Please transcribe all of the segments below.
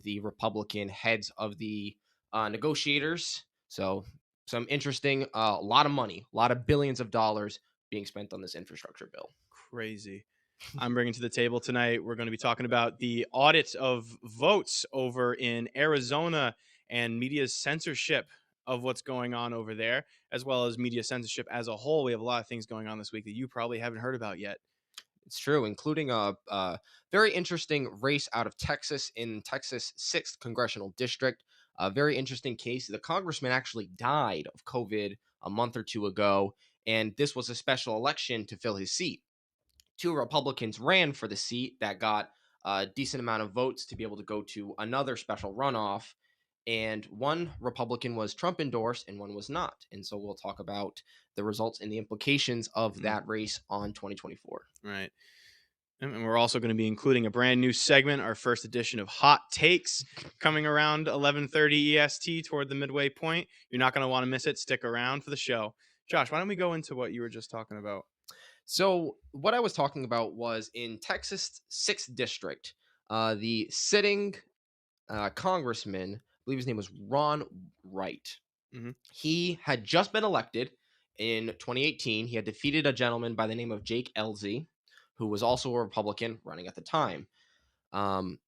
the Republican heads of the negotiators. So some interesting, a lot of money, a lot of billions of dollars being spent on this infrastructure bill. Crazy. I'm bringing to the table tonight. We're going to be talking about the audit of votes over in Arizona and media's censorship of what's going on over there, as well as media censorship as a whole. We have a lot of things going on this week that you probably haven't heard about yet. It's true, including a very interesting race out of Texas in Texas 6th congressional district. A very interesting case. The congressman actually died of COVID a month or two ago, and this was a special election to fill his seat. Two Republicans ran for the seat that got a decent amount of votes to be able to go to another special runoff. And one Republican was Trump endorsed and one was not. And so we'll talk about the results and the implications of that race on 2024. Right. And we're also going to be including a brand new segment, our first edition of Hot Takes, coming around 11:30 EST toward the midway point. You're not going to want to miss it. Stick around for the show. Josh, why don't we go into what you were just talking about? So what I was talking about was in Texas 6th district, the sitting congressman, I believe his name was Ron Wright. Mhm. He had just been elected in 2018. He had defeated a gentleman by the name of Jake Elzy, who was also a Republican running at the time.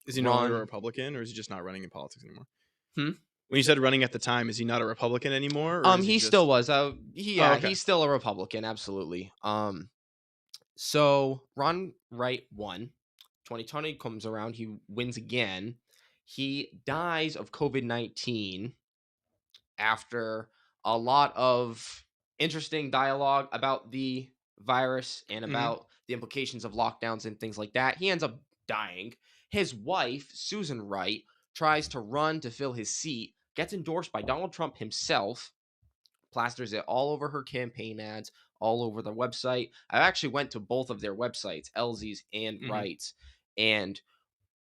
Is he no longer a Republican, or is he just not running in politics anymore? Hmm? When you said running at the time, is he not a Republican anymore? Or is He just... still was. okay. He's still a Republican, absolutely. So Ron Wright won. 2020 comes around, he wins again. He dies of COVID-19 after a lot of interesting dialogue about the virus and about the implications of lockdowns and things like that. He ends up dying. His wife, Susan Wright, tries to run to fill his seat, gets endorsed by Donald Trump himself, plasters it all over her campaign ads, all over their website. I actually went to both of their websites, Elzy's and Wright's, and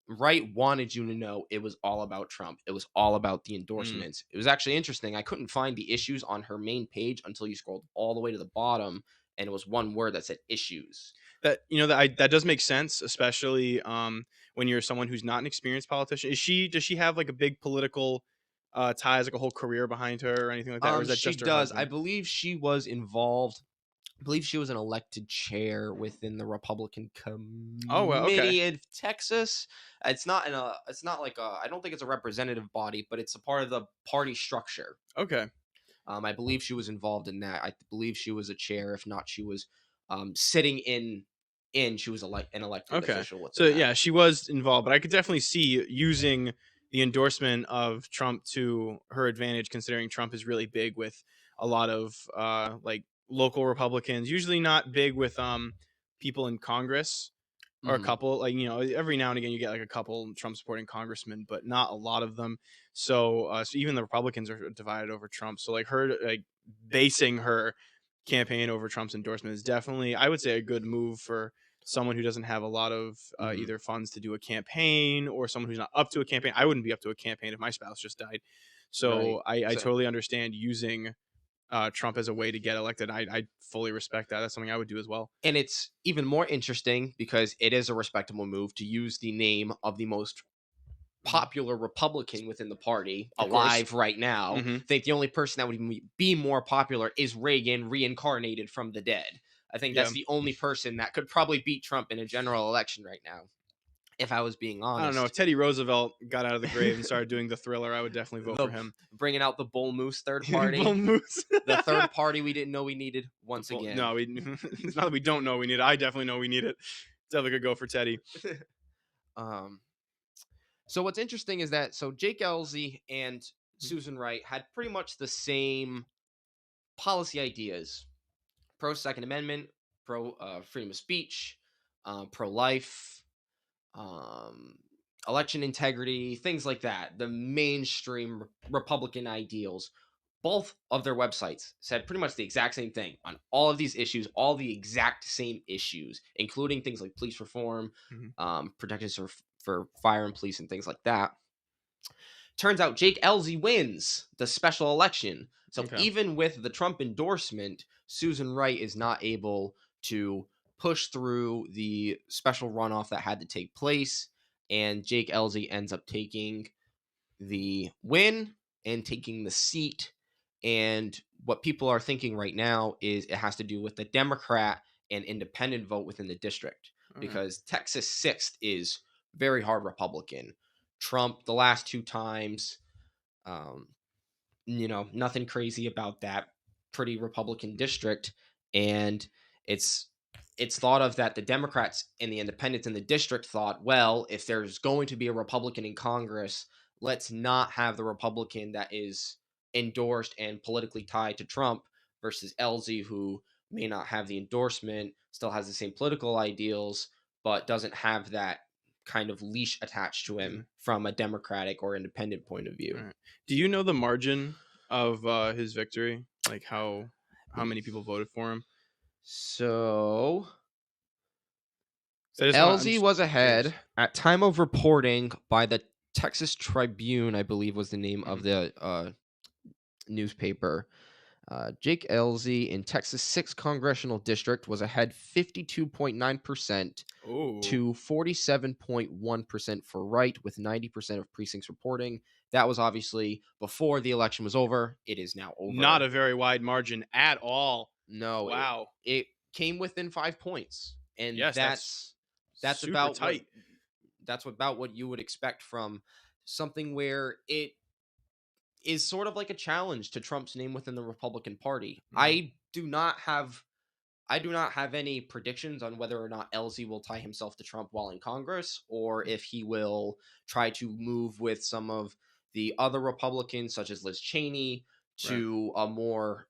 Wright wanted you to know it was all about Trump. It was all about the endorsements. It was actually interesting. I couldn't find the issues on her main page until you scrolled all the way to the bottom, and it was one word that said issues. That does make sense, especially when you're someone who's not an experienced politician. Does she have like a big political ties, like a whole career behind her or anything like that, or is that She just her does. I husband? believe she was involved. I believe she was an elected chair within the Republican Oh well, okay. Committee of Texas. It's not It's not like a. I don't think it's a representative body, but it's a part of the party structure. Okay. I believe she was involved in that. I believe she was a chair. If not, she was sitting in. She was an elected Okay. official within So that. yeah, she was involved, but I could definitely see using the endorsement of Trump to her advantage, considering Trump is really big with a lot of like local Republicans, usually not big with people in Congress, or a Mhm. couple, like, every now and again you get like a couple Trump supporting congressmen, but not a lot of them. So even the Republicans are divided over Trump. So like her like basing her campaign over Trump's endorsement is definitely, I would say, a good move for someone who doesn't have a lot of Mhm. either funds to do a campaign, or someone who's not up to a campaign. I wouldn't be up to a campaign if my spouse just died. Right. So I So totally understand using Trump as a way to get elected. I fully respect that. That's something I would do as well. and it's even more interesting because it is a respectable move to use the name of the most Mhm. popular Republican within the party Of course. alive right now. Hmm. I think the only person that would be more popular is Reagan reincarnated from the dead. I think Yeah. that's the only person that could probably beat Trump in a general election right now, if I was being I don't know. If honest. Teddy Roosevelt got out of the grave and started doing the Thriller, I would definitely vote for The him. bringing out the Bull Moose third Bull party, Moose. the third party we didn't know we needed once again. No, it's not that we don't know we need it. I definitely know we need it. Definitely could go for Teddy. um, so what's interesting is that Jake Elzy and Susan Wright had pretty much the same policy ideas: pro Second Amendment, pro freedom of speech, pro life, um, election integrity, things like that. The mainstream Republican ideals. Both of their websites said pretty much the exact same thing on all of these issues, all the exact same issues, including things like police reform, Mhm. protections for fire and police, and things like that. Turns out Jake Elzy wins the special election. So Okay. even with the Trump endorsement, Susan Wright is not able to push through the special runoff that had to take place. And Jake Elzy ends up taking the win and taking the seat. And what people are thinking right now is it has to do with the Democrat and independent vote within the district, Okay. because Texas 6th is very hard Republican. Trump, the last two times, um, nothing crazy about that. Pretty Republican district. And it's it's thought of that the Democrats and the independents in the district thought, well, if there's going to be a Republican in Congress, let's not have the Republican that is endorsed and politically tied to Trump versus LZ, who may not have the endorsement, still has the same political ideals, but doesn't have that kind of leash attached to Mm, him from a Democratic or independent point of all view. right. Do you know the margin of his victory? Like how Believe many people voted for him? so. So I just want. I'm LZ just was curious. ahead at time of reporting by the Texas Tribune, I believe was the name Hmm. of the newspaper. Jake LZ in Texas 6th congressional district was ahead 52.9% Oh, to 47.1% for right, with 90% of precincts reporting. That was obviously before the election was over. It is now not over. a very wide margin at all. No, it Wow. it came within 5 points, and Yes, that's that's super about what tight. about what you would expect from something where it is sort of like a challenge to Trump's name within the Republican Party. Mhm. I do not have any predictions on whether or not LZ will tie himself to Trump while in Congress, or if he will try to move with some of the other Republicans, such as Liz Cheney, Right. to a more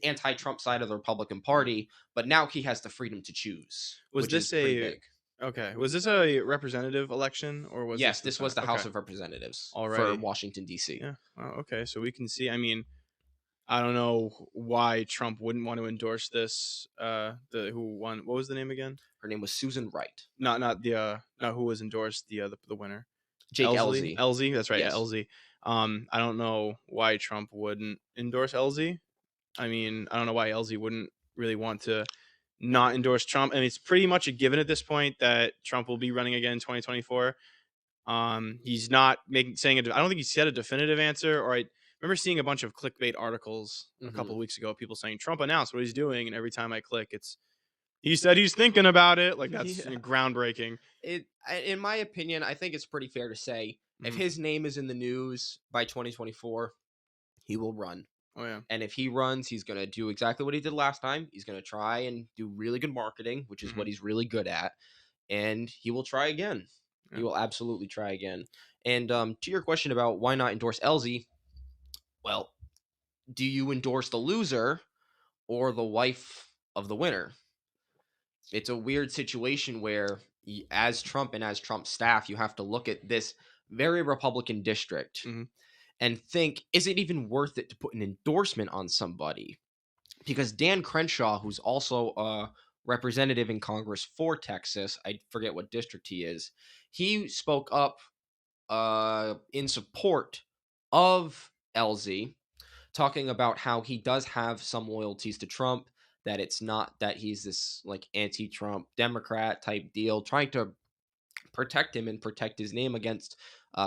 anti-Trump side of the Republican Right. Party. But now he has the freedom to choose, Was which is this pretty a big. okay? Was this a representative election or was this Yes, the this was Senate? the House Okay, of Representatives for alrighty. Washington D.C. Yeah. Wow, okay, so we can see. I mean, I don't know why Trump wouldn't want to endorse this. The who won? What was the name again? Her name was Susan Wright. Not the not who was endorsed. The winner. Jake LZ. LZ. That's right. Yeah, Yes. LZ. I don't know why Trump wouldn't endorse LZ. I mean, I don't know why LZ wouldn't really want to not endorse Trump. And it's pretty much a given at this point that Trump will be running again in 2024. He's not making saying it. I don't think he said a definitive answer. Or I remember seeing a bunch of clickbait articles a couple Hmm. of weeks ago, people saying Trump announced what he's doing, and every time I click, it's he said he's thinking about it. Like that's Yeah. groundbreaking. In my opinion, I think it's pretty fair to say if Mhm. his name is in the news by 2024, he will run. Oh yeah. And if he runs, he's going to do exactly what he did last time. He's going to try and do really good marketing, which is Hmm. what he's really good at. And he will try again. He Yeah. will absolutely try again. And to your question about why not endorse LZ, well, do you endorse the loser or the wife of the winner? It's a weird situation where, as Trump and as Trump's staff, you have to look at this very Republican district Hmm. and think, is it even worth it to put an endorsement on somebody? Because Dan Crenshaw, who's also a representative in Congress for Texas, I forget what district he is, he spoke up in support of LZ, talking about how he does have some loyalties to Trump, that it's not that he's this like anti-Trump Democrat type deal, trying to protect him and protect his name against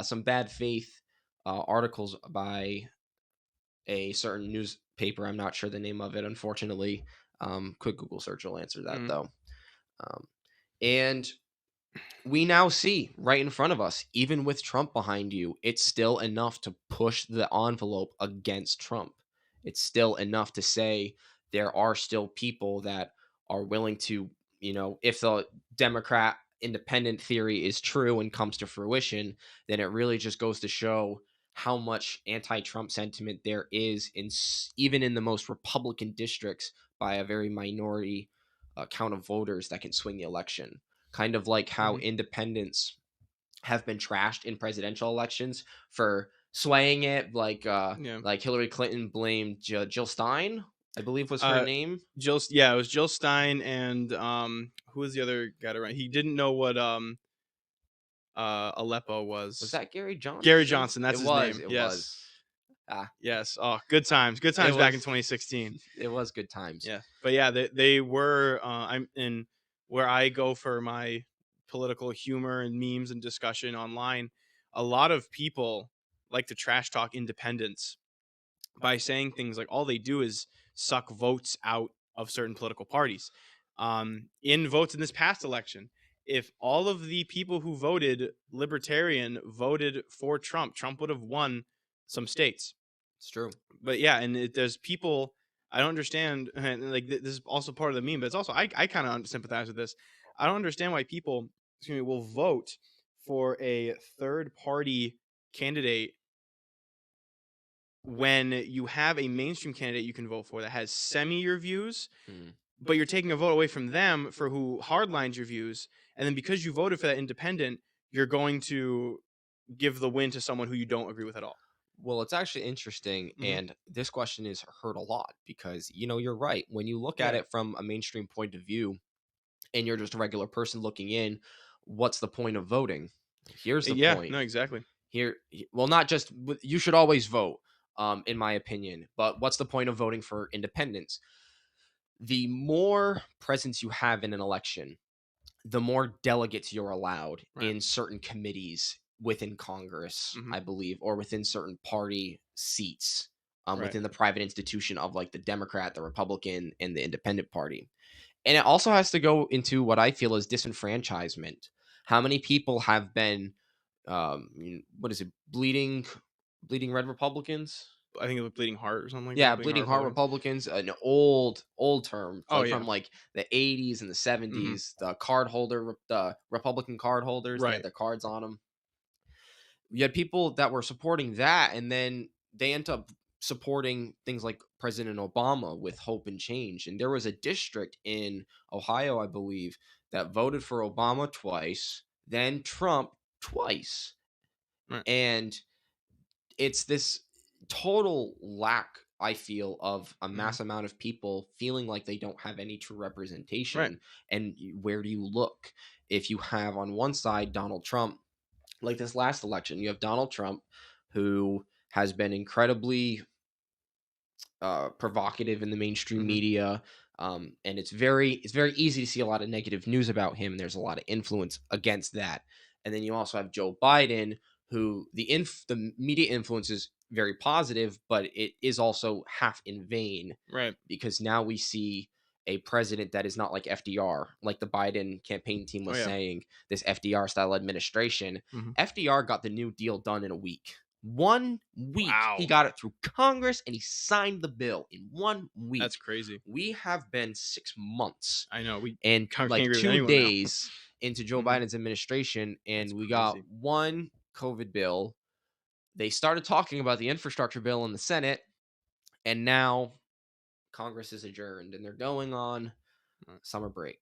some bad faith articles by a certain newspaper. I'm not sure the name of it, unfortunately. Quick Google search will answer that Hmm. though. Um, and we now see right in front of us, even with Trump behind you, it's still enough to push the envelope against Trump. It's still enough to say there are still people that are willing to, if the Democrat independent theory is true and comes to fruition, then it really just goes to show how much anti-Trump sentiment there is even in the most Republican districts by a very minority count of voters that can swing the election, kind of like how Hmm. independents have been trashed in presidential elections for swaying it, Yeah. like Hillary Clinton blamed Jill Stein, I believe was her Uh, name. Yeah, it was Jill Stein and who was the other guy to run? He didn't know what Aleppo Was was. that Gary Gary Johnson? Johnson, that's his name. It was. Yes. Ah, Yes. Oh, good times. Good it times back in was 2016. it was good times. Yeah. But yeah, they were I'm in where I go for my political humor and memes and discussion online. a lot of people like to trash talk independence by saying things like all they do is suck votes out of certain political parties. In votes in this past election, if all of the people who voted libertarian voted for Trump, Trump would have won some states. It's true. But yeah, and there's people I don't understand. And like this is also part of the meme, but it's also I kind of sympathize with this. I don't understand why people, excuse me, will vote for a third party candidate when you have a mainstream candidate you can vote for that has semi your views, Mm. but you're taking a vote away from them for who hardlines your views, and then because you voted for that independent, you're going to give the win to someone who you don't agree with at all. Well, it's actually interesting, Hmm. and this question is heard a lot because you're right. When you look at Yeah, it from a mainstream point of view, and you're just a regular person looking in, what's the point of voting? Here's the yeah, point. no, exactly. Well, not just you should always vote, in my opinion, but what's the point of voting for independence? The more presence you have in an election, the more delegates you're allowed Right, in certain committees within Congress, hmm, I believe, or within certain party seats, right, within the private institution of like the Democrat, the Republican, and the Independent Party. And it also has to go into what I feel is disenfranchisement. How many people have been, what is it, bleeding red Republicans? I think it was bleeding heart or something like Yeah, that. Bleeding bleeding heart heart Republicans. Republicans, an old term, Oh like yeah. from like the 80s and the Hmm. 70s. The Republican card holders, they had Right. their cards on them. You had people that were supporting that, and then they end up supporting things like President Obama with hope and change. And there was a district in Ohio, I believe, that voted for Obama twice, then Trump twice. Right. And it's this total lack, I feel, of a Hmm. mass amount of people feeling like they don't have any true Right. representation. And where do you look? If you have on one side Donald Trump, like this last election, you have Donald Trump, who has been incredibly provocative in the mainstream Hmm. media, and it's very easy to see a lot of negative news about him. And there's a lot of influence against that. And then you also have Joe Biden, who the media influence is very positive, but it is also half in vain Right. because now we see a president that is not like FDR, like the Biden campaign team Oh was yeah. saying, this FDR style administration. Hmm. FDR got the New Deal done in a week. 1 week, he Wow. got it through Congress and he signed the bill in 1 week. That's crazy. We have been 6 months I know. We and can't like agree with two anyone now. days into Joe Hmm. Biden's administration, That's and we got crazy. one COVID bill. They started talking about the infrastructure bill in the Senate, and now Congress is adjourned and they're going on Right. summer break.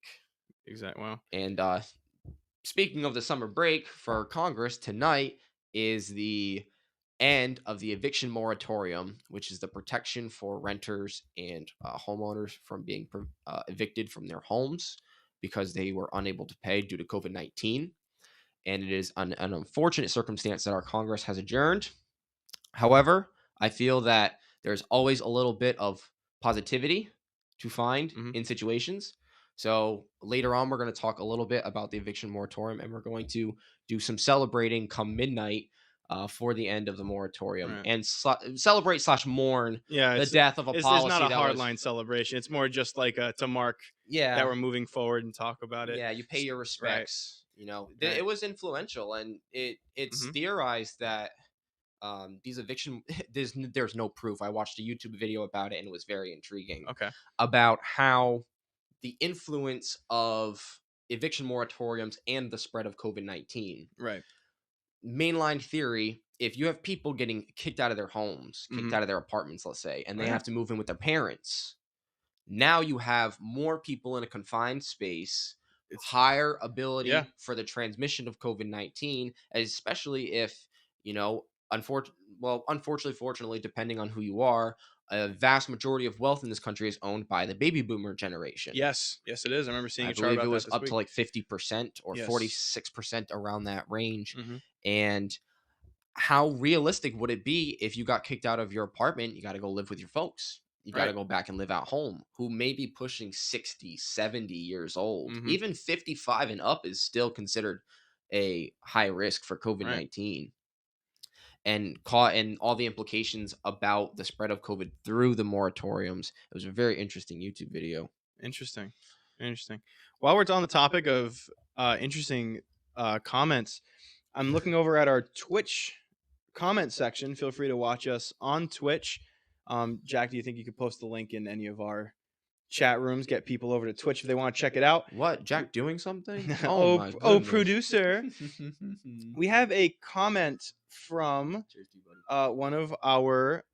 Exactly. Well. And speaking of the summer break for Congress, tonight is the end of the eviction moratorium, which is the protection for renters and homeowners from being evicted from their homes because they were unable to pay due to COVID-19. And it is an unfortunate circumstance that our Congress has adjourned. However, I feel that there's always a little bit of positivity to find Hmm. in situations. So later on, we're going to talk a little bit about the eviction moratorium, and we're going to do some celebrating come midnight for the end of the moratorium Right. and celebrate slash mourn Yeah. the death of a It's not policy a that was, hardline celebration. It's more just like to mark that yeah, we're moving forward and talk about it. yeah, you pay your Right. respects. Right. It was influential, and it's Hmm. theorized that these eviction there's no proof. I watched a YouTube video about it and it was very intriguing Okay. about how the influence of eviction moratoriums and the spread of COVID-19. Right. Mainline theory, if you have people getting kicked out of their homes, kicked Hmm. out of their apartments, let's say, and Oh they yeah. have to move in with their parents, now you have more people in a confined space, It's higher yeah. ability for the transmission of COVID-19, especially if, unfortunately, fortunately, depending on who you are, a vast majority of wealth in this country is owned by the baby boomer generation. Yes. Yes, it is. I remember seeing I a chart believe it about that was this up to week. like 50% or Yes. 46% around that range. Hmm. And how realistic would it be if you got kicked out of your apartment? You got to go live with your folks. You got to Right. go back and live at home, who may be pushing 60, 70 years old. Hmm. Even 55 and up is still considered a high risk for COVID Right. 19. and all the implications about the spread of COVID through the moratoriums. It was a very interesting YouTube video. Interesting. Interesting. While we're on the topic of interesting comments, I'm looking over at our Twitch comment section. Feel free to watch us on Twitch. Jack, do you think you could post the link in any of our chat rooms? Get people over to Twitch if they want to check it out. What, Jack doing something? Oh oh, my oh, goodness. producer. We have a comment from Cheers to you, buddy. one of our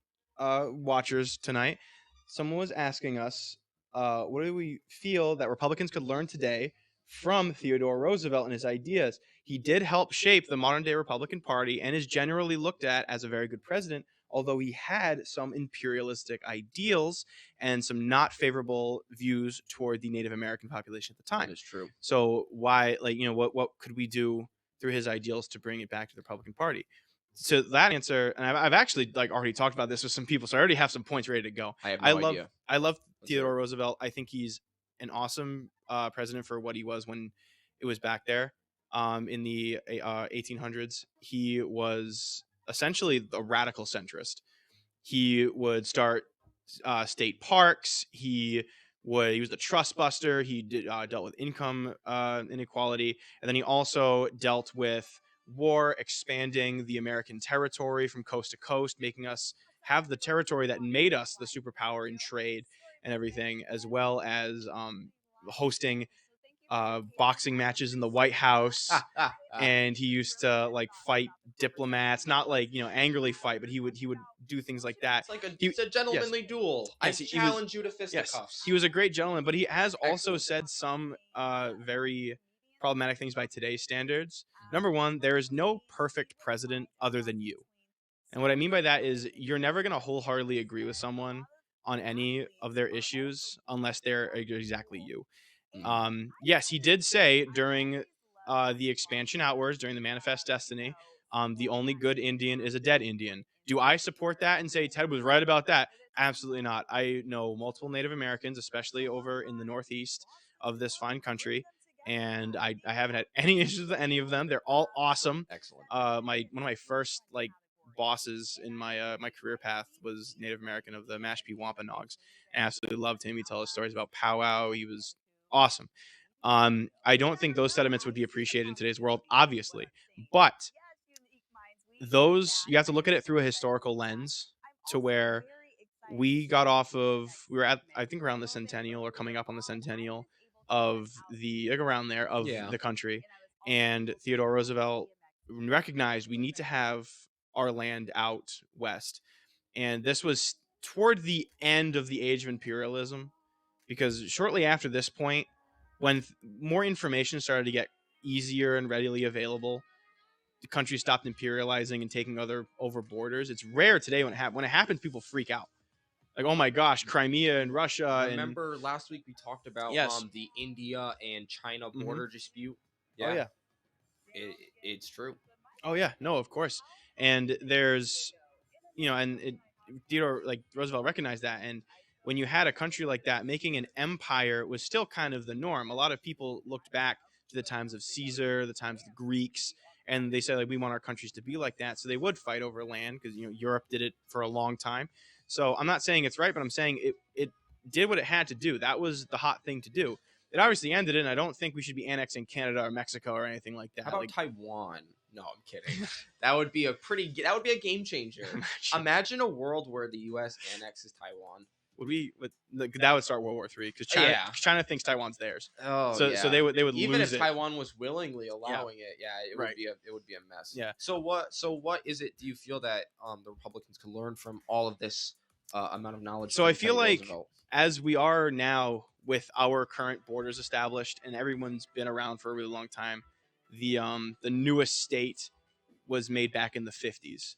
watchers tonight. Someone was asking us, what do we feel that Republicans could learn today from Theodore Roosevelt and his ideas? He did help shape the modern day Republican Party and is generally looked at as a very good president, although he had some imperialistic ideals and some not favorable views toward the Native American population at the time. That is true. So why, what could we do through his ideals to bring it back to the Republican Party? So that answer, and I've actually already talked about this with some people, so I already have some points ready to go. I have no idea. I love Let's hear Theodore it. Roosevelt. I think he's an awesome president for what he was when it was back there in the 1800s. He was essentially a radical centrist. He would start state parks. He was the trust buster. He dealt with income inequality, and then he also dealt with war, expanding the American territory from coast to coast, making us have the territory that made us the superpower in trade and everything, as well as hosting boxing matches in the White House. And he used to fight diplomats, not angrily fight, but he would do things like that. It's a gentlemanly duel. Yes, I challenge you to fisticuffs. Yes, he was a great gentleman, but he has also Excellent. said some very problematic things by today's standards. Number one, there is no perfect president other than you. And what I mean by that is you're never going to wholeheartedly agree with someone on any of their issues unless they're exactly you. Yes, he did say during the expansion outwards, during the Manifest Destiny, the only good Indian is a dead Indian. Do I support that and say Ted was right about that? Absolutely not. I know multiple Native Americans, especially over in the Northeast of this fine country, and I haven't had any issues with any of them. They're all awesome. Excellent. One of my first bosses in my my career path was Native American of the Mashpee Wampanoags. I absolutely loved him. He told us stories about powwow. He was awesome. I don't think those sentiments would be appreciated in today's world, obviously, but those you have to look at it through a historical lens to where we were at, I think, around the centennial or coming up on the centennial of the around there of Yeah. the country, and Theodore Roosevelt recognized we need to have our land out west, and this was toward the end of the age of imperialism, because shortly after this point, when more information started to get easier and readily available, the country stopped imperializing and taking other over borders. It's rare today when it happens, people freak out. Like, oh my gosh, Crimea and Russia. Remember last week we talked about Yes. the India and China border dispute? Yeah. Oh yeah. It's true. Oh yeah. No, of course. And there's, Theodore Roosevelt recognized that, and when you had a country like that, making an empire was still kind of the norm. A lot of people looked back to the times of Caesar, the times of the Greeks, and they said we want our countries to be like that. So they would fight over land because Europe did it for a long time. So I'm not saying it's right, but I'm saying it did what it had to do. That was the hot thing to do. It obviously ended it, and I don't think we should be annexing Canada or Mexico or anything like that. How about Taiwan? No, I'm kidding. That would be a game changer. Imagine a world where the U.S. annexes Taiwan. That would start World War III, because China thinks Taiwan's theirs. Oh, so they would even lose if it. Taiwan was willingly allowing it. Yeah, it would be a mess. Yeah. So what is it? Do you feel that the Republicans can learn from all of this amount of knowledge? So I feel like Roosevelt? As we are now with our current borders established and everyone's been around for a really long time, the newest state was made back in the 50s,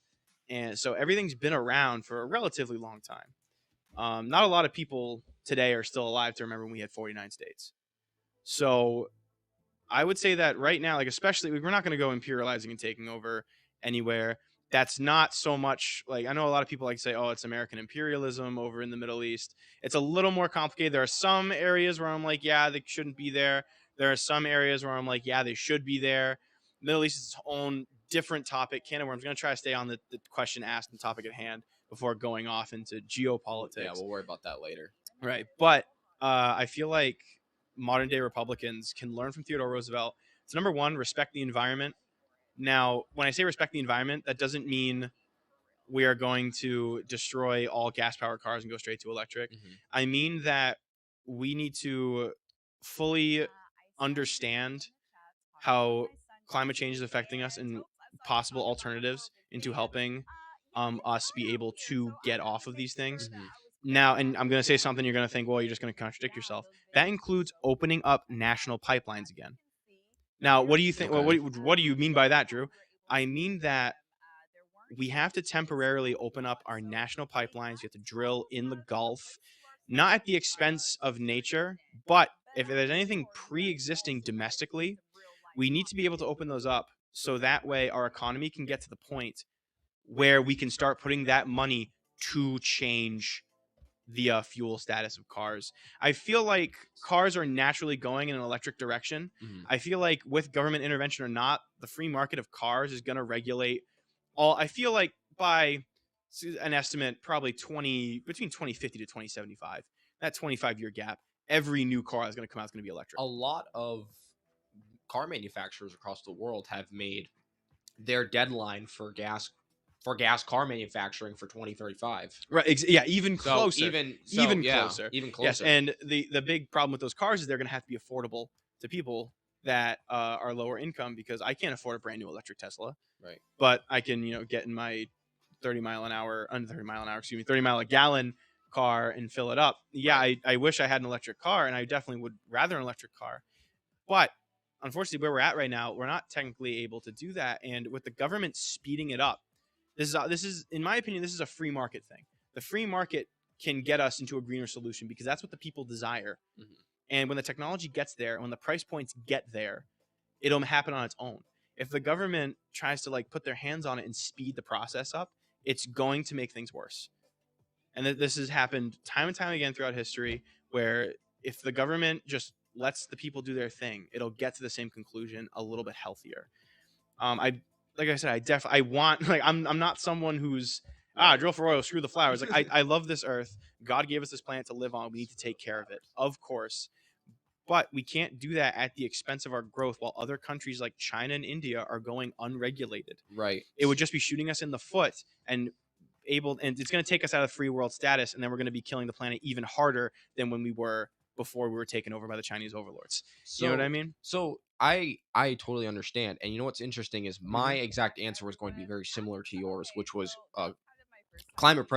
and so everything's been around for a relatively long time. Not a lot of people today are still alive to remember when we had 49 states. So I would say that right now, especially, we're not going to go imperializing and taking over anywhere. That's not so much I know a lot of people say, oh, it's American imperialism over in the Middle East. It's a little more complicated. There are some areas where I'm yeah, they shouldn't be there. There are some areas where I'm yeah, they should be there. Middle East is its own different topic. Can of worms. I'm going to try to stay on the question asked and topic at hand before going off into Yeah, geopolitics. we'll worry about that later. Right. But I feel like modern day Republicans can learn from Theodore Roosevelt. So, number one, respect the environment. Now, when I say respect the environment, that doesn't mean we are going to destroy all gas powered cars and go straight to electric. Hmm. I mean that we need to fully understand how climate change is affecting us and possible alternatives into helping us be able to get off of these things. Hmm. Now, and I'm going to say something you're going to think, well, you're just going to contradict yourself. That includes opening up national pipelines again. Now, what do you think? Well, Okay. what do you mean by that, Drew? I mean that we have to temporarily open up our national pipelines. You have to drill in the Gulf, not at the expense of nature, but if there's anything pre existing domestically, we need to be able to open those up so that way our economy can get to the point where we can start putting that money to change the fuel status of cars. I feel like cars are naturally going in an electric direction. Hmm. I feel like with government intervention or not, the free market of cars is going to regulate all. I feel like by an estimate, probably 20 between 2050 to 2075, that 25-year gap, every new car that's going to come out is going to be electric. A lot of car manufacturers across the world have made their deadline for gas car manufacturing for 2035. Right. Yeah. Even So closer. so Even yeah, closer. even Yes. closer. And the big problem with those cars is they're going to have to be affordable to people that are lower income because I can't afford a brand new electric Tesla, Right. but I can, get in my 30 mile an hour, excuse me, 30 mile a gallon car and fill it up. Yeah. Right. I wish I had an electric car and I definitely would rather an electric car. But unfortunately, where we're at right now, we're not technically able to do that. And with the government speeding it up, this is in my opinion, this is a free market thing. The free market can get us into a greener solution because that's what the people desire. Mhm. And when the technology gets there, when the price points get there, it'll happen on its own. If the government tries to like put their hands on it and speed the process up, it's going to make things worse. And this has happened time and time again throughout history where if the government just lets the people do their thing, it'll get to the same conclusion a little bit healthier. I like I said, I want like I'm not someone who's Right. drill for oil, screw the flowers. Like I love this earth. God gave us this planet to live on. We need to take care of it, of course. But we can't do that at the expense of our growth while other countries like China and India are going unregulated. Right. It would just be shooting us in the foot and it's going to take us out of free world status and then we're going to be killing the planet even harder than when we were before we were taken over by the Chinese overlords. You know what I So mean? I totally understand. And you know what's interesting is my Mhm. exact answer was going to be very similar to yours, which was climate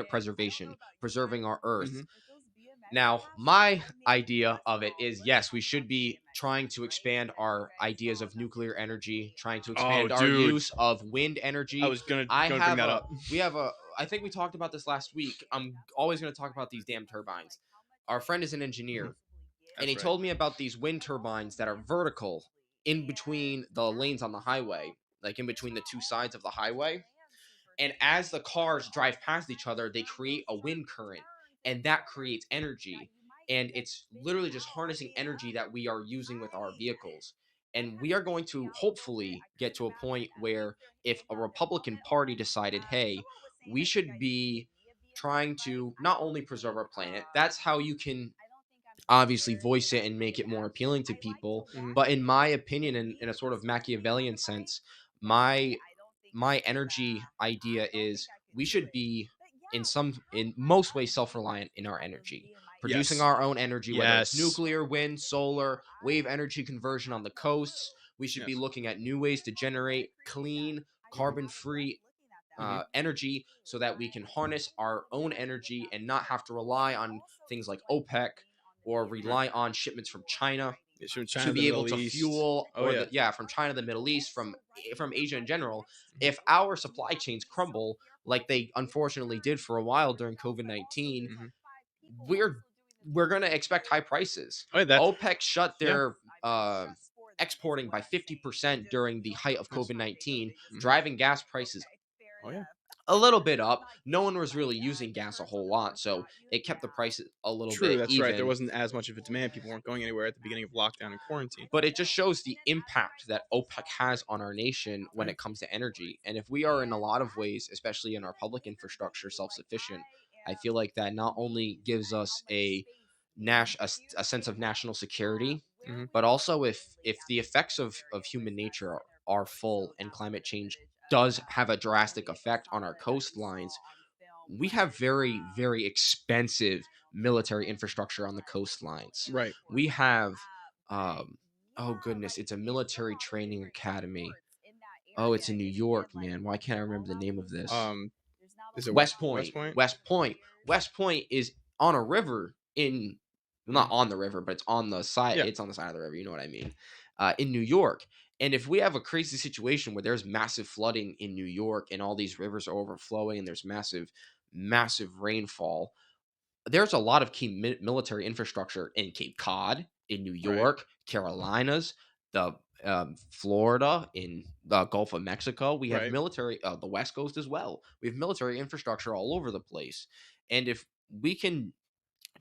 preservation, preserving our earth. Mhm. Now, my idea of it is yes, we should be trying to expand our ideas of nuclear energy, trying to Oh, expand our dude. use of wind I energy. was gonna I gonna bring have that a up. we have a I think we talked about this last week. I'm always going to talk about these damn turbines. Our friend is an Mhm. engineer, and That's he right. told me about these wind turbines that are vertical in between the lanes on the highway, like in between the two sides of the highway. And as the cars drive past each other, they create a wind current, and that creates energy. And it's literally just harnessing energy that we are using with our vehicles. And we are going to hopefully get to a point where if a Republican Party decided, hey, we should be trying to not only preserve our planet, that's how you can obviously voice it and make it more appealing to people. Mhm. But in my opinion, in a sort of Machiavellian sense, my my energy idea is we should be in most ways self-reliant in our energy, producing Yes. our own energy, whether it's Yes. nuclear, wind, solar, wave energy conversion on the coasts. We should be Yes. looking at new ways to generate clean, Mhm. carbon-free Mhm. energy so that we can harness our own energy and not have to rely on things like OPEC or Right. rely on shipments from China It's from to China, the be able Middle to East. fuel, Oh or yeah. the yeah, from China, the Middle East, from Asia in general. Mhm. If our supply chains crumble like they unfortunately did for a while during COVID-19, Mhm. we're we're going to expect high prices. Oh yeah, that's OPEC shut yeah. their exporting by 50% during the height of Yes. COVID-19, Mhm. driving gas prices Oh yeah. a little bit up. No one was really using gas a whole lot, so it kept the price a little True, bit that's right. There even. wasn't as much of a demand. People weren't going anywhere at the beginning of lockdown and quarantine. But it just shows the impact that OPEC has on our nation when Right. it comes to energy. And if we are in a lot of ways, especially in our public infrastructure, self-sufficient, I feel like that not only gives us a sense of national security, Hmm. but also if the effects of human nature are full and climate change does have a drastic effect on our coastlines, we have very, very expensive military infrastructure on the coastlines. Right. We have, oh goodness, it's a military training academy. Oh, it's in New York, man. Why can't I remember the name of this? Um, is it West West Point. Point? West Point. West Point is on a river in, well, not Mhm. on the river, but it's on the side. Yeah. It's on the side of the river. You know what I mean? In New York. And if we have a crazy situation where there's massive flooding in New York and all these rivers are overflowing and there's massive, massive rainfall, there's a lot of key military infrastructure in Cape Cod, in New Right. York, Carolinas, the Florida, in the Gulf of Mexico. We have Right. military, the West Coast as well. We have military infrastructure all over the place, and if we can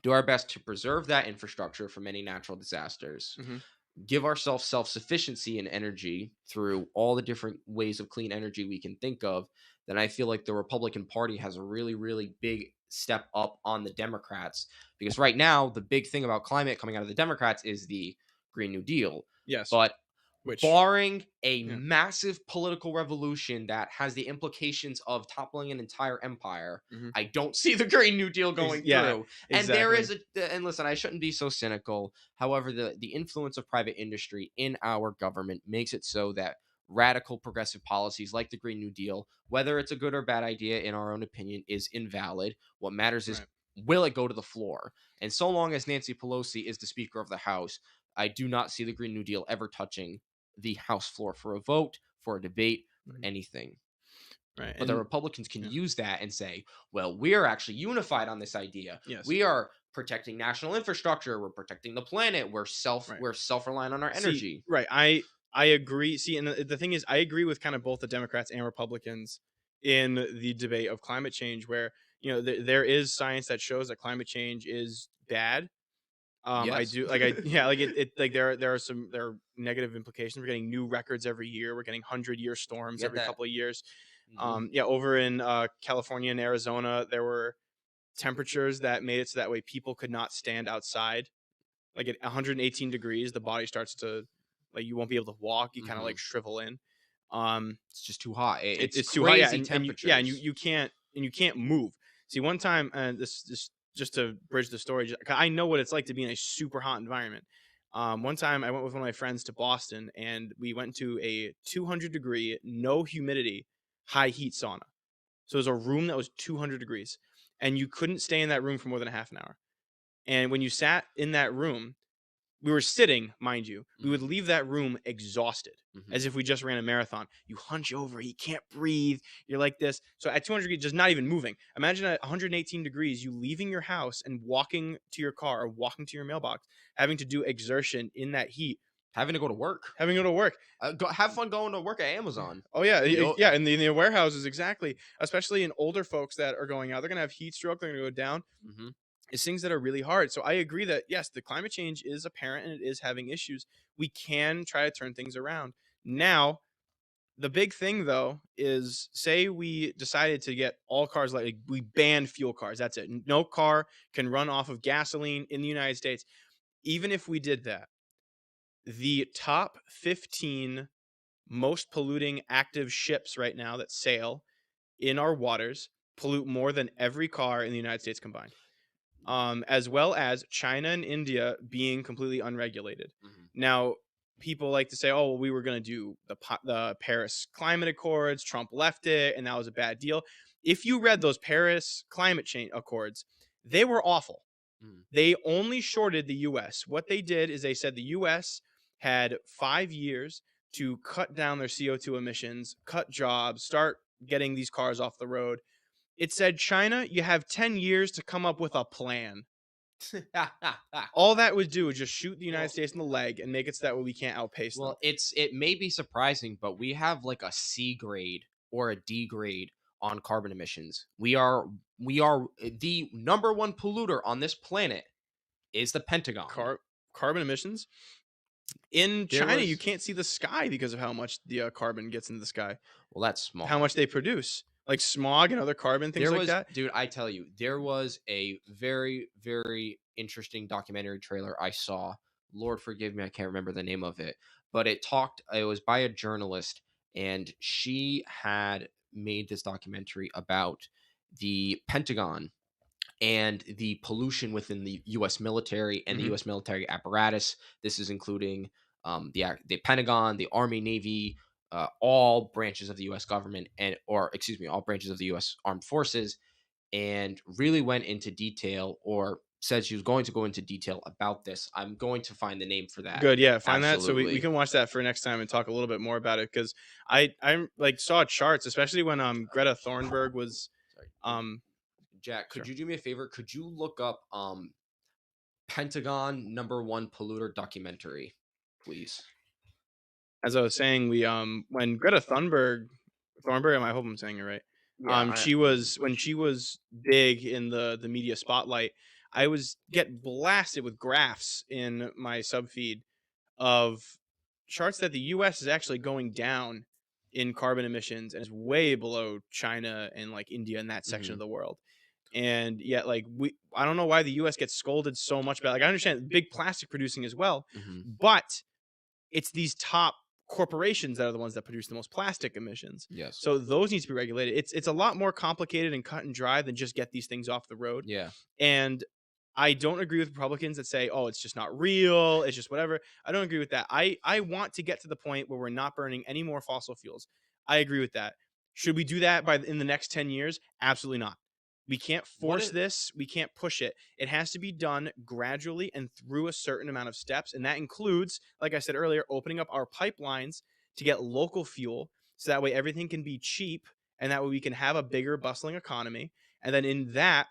do our best to preserve that infrastructure from any natural disasters, Hmm. give ourselves self-sufficiency in energy through all the different ways of clean energy we can think of, then I feel like the Republican Party has a really, really big step up on the Democrats. Because right now, the big thing about climate coming out of the Democrats is the Green New Deal. Yes. But Which. barring a Yeah. massive political revolution that has the implications of toppling an entire empire, Hmm. I don't see the Green New Deal going Yeah. through. And there Exactly. is and listen, I shouldn't be so cynical. However, the influence of private industry in our government makes it so that radical progressive policies like the Green New Deal, whether it's a good or bad idea in our own opinion, is invalid. What matters is, Right. will it go to the floor? And so long as Nancy Pelosi is the Speaker of the House, I do not see the Green New Deal ever touching the House floor for a vote, for a debate, for Mhm. anything. Right. But the And Republicans can yeah. use that and say, well, we're actually unified on this idea. Yes. We are protecting national infrastructure. We're protecting the planet. Right. We're self-reliant on our See, energy. right. I agree. See, and the thing is, I agree with kind of both the Democrats and Republicans in the debate of climate change, where there is science that shows that climate change is bad. I Yes. do like I yeah like it like there are negative implications. We're getting new records every year. We're getting 100-year storms Get every that. couple of years. Hmm. Yeah, over in California and Arizona, there were temperatures that made it so that way people could not stand outside. Like at 118 degrees, the body starts to, like, you won't be able to walk. You kind of Hmm. like shrivel in. Um, It's just too hot. It's it's too hot, yeah, crazy and temperatures. you can't move. See, one time, and this just to bridge the story, 'cause I know what it's like to be in a super hot environment. One time I went with one of my friends to Boston, and we went to a 200-degree, no humidity, high heat sauna. So it was a room that was 200 degrees, and you couldn't stay in that room for more than a half an hour. And when you sat in that room, we were sitting, mind you. We would Hmm. leave that room exhausted, Hmm. as if we just ran a marathon. You hunch over, you can't breathe. You're like this. So at 200 degrees, just not even moving. Imagine at 118 degrees, you leaving your house and walking to your car or walking to your mailbox, having to do exertion in that heat, Having to go to work. having to go to work. Have fun going to work at Amazon. Oh yeah, You. yeah, in the warehouses, exactly. Especially in older folks that are going out, they're gonna have heat stroke. They're gonna go down. Hmm. It's things that are really hard. So I agree that yes, the climate change is apparent and it is having issues. We can try to turn things around. Now, the big thing though is, say we decided to get all cars, like we ban fuel cars. That's it. No car can run off of gasoline in the United States. Even if we did that, the top 15 most polluting active ships right now that sail in our waters pollute more than every car in the United States combined, as well as China and India being completely unregulated. Hmm. Now, people like to say, "Oh, well, we were going to do the Paris Climate Accords. Trump left it, and that was a bad deal." If you read those Paris Climate Change Accords, they were awful. Hmm. They only shorted the U.S. What they did is they said the U.S. had 5 years to cut down their CO2 emissions, cut jobs, start getting these cars off the road. It said, China, you have 10 years to come up with a plan. All that would do is just shoot the United Well, States in the leg and make it so that way we can't outpace them. Well, it may be surprising, but we have like a C grade or a D grade on carbon emissions. We are the number one polluter on this planet is the Pentagon. Carbon emissions in There China, you was can't see the sky because of how much the carbon gets into the sky, well, that's how smog. much they produce, like smog and other carbon things There like was, that. dude, I tell you, there was a very, very interesting documentary trailer I saw. Lord forgive me, I can't remember the name of it, but it was by a journalist, and she had made this documentary about the Pentagon and the pollution within the U.S. military and the Hmm. U.S. military apparatus. This is including the Pentagon, the Army, Navy, all branches of the U.S. government, and or excuse me, all branches of the U.S. Armed Forces, and really went into detail, or said she was going to go into detail about this. I'm going to find the name for that. Good, yeah, find that so we Absolutely. can watch that for next time and talk a little bit more about it because I like saw charts, especially when Greta Thunberg was Sorry, um Jack. Could sure. you do me a favor? Could you look up Pentagon number one polluter documentary, please? As I was saying, we when Greta Thunberg, I hope I'm saying it right. Yeah, She was when she was big in the media spotlight. I was get blasted with graphs in my sub feed of charts that the U.S. is actually going down in carbon emissions and is way below China and like India and that section of hmm the world. And yet, like I don't know why the U.S. gets scolded so much. But like, I understand big plastic producing as well, hmm but it's these top corporations that are the ones that produce the most plastic emissions. Yes. So those need to be regulated. It's a lot more complicated and cut and dry than just get these things off the road. Yeah. And I don't agree with Republicans that say, "Oh, it's just not real. It's just whatever." I don't agree with that. I want to get to the point where we're not burning any more fossil fuels. I agree with that. Should we do that in the next 10 years? Absolutely not. We can't What force it? this. We can't push it. It has to be done gradually and through a certain amount of steps. And that includes, like I said earlier, opening up our pipelines to get local fuel so that way everything can be cheap and that way we can have a bigger, bustling economy. And then in that,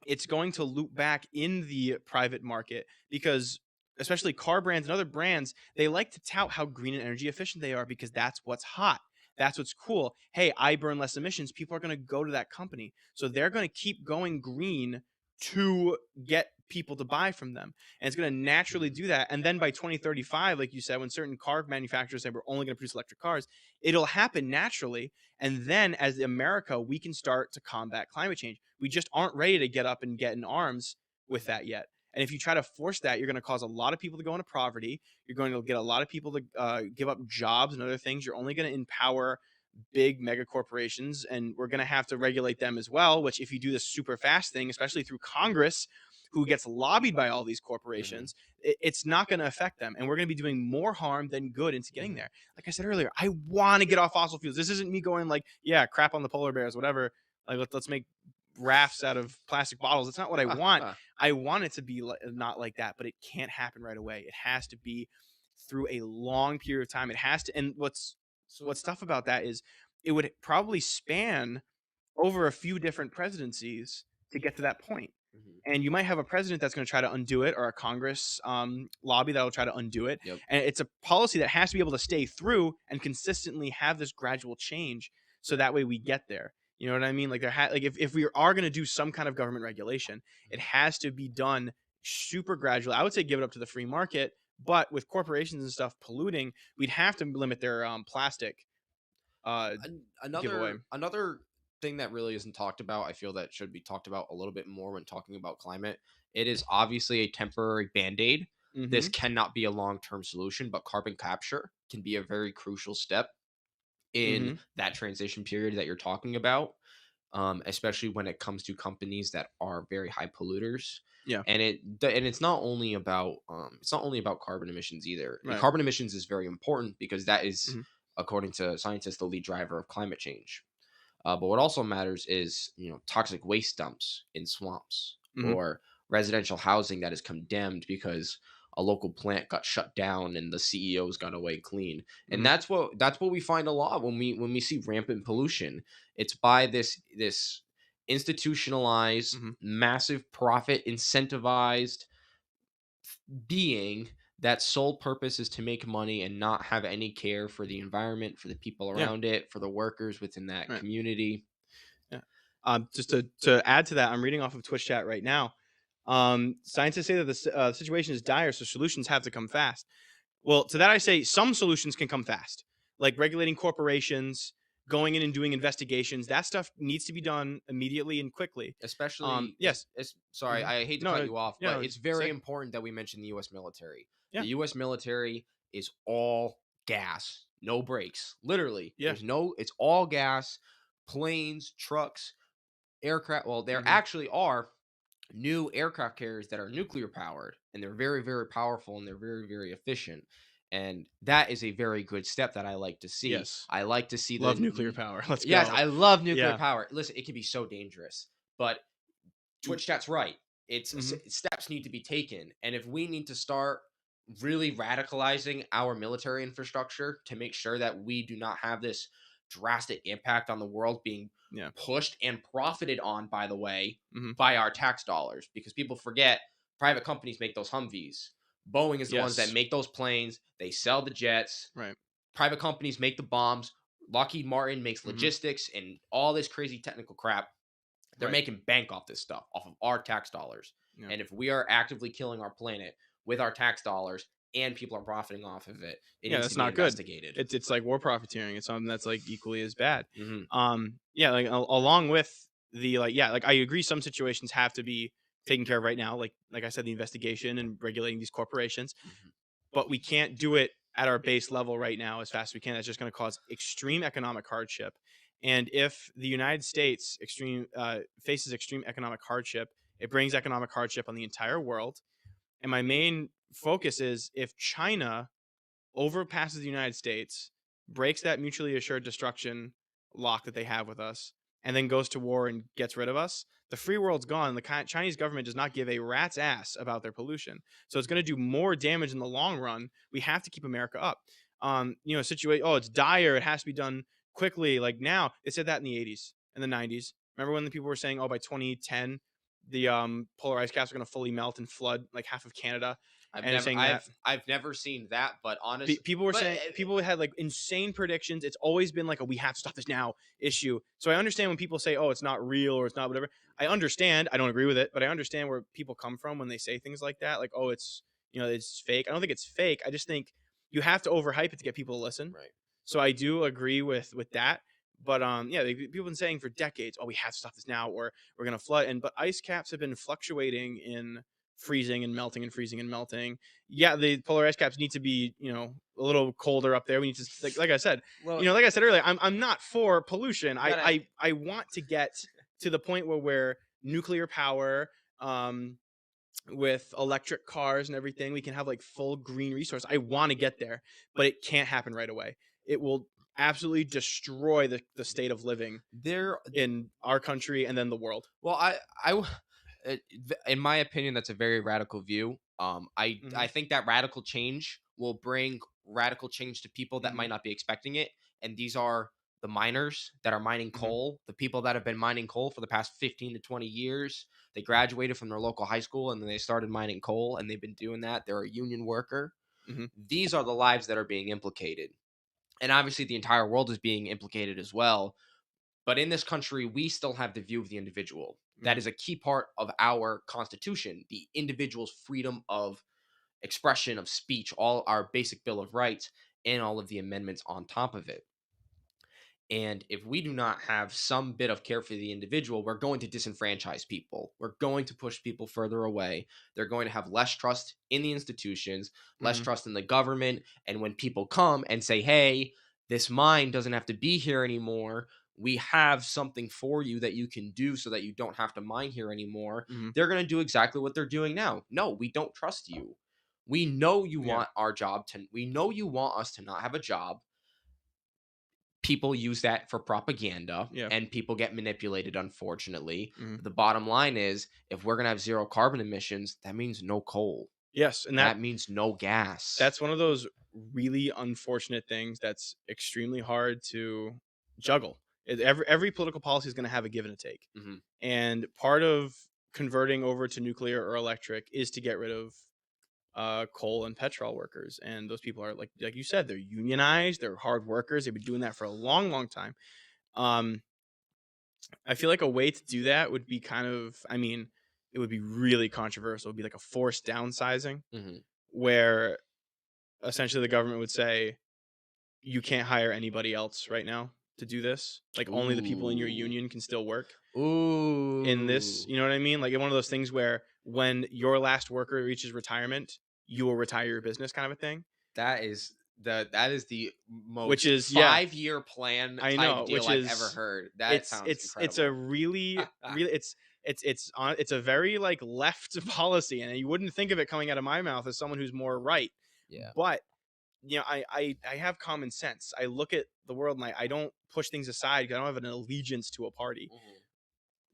it's going to loop back in the private market because especially car brands and other brands, they like to tout how green and energy efficient they are because that's what's hot. That's what's cool. Hey, I burn less emissions. People are going to go to that company. So they're going to keep going green to get people to buy from them. And it's going to naturally Mhm. do that. And then by 2035, like you said, when certain car manufacturers say we're only going to produce electric cars, it'll happen naturally. And then as America, we can start to combat climate change. We just aren't ready to get up and get in arms with that yet. And if you try to force that, you're going to cause a lot of people to go into poverty. You're going to get a lot of people to give up jobs and other things. You're only going to empower big mega corporations, and we're going to have to regulate them as well. Which, if you do this super fast thing, especially through Congress, who gets lobbied by all these Mhm. corporations, it's not going to affect them, and we're going to be doing more harm than good into getting Mhm. there. Like I said earlier, I want to get off fossil fuels. This isn't me going like, yeah, crap on the polar bears, whatever. Like let's make rafts out of plastic bottles. It's not what I want. I want it to be not like that, but it can't happen right away. It has to be through a long period of time. It has to. And So. what's tough about that is it would probably span over a few different presidencies to get to that point. Mhm. And you might have a president that's going to try to undo it, or a Congress lobby that will try to undo it. Yep. And it's a policy that has to be able to stay through and consistently have this gradual change, so that way we get there. You know what I mean? Like like if we are going to do some kind of government regulation, it Mhm. has to be done super gradually. I would say give it up to the free market, but with corporations and stuff polluting, we'd have to limit their plastic uh, giveaway. Another thing that really isn't talked about, I feel that should be talked about a little bit more when talking about climate. It is obviously a temporary band-aid. This Mm-hmm. cannot be a long-term solution, but carbon capture can be a very crucial step in Mm-hmm. that transition period that you're talking about, especially when it comes to companies that are very high polluters. Yeah. And it's not only about carbon emissions either. And Right. carbon emissions is very important because that is, Mm-hmm. according to scientists, the lead driver of climate change. But what also matters is, toxic waste dumps in swamps, Mm-hmm. or residential housing that is condemned because a local plant got shut down and the CEOs got away clean. And Mm-hmm. that's what we find a lot when we see rampant pollution. It's by this institutionalized, Mm-hmm. massive profit incentivized being that sole purpose is to make money and not have any care for the environment, for the people Yeah. around it, for the workers within that Right. community. Yeah. Just to add to that, I'm reading off of Twitch chat right now. Scientists say that the situation is dire, so solutions have to come fast. Well, to that I say some solutions can come fast, like regulating corporations, going in and doing investigations. That stuff needs to be done immediately and quickly. Especially Yes. sorry, Hmm. I hate to No, cut no, you off, yeah, but no, it's very say, important that we mention the US military. yeah, The US military is all gas, no brakes. Literally. yeah, It's all gas, planes, trucks, aircraft. Well, there hmm, actually are new aircraft carriers that are nuclear powered, and they're very, very powerful, and they're very, very efficient. And that is a very good step that I like to see. yes. I like to see Love nuclear power. Let's yes, go. I love nuclear Yeah. power. Listen, it can be so dangerous, but Twitch chat's right. Mm-hmm. Steps need to be taken, and if we need to start really radicalizing our military infrastructure to make sure that we do not have this drastic impact on the world being Yeah. pushed and profited on, by the way, Mm-hmm. by our tax dollars, because people forget private companies make those Humvees. Boeing is the ones that Yes. make those planes. They sell the jets. Right. Private companies make the bombs. Lockheed Martin makes Mm-hmm. logistics and all this crazy technical crap. They're Right. making bank off this stuff, off of our tax dollars. Yeah. And if we are actively killing our planet with our tax dollars and people are profiting off of it, it Yeah, needs to that's be not good. investigated. It's like war profiteering. It's something that's like equally as bad. Hmm. Yeah, like along with the like, yeah, like I agree. Some situations have to be taken care of right now. Like I said, the investigation and regulating these corporations, Hmm. but we can't do it at our base level right now as fast as we can. That's just going to cause extreme economic hardship. And if the United States faces extreme economic hardship, it brings economic hardship on the entire world. And my main focus is if China overpasses the United States, breaks that mutually assured destruction lock that they have with us, and then goes to war and gets rid of us, the free world's gone. The Chinese government does not give a rat's ass about their pollution. So it's going to do more damage in the long run. We have to keep America up. Situation, oh, it's dire. It has to be done quickly. Like now, they said that in the 80s and the 90s. Remember when the people were saying, oh, by 2010, the polar ice caps are going to fully melt and flood like half of Canada, and saying that I've never seen that, but honest, people were but saying people had like insane predictions. It's always been like a we have to stop this now issue. So I understand when people say, "Oh, it's not real" or "it's not whatever." I understand. I don't agree with it, but I understand where people come from when they say things like that. Like, "Oh, it's fake." I don't think it's fake. I just think you have to overhype it to get people to listen. right. So I do agree with that. But yeah, people have been saying for decades, "Oh, we have to stop this now, or we're gonna flood." But ice caps have been fluctuating in freezing and melting and freezing and melting. Yeah, the polar ice caps need to be, a little colder up there. We need to, like I said, Well, like I said earlier, I'm not for pollution. you I gotta. I I want to get to the point where nuclear power, with electric cars and everything, we can have like full green resource. I want to get there, but it can't happen right away. It will absolutely destroy the state of living There in our country and then the world. Well, in my opinion, that's a very radical view. Hmm. I think that radical change will bring radical change to people that Hmm. might not be expecting it, and these are the miners that are mining Hmm. coal, the people that have been mining coal for the past 15 to 20 years. They graduated from their local high school and then they started mining coal, and they've been doing that. They're a union worker. Hmm. These are the lives that are being implicated, and obviously the entire world is being implicated as well, but in this country, we still have the view of the individual. That Hmm. is a key part of our Constitution, the individual's freedom of expression, of speech, all our basic Bill of Rights, and all of the amendments on top of it. And if we do not have some bit of care for the individual, we're going to disenfranchise people. We're going to push people further away. They're going to have less trust in the institutions, less Hmm. trust in the government. And when people come and say, hey, this mine doesn't have to be here anymore, we have something for you that you can do so that you don't have to mine here anymore, Hmm. they're going to do exactly what they're doing now. No, we don't trust you. We know you Yeah. want we know you want us to not have a job. People use that for propaganda Yeah. and people get manipulated, unfortunately. Hmm. But the bottom line is, if we're going to have zero carbon emissions, that means no coal. Yes, and That means no gas. that's one of those really unfortunate things that's extremely hard to juggle. Every political policy is going to have a give and a take, Hmm. and part of converting over to nuclear or electric is to get rid of coal and petrol workers. And those people are like you said, they're unionized, they're hard workers. They've been doing that for a long, long time. Um, I feel like a way to do that would be kind of, I mean, it would be really controversial. It would be like a forced downsizing Hmm. where essentially the government would say, you can't hire anybody else right now to do this. Like only the people in your Ooh. union can still work in this. Ooh. You know what I mean? Like one of those things where when your last worker reaches retirement, you will retire your business kind of a thing. That is the Which most is, yeah, 5-year plan I type know, deal which I've ever is heard. That sounds it's a incredible. really it's a very like left policy, and you wouldn't think of it coming out of my mouth as someone who's more right. Yeah. But I have common sense. I look at the world and I don't push things aside because I don't have an allegiance to a party. Mhm.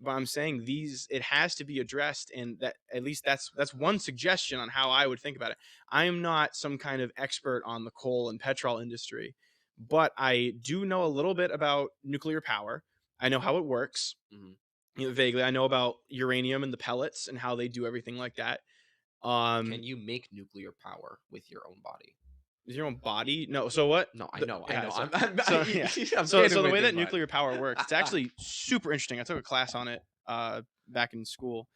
But I'm saying it has to be addressed, and that at least that's one suggestion on how I would think about it. I am not some kind of expert on the coal and petrol industry, but I do know a little bit about nuclear power. I know how it works, Mhm. vaguely. I know about uranium and the pellets and how they do everything like that. Can Um, you make nuclear power with your own body? is your own body? No. So what? No, I know, I Yeah. know. So I'm so yeah. I'm So kidding the with way you, that but nuclear power works, it's actually super interesting. I took a class on it back in school.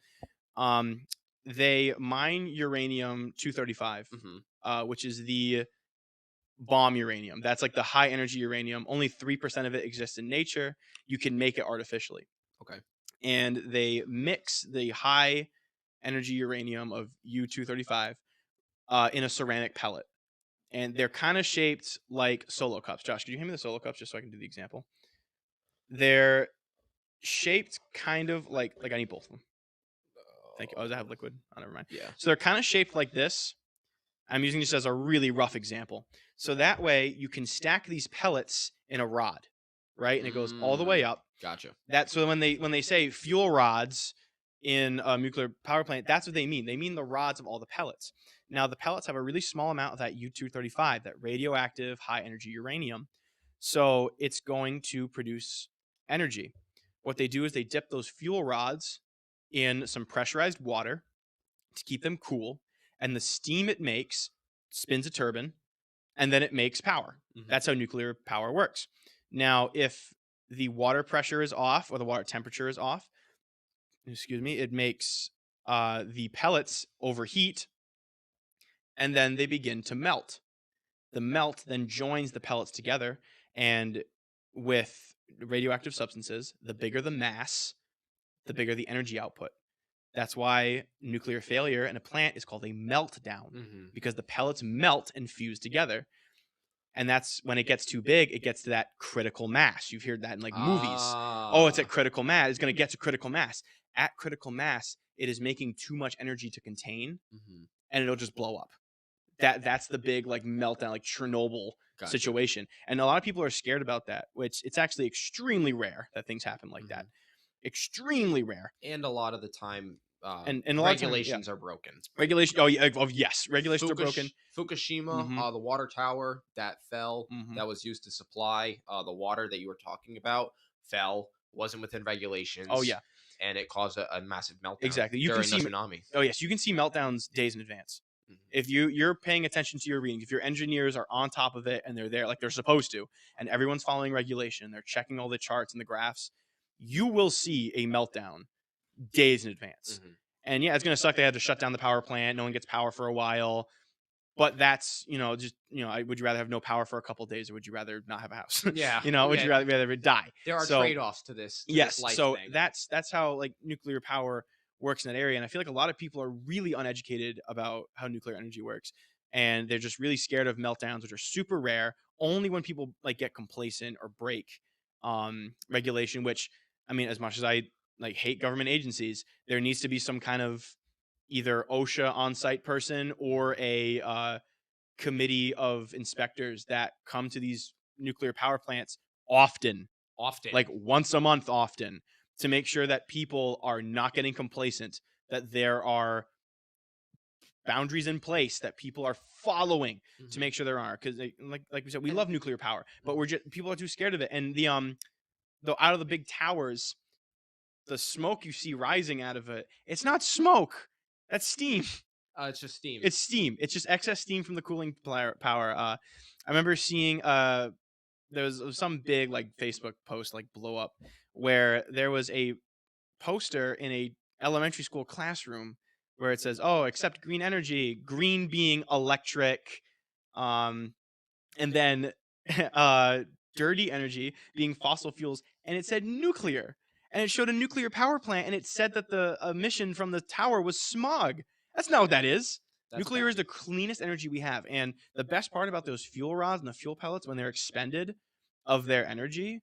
Um, they mine uranium 235, Mhm. which is the bomb uranium. That's like the high energy uranium. Only 3% of it exists in nature. You can make it artificially. Okay. And they mix the high energy uranium of U-235 in a ceramic pellet. And they're kind of shaped like solo cups. Josh, could you hand me the solo cups just so I can do the example? They're shaped kind of like I need both of them. Thank you. Oh, does that have Oh, liquid? Oh, never mind. yeah. So they're kind of shaped like this. I'm using this as a really rough example. So that way you can stack these pellets in a rod, right? And it goes all the way Mm, up. gotcha. That so when they say fuel rods in a nuclear power plant, that's what they mean. They mean the rods of all the pellets. Now the pellets have a really small amount of that U-235, that radioactive high energy uranium. So it's going to produce energy. What they do is they dip those fuel rods in some pressurized water to keep them cool, and the steam it makes spins a turbine, and then it makes power. Mhm. That's how nuclear power works. Now, if the water pressure is off or the water temperature is off, excuse me, it makes the pellets overheat, and then they begin to melt. The melt then joins the pellets together, and with radioactive substances, the bigger the mass, the bigger the energy output. That's why nuclear failure in a plant is called a meltdown, Mhm. because the pellets melt and fuse together. And that's when it gets too big, it gets to that critical mass. You've heard that in like movies. Oh, it's at Ah. critical mass. It's going to get to critical mass. At critical mass, it is making too much energy to contain, Mhm. and it'll just blow up. That's the big like meltdown, like Chernobyl Gotcha. situation. And a lot of people are scared about that, which it's actually extremely rare that things happen like that. Mhm. Extremely rare. And a lot of the time, And a lot of time, yeah. regulations are broken. Regulation. Oh, yeah. Oh, yes. Regulations are broken. Fukushima, Mm-hmm. the water tower that fell, Mm-hmm. that was used to supply the water that you were talking about, fell, wasn't within Oh, regulations, yeah. and it caused a massive meltdown Exactly. You can during the see. tsunami. Oh, yes. You can see meltdowns days in advance. Mhm. If you're paying attention to your readings, if your engineers are on top of it and they're there like they're supposed to, and everyone's following regulation, they're checking all the charts and the graphs, you will see a meltdown days in advance. Mhm. And yeah, it's gonna suck. They had to shut down the power plant. No one gets power for a while. But that's, just, would you rather have no power for a couple of days, or would you rather not have a house? Yeah, Would you yeah. rather die? There are So trade-offs to this yes, life so thing. that's how like nuclear power works in that area, and I feel like a lot of people are really uneducated about how nuclear energy works, and they're just really scared of meltdowns, which are super rare. Only when people like get complacent or break regulation. Which, I mean, as much as I like hate government agencies, there needs to be some kind of either OSHA on-site person or a committee of inspectors that come to these nuclear power plants often, Often. like once a month often, to make sure that people are not getting complacent, that there are boundaries in place that people are following to Mhm. make sure there are, because like we said, we And love nuclear power, but Mhm. we're just people are too scared of it. And the out of the big towers, the smoke you see rising out of it, it's not smoke, that's steam. It's just steam. It's steam. It's just excess steam from the cooling power. I remember seeing there was some big like Facebook post like blow up where there was a poster in a elementary school classroom where it says, "Oh, accept green energy," green being electric, um, and then uh, dirty energy being fossil fuels, and it said nuclear, and it showed a nuclear power plant, and it said that the emission from the tower was smog. That's not what that is. That's Nuclear is bad. the cleanest energy we have, and the best part about those fuel rods and the fuel pellets when they're expended of their energy,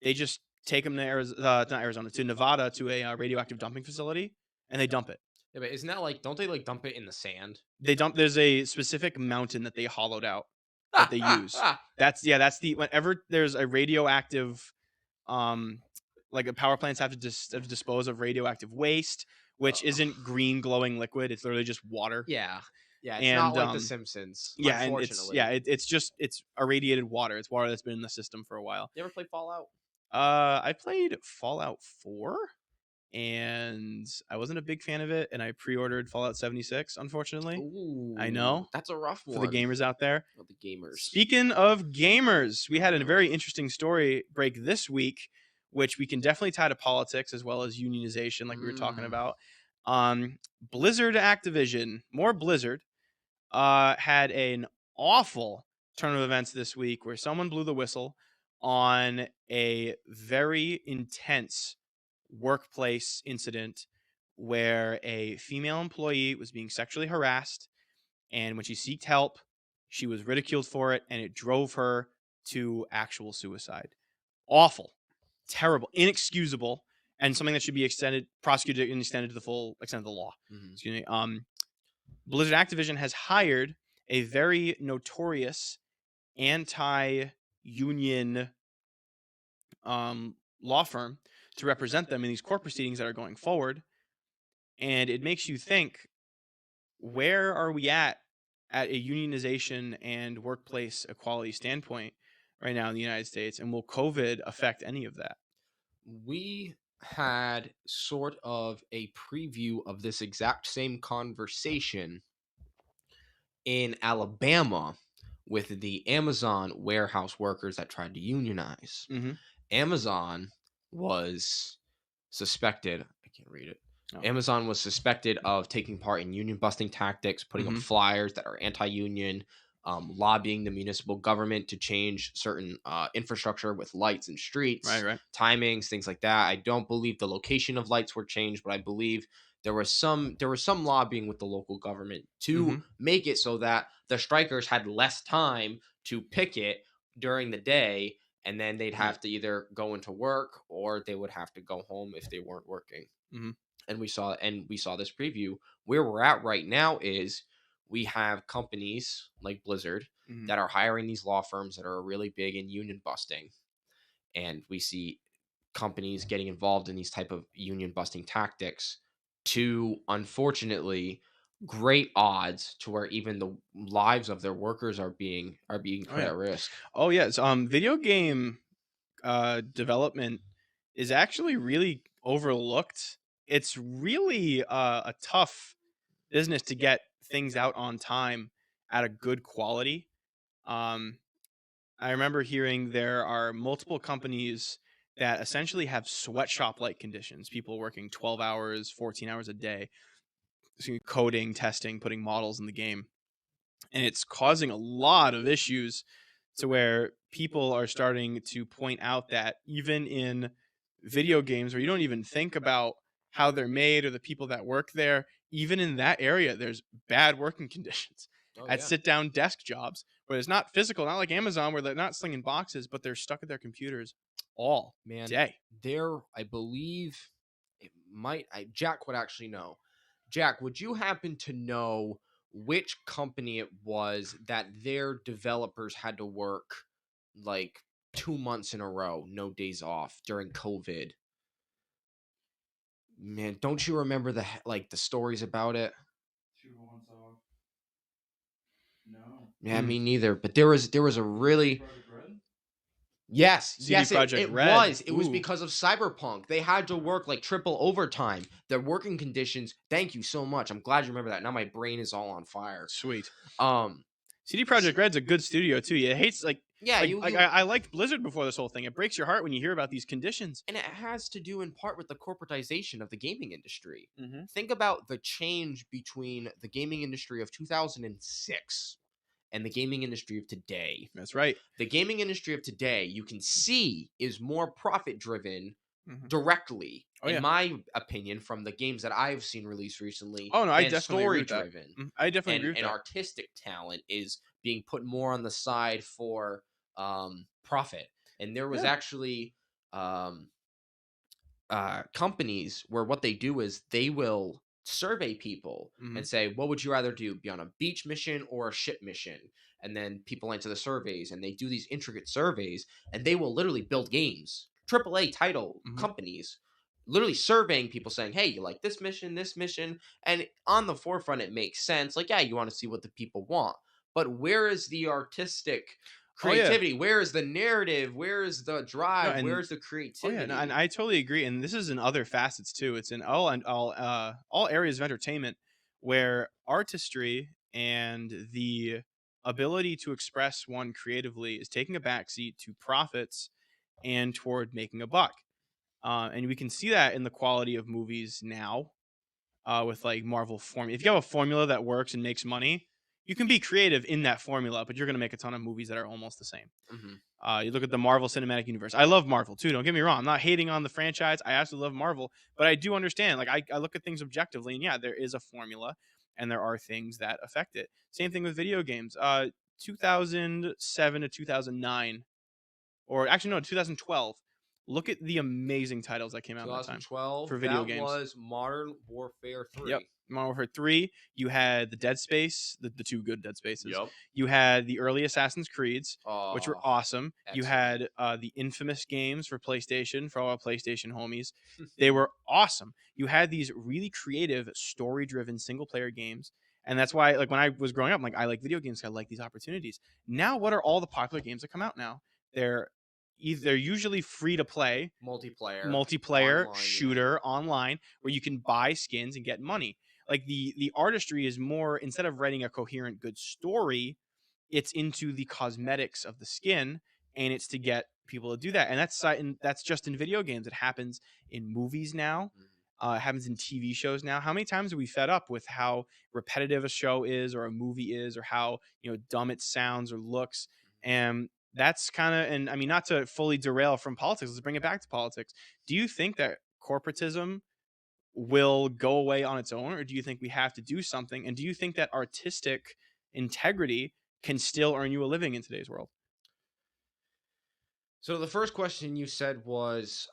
they just take them to not Arizona, to Nevada, to a radioactive dumping facility, and they dump it. Yeah, but isn't that like, don't they like dump it in the sand? They dump. There's a specific mountain that they hollowed out that they use. That's yeah. That's the whenever there's a radioactive, um, like the power plants have to dispose of radioactive waste, which Uh, isn't green glowing liquid. It's literally just water. yeah. Yeah, it's not And like The Simpsons, yeah, and unfortunately. it's just it's irradiated water. It's water that's been in the system for a while. You ever play Fallout? I played Fallout 4, and I wasn't a big fan of it, and I pre-ordered Fallout 76, unfortunately. I Ooh, know, that's a rough for the one. gamers out there. Oh, the gamers. Speaking of gamers, we Oh had a no. very interesting story break this week, which we can definitely tie to politics as well as unionization, like we were talking Mm. about. Blizzard Activision, more Blizzard, had an awful turn of events this week where someone blew the whistle on a very intense workplace incident where a female employee was being sexually harassed, and when she sought help, she was ridiculed for it, and it drove her to actual suicide. Awful, terrible, inexcusable, and something that should be prosecuted, and extended to the full extent of the law. Mhm. Excuse me. Blizzard Activision has hired a very notorious anti-union law firm to represent them in these court proceedings that are going forward, and it makes you think, where are we at a unionization and workplace equality standpoint right now in the United States, and will COVID affect any of that? We had sort of a preview of this exact same conversation in Alabama with the Amazon warehouse workers that tried to unionize. Mhm. Amazon was suspected, I can't read it. Oh. Amazon was suspected of taking part in union busting tactics, putting up Mhm. flyers that are anti union, lobbying the municipal government to change certain infrastructure with lights and Right, streets, right. timings, things like that. I don't believe the location of lights were changed, but I believe there was some lobbying with the local government to Mhm. make it so that the strikers had less time to picket during the day, and then they'd have to either go into work or they would have to go home if they weren't working. Mhm. And we saw this preview. Where we're at right now is we have companies like Blizzard Mhm. that are hiring these law firms that are really big in union busting, and we see companies getting involved in these type of union busting tactics to, unfortunately, great odds to where even the lives of their workers are being Oh put yeah. at risk. Oh yes. Video game development is actually really overlooked. It's really a tough business to get things out on time at a good quality. Um, I remember hearing there are multiple companies that essentially have sweatshop like conditions, people working 12 hours, 14 hours a day, coding, testing, putting models in the game. And it's causing a lot of issues to where people are starting to point out that even in video games where you don't even think about how they're made or the people that work there, even in that area, there's bad working conditions Oh at yeah, sit down desk jobs where it's not physical, not like Amazon where they're not slinging boxes, but they're stuck at their computers all man. day. There, I believe it might. Jack would actually know. Jack, would you happen to know which company it was that their developers had to work like 2 months in a row, no days off during COVID? Man, don't you remember the stories about it? 2 months off. No. Yeah, Hmm. me neither. But there was a CD really. Project Red? Yes, CD yes, it, Project it Red. was. It was Ooh, because of Cyberpunk. They had to work like triple overtime. Their working conditions. Thank you so much. I'm glad you remember that. Now my brain is all on fire. sweet. Um, CD s- Project Red's a good studio too. Yeah, it hates like Yeah, Like you I liked Blizzard before this whole thing. It breaks your heart when you hear about these conditions. and it has to do in part with the corporatization of the gaming industry. Hmm. Think about the change between the gaming industry of 2006 and the gaming industry of today. That's right. The gaming industry of today, you can see, is more profit driven Hmm. directly, Oh in yeah. my opinion, from the games that I've seen released recently, Oh no, I than definitely agree story with that. driven. I definitely agree with And that. artistic talent is being put more on the side for profit. And there was Yeah. actually um, companies where what they do is they will survey people Hmm. and say, what would you rather do, be on a beach mission or a ship mission? And then people answer the surveys and they do these intricate surveys and they will literally build games, AAA title Hmm. companies, literally surveying people saying, hey, you like this mission. And on the forefront, it makes sense. Like, yeah, you want to see what the people want. But where is the artistic Oh yeah. creativity? Where is the narrative? Where is the No, drive? and Where's the oh yeah, no, and creativity? I totally agree. And this is in other facets too. It's in all areas of entertainment where artistry and the ability to express one creatively is taking a backseat to profits and toward making a buck. And we can see that in the quality of movies now, with like Marvel formula. If you have a formula that works and makes money, you can be creative in that formula, but you're going to make a ton of movies that are almost the same. Mhm. You look at the Marvel Cinematic Universe. I love Marvel too. Don't get me wrong. I'm not hating on the franchise. I absolutely love Marvel, but I do understand. Like I look at things objectively, and yeah, there is a formula, and there are things that affect it. Same thing with video games. 2007 to 2009, or actually no, 2012. Look at the amazing titles that came out in that time for 2012, video that games. was Modern Warfare Yep. 3. Modern Warfare 3, you had the Dead Space, the two good Dead Spaces. Yep. You had the early Assassin's Creeds, which were Oh, awesome. You excellent. had the infamous games for PlayStation, for all our PlayStation homies. They were awesome. You had these really creative, story driven single player games. And that's why, like, when I was growing up, I'm like, I like video games. I like these opportunities. Now, what are all the popular games that come out now? They're they're usually free to play, Multiplayer, multiplayer online, yeah. shooter online where you can buy skins and get money. Like the artistry is more, instead of writing a coherent good story, it's into the cosmetics of the skin, and it's to get people to do that. And that's just in video games. It happens in movies now. Mhm, It happens in TV shows now. How many times are we fed up with how repetitive a show is or a movie is, or how dumb it sounds or looks? mhm. And that's kind of, and I mean, not to fully derail from politics, let's bring it back to politics. Do you think that corporatism will go away on its own, or do you think we have to do something? And do you think that artistic integrity can still earn you a living in today's world? So the first question you said was,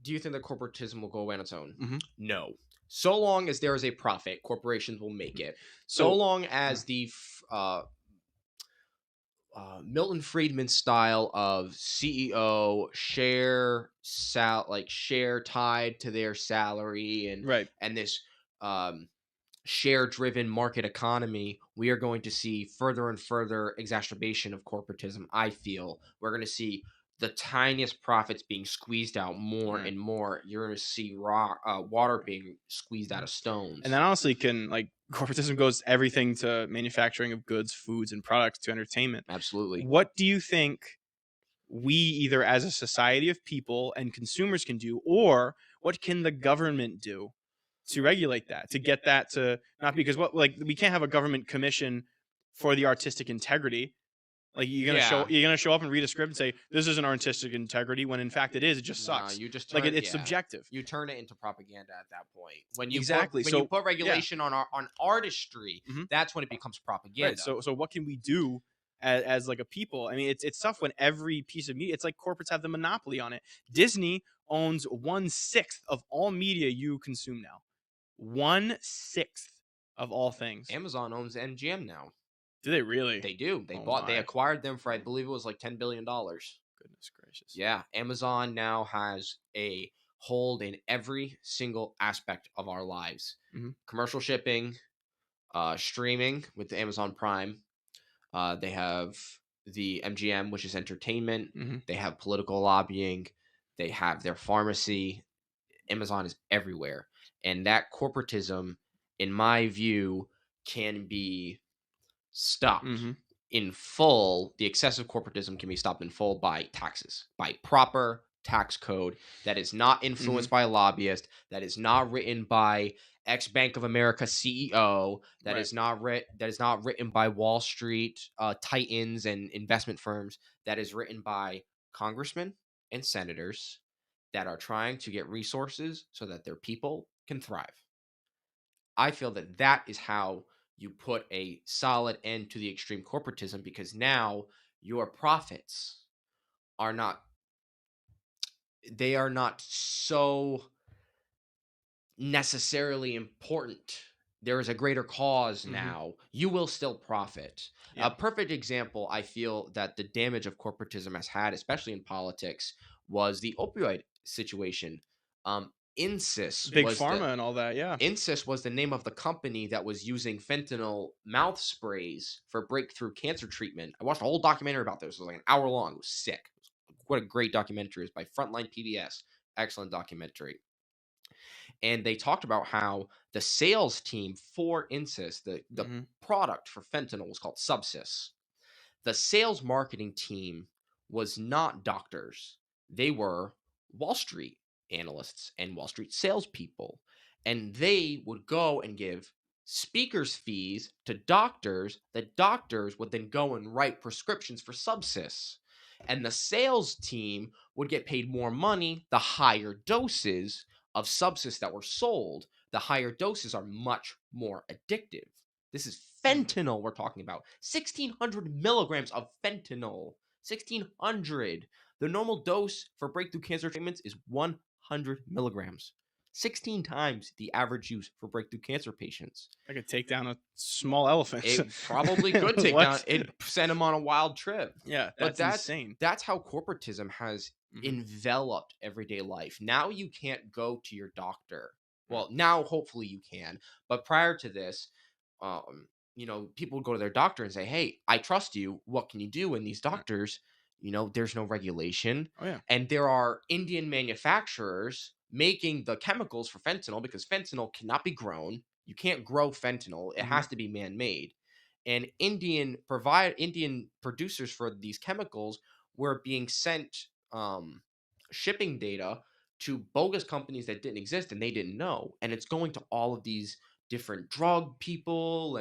do you think that corporatism will go away on its own? Hmm. No. So long as there is a profit, corporations will make it. So So, long yeah, as the Milton Friedman style of CEO share tied to their salary, right. and this um, share driven market economy, we are going to see further and further exacerbation of corporatism. I feel we're going to see the tiniest profits being squeezed out more Right. and more. You're going to see water being squeezed out Mhm. of And stones. that honestly can, like, corporatism goes everything to manufacturing of goods, foods, and products to entertainment. Absolutely. What do you think we, either as a society of people and consumers, can do, or what can the government do to regulate that, to get that to not, because what, like, we can't have a government commission for the artistic integrity. Like, Yeah. you're gonna show up and read a script and say this isn't artistic integrity, when in fact it is. It just No, sucks. you just Like turn, it's yeah. subjective. You turn it into propaganda at that point. Exactly. When you So put yeah. regulation on artistry, Mhm. that's when it becomes Right. propaganda. So what can we do as like a people? I mean, it's tough when every piece of media. It's like corporates have the monopoly on it. Disney owns 1/6 of all media you consume now. 1/6 of all things. Amazon owns MGM now. Do they really? They do. Oh They my acquired them for, I believe it was like $10 billion. goodness gracious. Yeah, Amazon now has a hold in every single aspect of our lives. Hmm. Commercial shipping, streaming with the Amazon Prime. They have the MGM, which is entertainment. Hmm. They have political lobbying. They have their pharmacy. Amazon is everywhere. And that corporatism, in my view, can be stopped Hmm. in full, the excessive corporatism can be stopped in full by taxes, by proper tax code that is not Hmm. influenced by a lobbyist, that is not written by ex Bank of America CEO, Right. that is not written by Wall Street titans and investment firms, that is written by congressmen and senators that are trying to get resources so that their people can thrive. I feel that that is how you put a solid end to the extreme corporatism, because now your profits are not, they are not so necessarily important. There is a greater cause Hmm. now. You will still profit. A Yeah. perfect example, I feel, that the damage of corporatism has had, especially in politics, was the opioid situation. Insys Big was the pharma and all that. Yeah. Insys was the name of the company that was using fentanyl mouth sprays for breakthrough cancer treatment. I watched a whole documentary about this. It was like an hour long. It was sick. What a great documentary. It was by Frontline PBS. Excellent documentary. And they talked about how the sales team for Insys, the Hmm. product for fentanyl, was called Subsys. The sales marketing team was not doctors. They were Wall Street analysts and Wall Street salespeople. And they would go and give speakers' fees to doctors. The doctors would then go and write prescriptions for Subsys. And the sales team would get paid more money the higher doses of Subsys that were sold. The higher doses are much more addictive. This is fentanyl we're talking about. 1,600 milligrams of fentanyl. 1,600. The normal dose for breakthrough cancer treatments is 100 milligrams. 16 times the average use for breakthrough cancer patients. I could take down a small elephant. It probably could take down, What? it send him on a wild trip. Yeah, But that's insane. that's how corporatism has Hmm. enveloped everyday life. Now you can't go to your doctor. Right. Well, now hopefully you can, but prior to this, people would go to their doctor and say, "Hey, I trust you. What can you do?" And these Right. doctors, there's no regulation, Oh yeah. and there are Indian manufacturers making the chemicals for fentanyl, because fentanyl cannot be grown. You can't grow fentanyl. It Hmm. has to be man-made. And Indian producers for these chemicals were being sent shipping data to bogus companies that didn't exist and they didn't know. And it's going to all of these different drug people,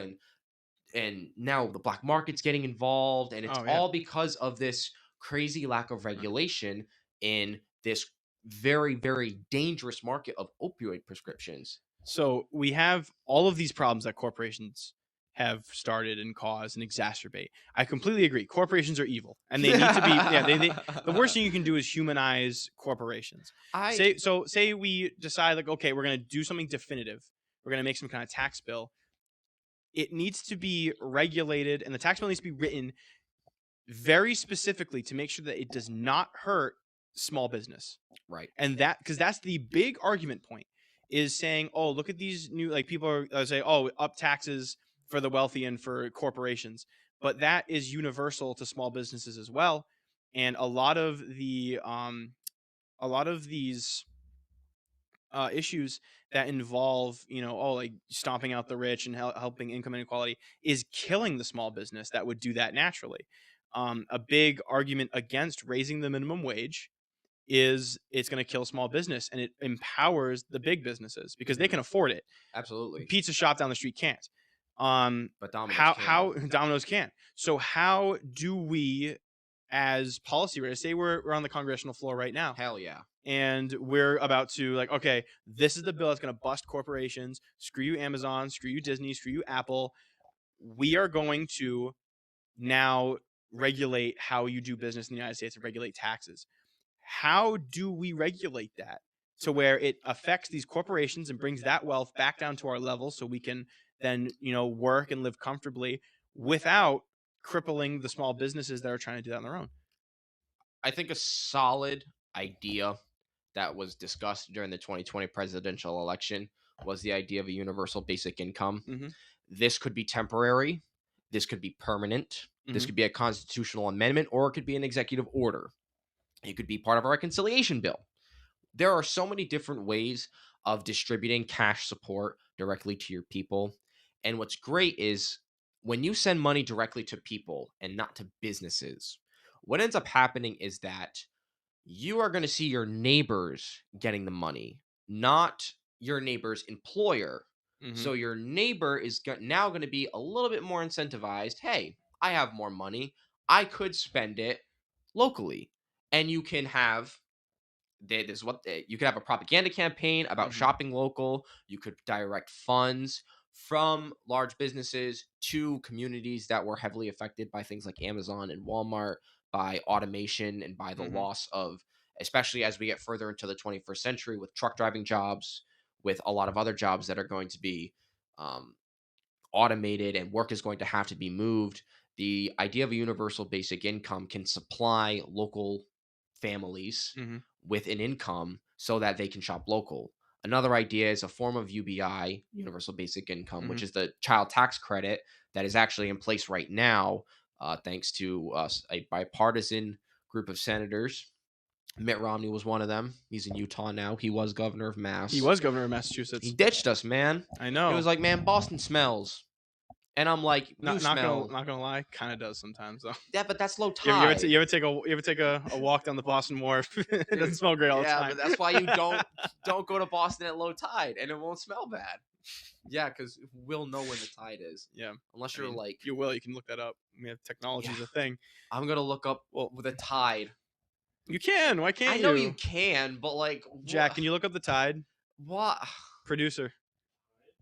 and now the black market's getting involved, and it's Oh yeah. all because of this crazy lack of Right. regulation in this very, very dangerous market of opioid prescriptions. So we have all of these problems that corporations have started and caused and exacerbate. I completely agree. Corporations are evil, and they need to be. Yeah, they the worst thing you can do is humanize corporations. I Say we decide like, okay, we're going to do something definitive. We're going to make some kind of tax bill. It needs to be regulated, and the tax bill needs to be written very specifically to make sure that it does not hurt small business. Right. And that, because that's the big argument point, is saying, oh, look at these new, like, people are say, oh, up taxes for the wealthy and for corporations, but that is universal to small businesses as well. And a lot of these issues that involve, oh, like stomping out the rich and helping income inequality is killing the small business that would do that naturally. A big argument against raising the minimum wage is it's going to kill small business, and it empowers the big businesses because they Mhm. can afford it. Absolutely. Pizza shop down the street can't. Um, But Domino's how can. Domino's can. So how do we, as policy writers, say we're on the congressional floor right now, Hell yeah. and we're about to, like, okay, this is the bill that's going to bust corporations. Screw you, Amazon. Screw you, Disney. Screw you, Apple. We are going to now regulate how you do business in the United States and regulate taxes. How do we regulate that to where it affects these corporations and brings that wealth back down to our level so we can then, work and live comfortably without crippling the small businesses that are trying to do that on their own? I think a solid idea that was discussed during the 2020 presidential election was the idea of a universal basic income. Mhm. This could be temporary, this could be permanent, this Mhm. could be a constitutional amendment, or it could be an executive order. It could be part of a reconciliation bill. There are so many different ways of distributing cash support directly to your people. And what's great is when you send money directly to people and not to businesses, what ends up happening is that you are going to see your neighbors getting the money, not your neighbor's employer. Hmm. So your neighbor is now going to be a little bit more incentivized. Hey, I have more money. I could spend it locally. And you can have this is what you could have a propaganda campaign about Hmm. shopping local. You could direct funds from large businesses to communities that were heavily affected by things like Amazon and Walmart, by automation and by the Hmm. loss of, especially as we get further into the 21st century, with truck driving jobs, with a lot of other jobs that are going to be um, automated and work is going to have to be moved. The idea of a universal basic income can supply local families Hmm. with an income so that they can shop local. Another idea is a form of UBI, universal basic income, Hmm. which is the child tax credit that is actually in place right now, thanks to a bipartisan group of senators. Mitt Romney was one of them. He's in Utah now. He was governor of He Mass. was governor of He Massachusetts. ditched us, man. I He know. was like, man, Boston smells. And I'm like, you smell. Not gonna lie, kind of does sometimes though. Yeah, but that's low You tide. ever take a walk down the Boston Wharf? It doesn't smell great all the Yeah, time. but that's why you don't go to Boston at low tide, and it won't smell bad. Yeah, because we'll know when the tide is. Yeah, Unless I you're mean, like, you will. You can look that up. I mean, technology yeah, is a thing. I'm gonna look up Well, with a tide. you can. Why I can't know you you? can, but like, Jack, what? can you look up the tide? What? Producer,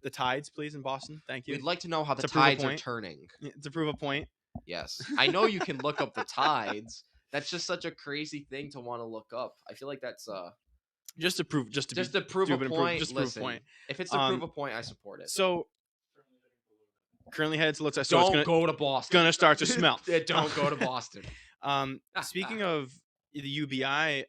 the tides, please, in Boston. Thank you. We'd like to know how the To prove a tides are point. turning. Yeah, to prove a point. Yes, I know you can look up the tides. That's just such a crazy thing to want to look up. I feel like that's Just to prove, just to be just to prove a stupid and prove, point. just to prove a Listen, point. if it's to prove Um, a point, I support it. so currently headed to look. So it's Don't go to Boston. gonna start to smell. Don't go to Boston. Speaking of the UBI,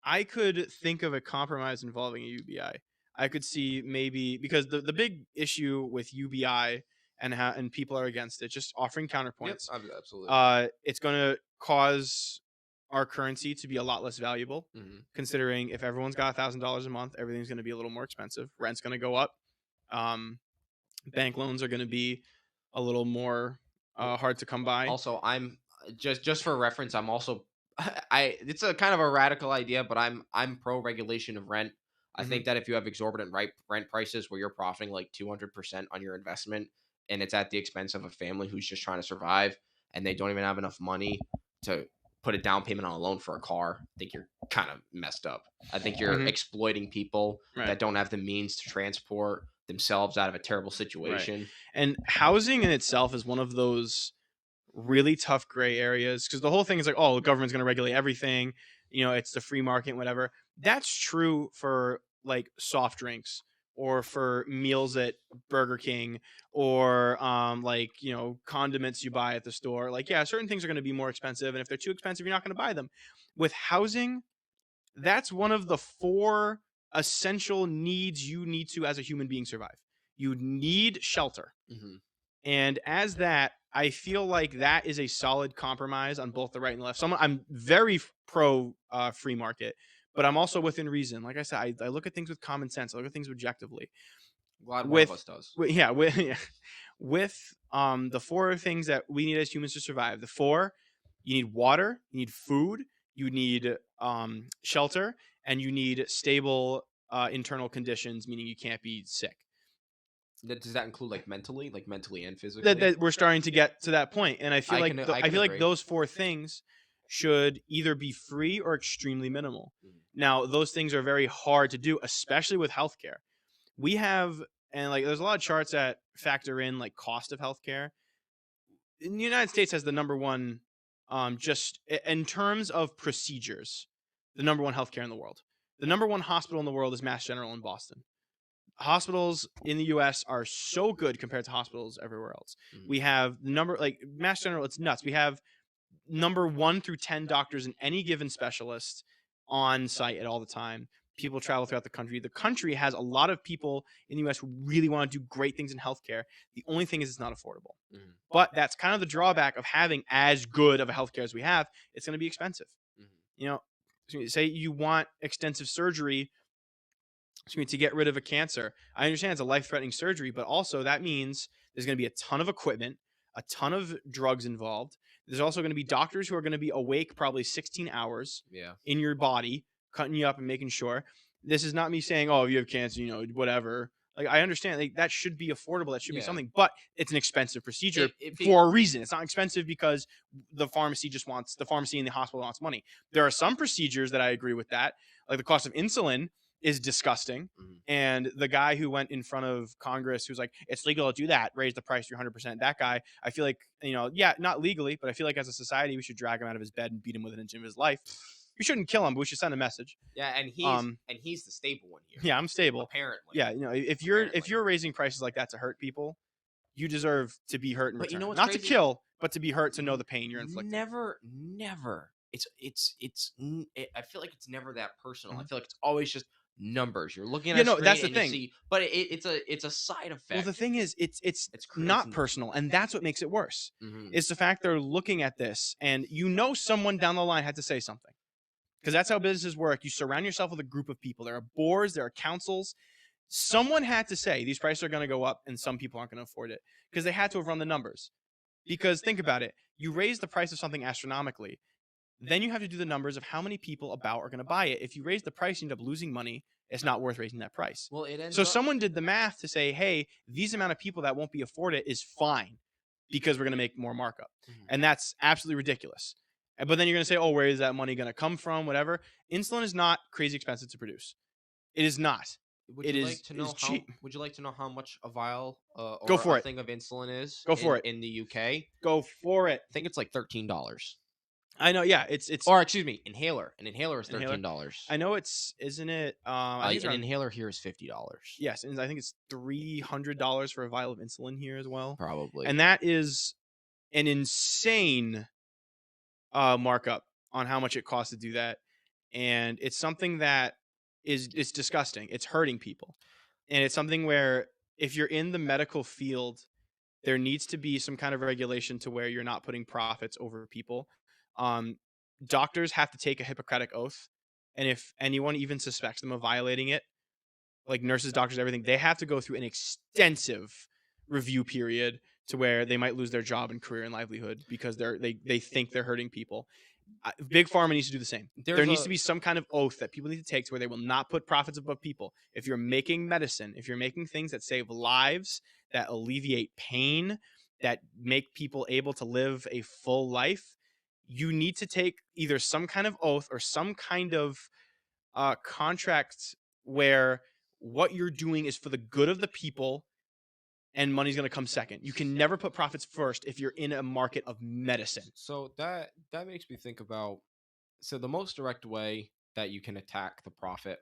I could think of a compromise involving a UBI. I could see maybe because the big issue with UBI and people are against it, just offering Yep, counterpoints. absolutely. It's going to cause our currency to be a lot less valuable. Hmm. Considering if everyone's got $1,000 a month, everything's going to be a little more expensive. Rent's going to go up. Um, bank loans are going to be a little more hard to come by. Also, I'm just for reference. I'm also I. It's a kind of a radical idea, but I'm pro regulation of rent. I Hmm. think that if you have exorbitant rent prices where you're profiting like 200% on your investment, and it's at the expense of a family who's just trying to survive, and they don't even have enough money to put a down payment on a loan for a car, I think you're kind of messed up. I think you're Hmm. exploiting people Right. that don't have the means to transport themselves out of a terrible Right. situation. And housing in itself is one of those really tough gray areas because the whole thing is like, oh, the government's going to regulate everything. It's the free market, whatever. That's true for like soft drinks or for meals at Burger King or like, condiments you buy at the store. Like, yeah, certain things are going to be more expensive. And if they're too expensive, you're not going to buy them. With housing, that's one of the four essential needs you need to, as a human being, survive. You need shelter. Hmm. And as that, I feel like that is a solid compromise on both the right and the left. I'm very pro free market, but I'm also within reason. Like I said, I look at things with common sense. I look at things objectively. Glad one of With, us does. yeah, with yeah, with the four things that we need as humans to survive. The four: you need water, you need food, you need shelter, and you need stable internal conditions, meaning you can't be sick. Does that include like mentally and that, physically? that we're starting to get to that point, and I feel like I can agree. those four things should either be free or extremely minimal. Mhm. Now, those things are very hard to do, especially with healthcare. We have and like there's a lot of charts that factor in like cost of healthcare. In the United States has the number one, just in terms of procedures, the number one healthcare in the world. The number one hospital in the world is Mass General in Boston. Hospitals in the US are so good compared to hospitals everywhere else. Mhm. We have the number like Mass General, it's nuts. We have number 1 through 10 doctors in any given specialist on site at all the time. People travel throughout the country. The country has a lot of people in the US who really want to do great things in healthcare. The only thing is it's not affordable. Mhm. But that's kind of the drawback of having as good of a healthcare as we have. It's going to be expensive. Mhm. You know, say you want extensive surgery to get rid of a cancer. I understand it's a life-threatening surgery, but also that means There's going to be a ton of equipment, a ton of drugs involved. There's also going to be doctors who are going to be awake probably 16 hours Yeah. in your body, cutting you up and making sure. This is not me saying, oh, if you have cancer, whatever. Like, I understand, like, that should be affordable. That should be Yeah. something, but it's an expensive procedure If it, for a reason. It's not expensive because the pharmacy and the hospital wants money. There are some procedures that I agree with that, like the cost of insulin is disgusting. Mhm. And the guy who went in front of Congress who's like, it's legal to do that, raise the price 300%. That guy, I feel like, yeah, not legally, but I feel like as a society, we should drag him out of his bed and beat him with an inch of his life. We shouldn't kill him, but we should send a message. Yeah, and Um, he's the stable one here. yeah, I'm stable. Apparently. Yeah, if you're raising prices like that to hurt people, you deserve to be hurt in But you return. know what's Not to crazy? kill, but to be hurt, to know the pain you're inflicting. Never. I feel like it's never that personal. I Mhm. feel like it's always just numbers. You're looking at Yeah, a no, screen that's the and you thing. see, but it's a side effect. Well, the thing is, it's It's not crazy. personal, and that's what makes it worse. Mhm. It's the fact they're looking at this, and someone down the line had to say something, because that's how businesses work. You surround yourself with a group of people. There are boards, there are councils. Someone had to say these prices are going to go up, and some people aren't going to afford it, because they had to have run the numbers. Because think about it, you raise the price of something astronomically, then you have to do the numbers of how many people about are going to buy it. If you raise the price, you end up losing money. It's not worth raising that price. Well, it ends So up. someone did the math to say, hey, these amount of people that won't be afford it is fine because we're going to make more markup. Mhm. And that's absolutely ridiculous. But then you're going to say, oh, where is that money going to come from? Whatever. Insulin is not crazy expensive to produce. It is not. Would It you is like to know cheap. Would you like to know how much a vial Go or for a it. thing of insulin is Go for it. in the UK? Go for it. I think it's like $13. I know. Yeah. It's Or excuse me, inhaler. An inhaler is Inhaler? $13. I know isn't it? I think it's An around, inhaler here is $50. yes. And I think it's $300 for a vial of insulin here as well. Probably. And that is an insane markup on how much it costs to do that. And it's something that it's disgusting. It's hurting people. And it's something where if you're in the medical field, there needs to be some kind of regulation to where you're not putting profits over people. Um, Doctors have to take a Hippocratic oath. And if anyone even suspects them of violating it, like nurses, doctors, everything, they have to go through an extensive review period to where they might lose their job and career and livelihood because they think they're hurting people. Big Pharma needs to do the same. There needs to be some kind of oath that people need to take to where they will not put profits above people. If you're making medicine, if you're making things that save lives, that alleviate pain, that make people able to live a full life, you need to take either some kind of oath or some kind of contract where what you're doing is for the good of the people and money's going to come second. You can never put profits first if you're in a market of medicine. So that makes me think about the most direct way that you can attack the profit,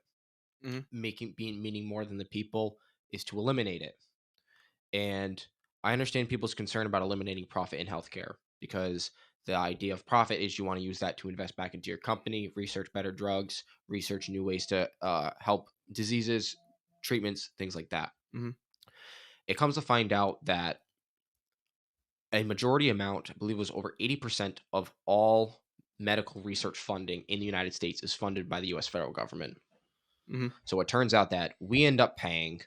Mhm. meaning more than the people, is to eliminate it. And I understand people's concern about eliminating profit in healthcare because the idea of profit is you want to use that to invest back into your company, research better drugs, research new ways to help diseases, treatments, things like that. Mhm. It comes to find out that a majority amount, I believe it was over 80% of all medical research funding in the United States is funded by the US federal government. Mhm. So it turns out that we end up paying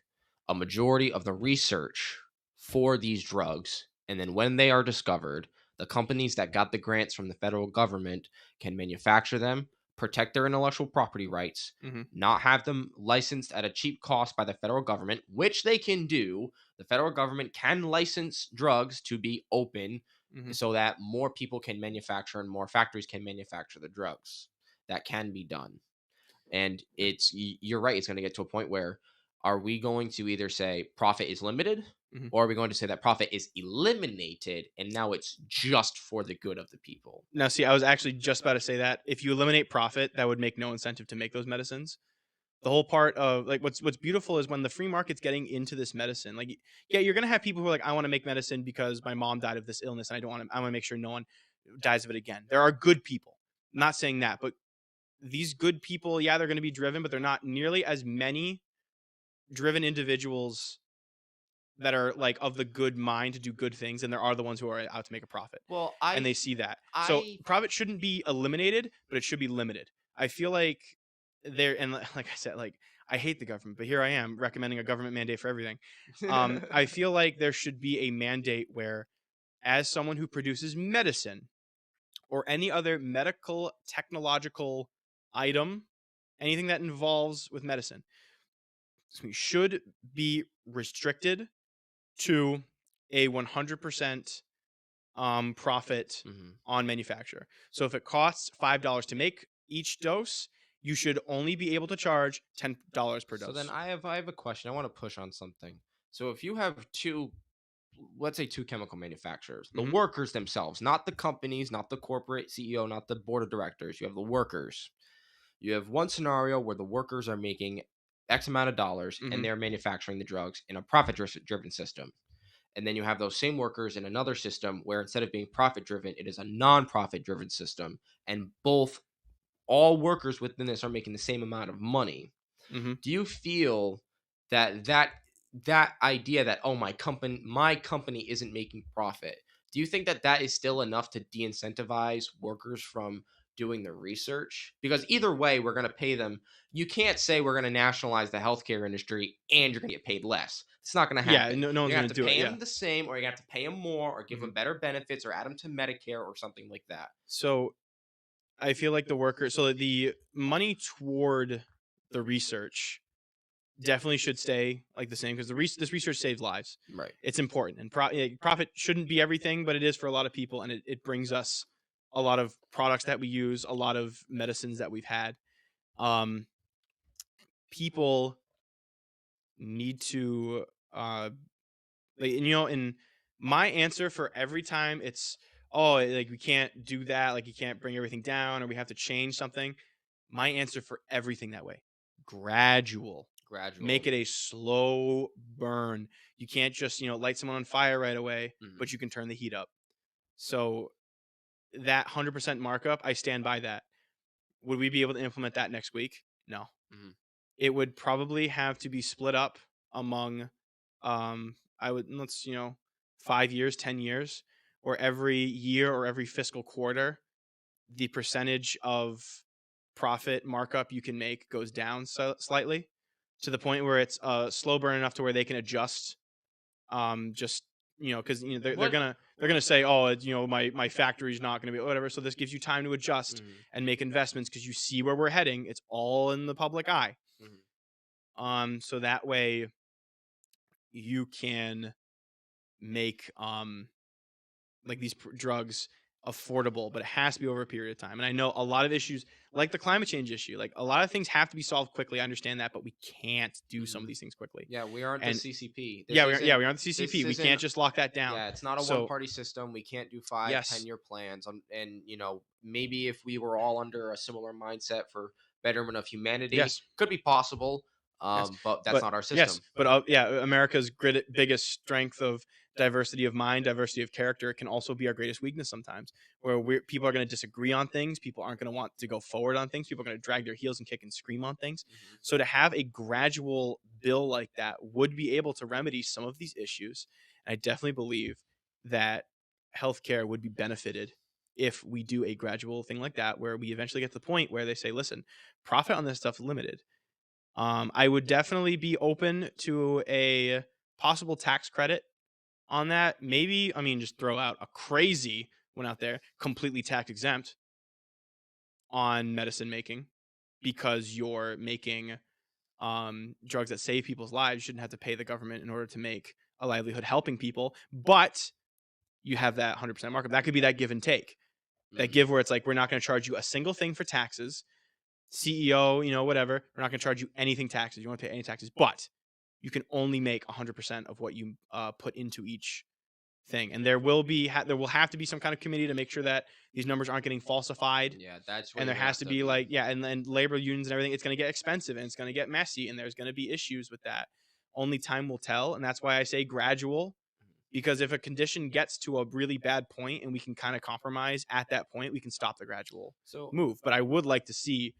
a majority of the research for these drugs. And then when they are discovered, the companies that got the grants from the federal government can manufacture them, protect their intellectual property rights, Mhm. not have them licensed at a cheap cost by the federal government, which they can do. The federal government can license drugs to be open Mhm. so that more people can manufacture and more factories can manufacture the drugs. That can be done. And you're right, it's going to get to a point where are we going to either say profit is limited Mhm. or are we going to say that profit is eliminated and now it's just for the good of the people? Now, see, I was actually just about to say that if you eliminate profit, that would make no incentive to make those medicines. The whole part of like what's beautiful is when the free market's getting into this medicine. Like, yeah, you're gonna have people who are like, I want to make medicine because my mom died of this illness, and I want to make sure no one dies of it again. There are good people. I'm not saying that, but these good people, yeah, they're going to be driven, but they're not nearly as many driven individuals that are like of the good mind to do good things, and there are the ones who are out to make a profit, Well, and they see that. So I profit shouldn't be eliminated, but it should be limited. I feel like like I said, like I hate the government, but here I am recommending a government mandate for everything. I feel like there should be a mandate where, as someone who produces medicine or any other medical technological item, anything that involves with medicine, should be restricted to a 100% profit Mhm. on manufacturer. So if it costs $5 to make each dose, you should only be able to charge $10 per So then dose. I have a question. I want to push on something. So if you have two, let's say two chemical manufacturers, the Hmm. workers themselves, not the companies, not the corporate CEO, not the board of directors, you have the workers. You have one scenario where the workers are making X amount of dollars and Hmm. they're manufacturing the drugs in a profit driven system. And then you have those same workers in another system where instead of being profit driven, it is a non profit driven system. And both, all workers within this are making the same amount of money. Hmm. Do you feel that idea that, oh, my company isn't making profit, do you think that that is still enough to de-incentivize workers from doing the research? Because either way we're going to pay them. You can't say we're going to nationalize the healthcare industry and you're going to get paid less. It's not going to Yeah, happen. no You're one's going going to to have to do it. pay Yeah. them the same, or you have to pay them more, or give Hmm. them better benefits, or add them to Medicare or something like that. So I feel like the worker, so the money toward the research definitely should stay like the same because this research saves lives. Right. It's important, and profit shouldn't be everything, but it is for a lot of people, and it brings us a lot of products that we use, a lot of medicines that we've had. Um, People need to, like, and my answer for every time it's, oh, like we can't do that, like you can't bring everything down, or we have to change something. My answer for everything that way, gradual. Gradual. Make it a slow burn. You can't just, light someone on fire right away, Mhm. but you can turn the heat up. So that 100% markup, I stand by that. Would we be able to implement that next week? No. Mhm. It would probably have to be split up among, I would, let's, 5 years, 10 years, or every year or every fiscal quarter, the percentage of profit markup you can make goes down slightly, to the point where it's slow burn enough to where they can adjust. Just, because they're What? gonna say, oh, my factory's not gonna be whatever. So this gives you time to adjust Mhm. and make investments because you see where we're heading. It's all in the public eye. Mhm. So that way you can make, like, these drugs affordable, but it has to be over a period of time. And I know a lot of issues, like the climate change issue, like a lot of things have to be solved quickly. I understand that, but we can't do some of Mhm. these things quickly. Yeah, we aren't the And CCP. yeah, we aren't the This CCP. We isn't can't just lock that down. Yeah, it's not a So one-party system. We can't do five, ten yes, year plans. And maybe if we were all under a similar mindset for betterment of humanity, yes. could be possible. Yes, But that's but not our yes, system. but yeah, America's biggest strength of diversity of mind, diversity of character, can also be our greatest weakness sometimes. Where people are going to disagree on things, people aren't going to want to go forward on things, people are going to drag their heels and kick and scream on things. Mhm. So to have a gradual bill like that would be able to remedy some of these issues. And I definitely believe that healthcare would be benefited if we do a gradual thing like that, where we eventually get to the point where they say, listen, profit on this stuff is limited. I would definitely be open to a possible tax credit on that. Maybe, I mean, just throw out a crazy one out there, completely tax exempt on medicine making, because you're making drugs that save people's lives. You shouldn't have to pay the government in order to make a livelihood helping people, but you have that 100% markup. That could be that give and take. That Mhm. give where it's like, we're not going to charge you a single thing for taxes. CEO, whatever. We're not going to charge you anything taxes. You won't pay any taxes, but you can only make 100% of what you put into each thing. And there will have to be some kind of committee to make sure that these numbers aren't getting falsified. Yeah, that's where And there you has have to to be, be. like, yeah, and then labor unions and everything. It's going to get expensive and it's going to get messy and there's going to be issues with that. Only time will tell, and that's why I say gradual. Because if a condition gets to a really bad point and we can kind of compromise at that point, we can stop the gradual So move. But I would like to see,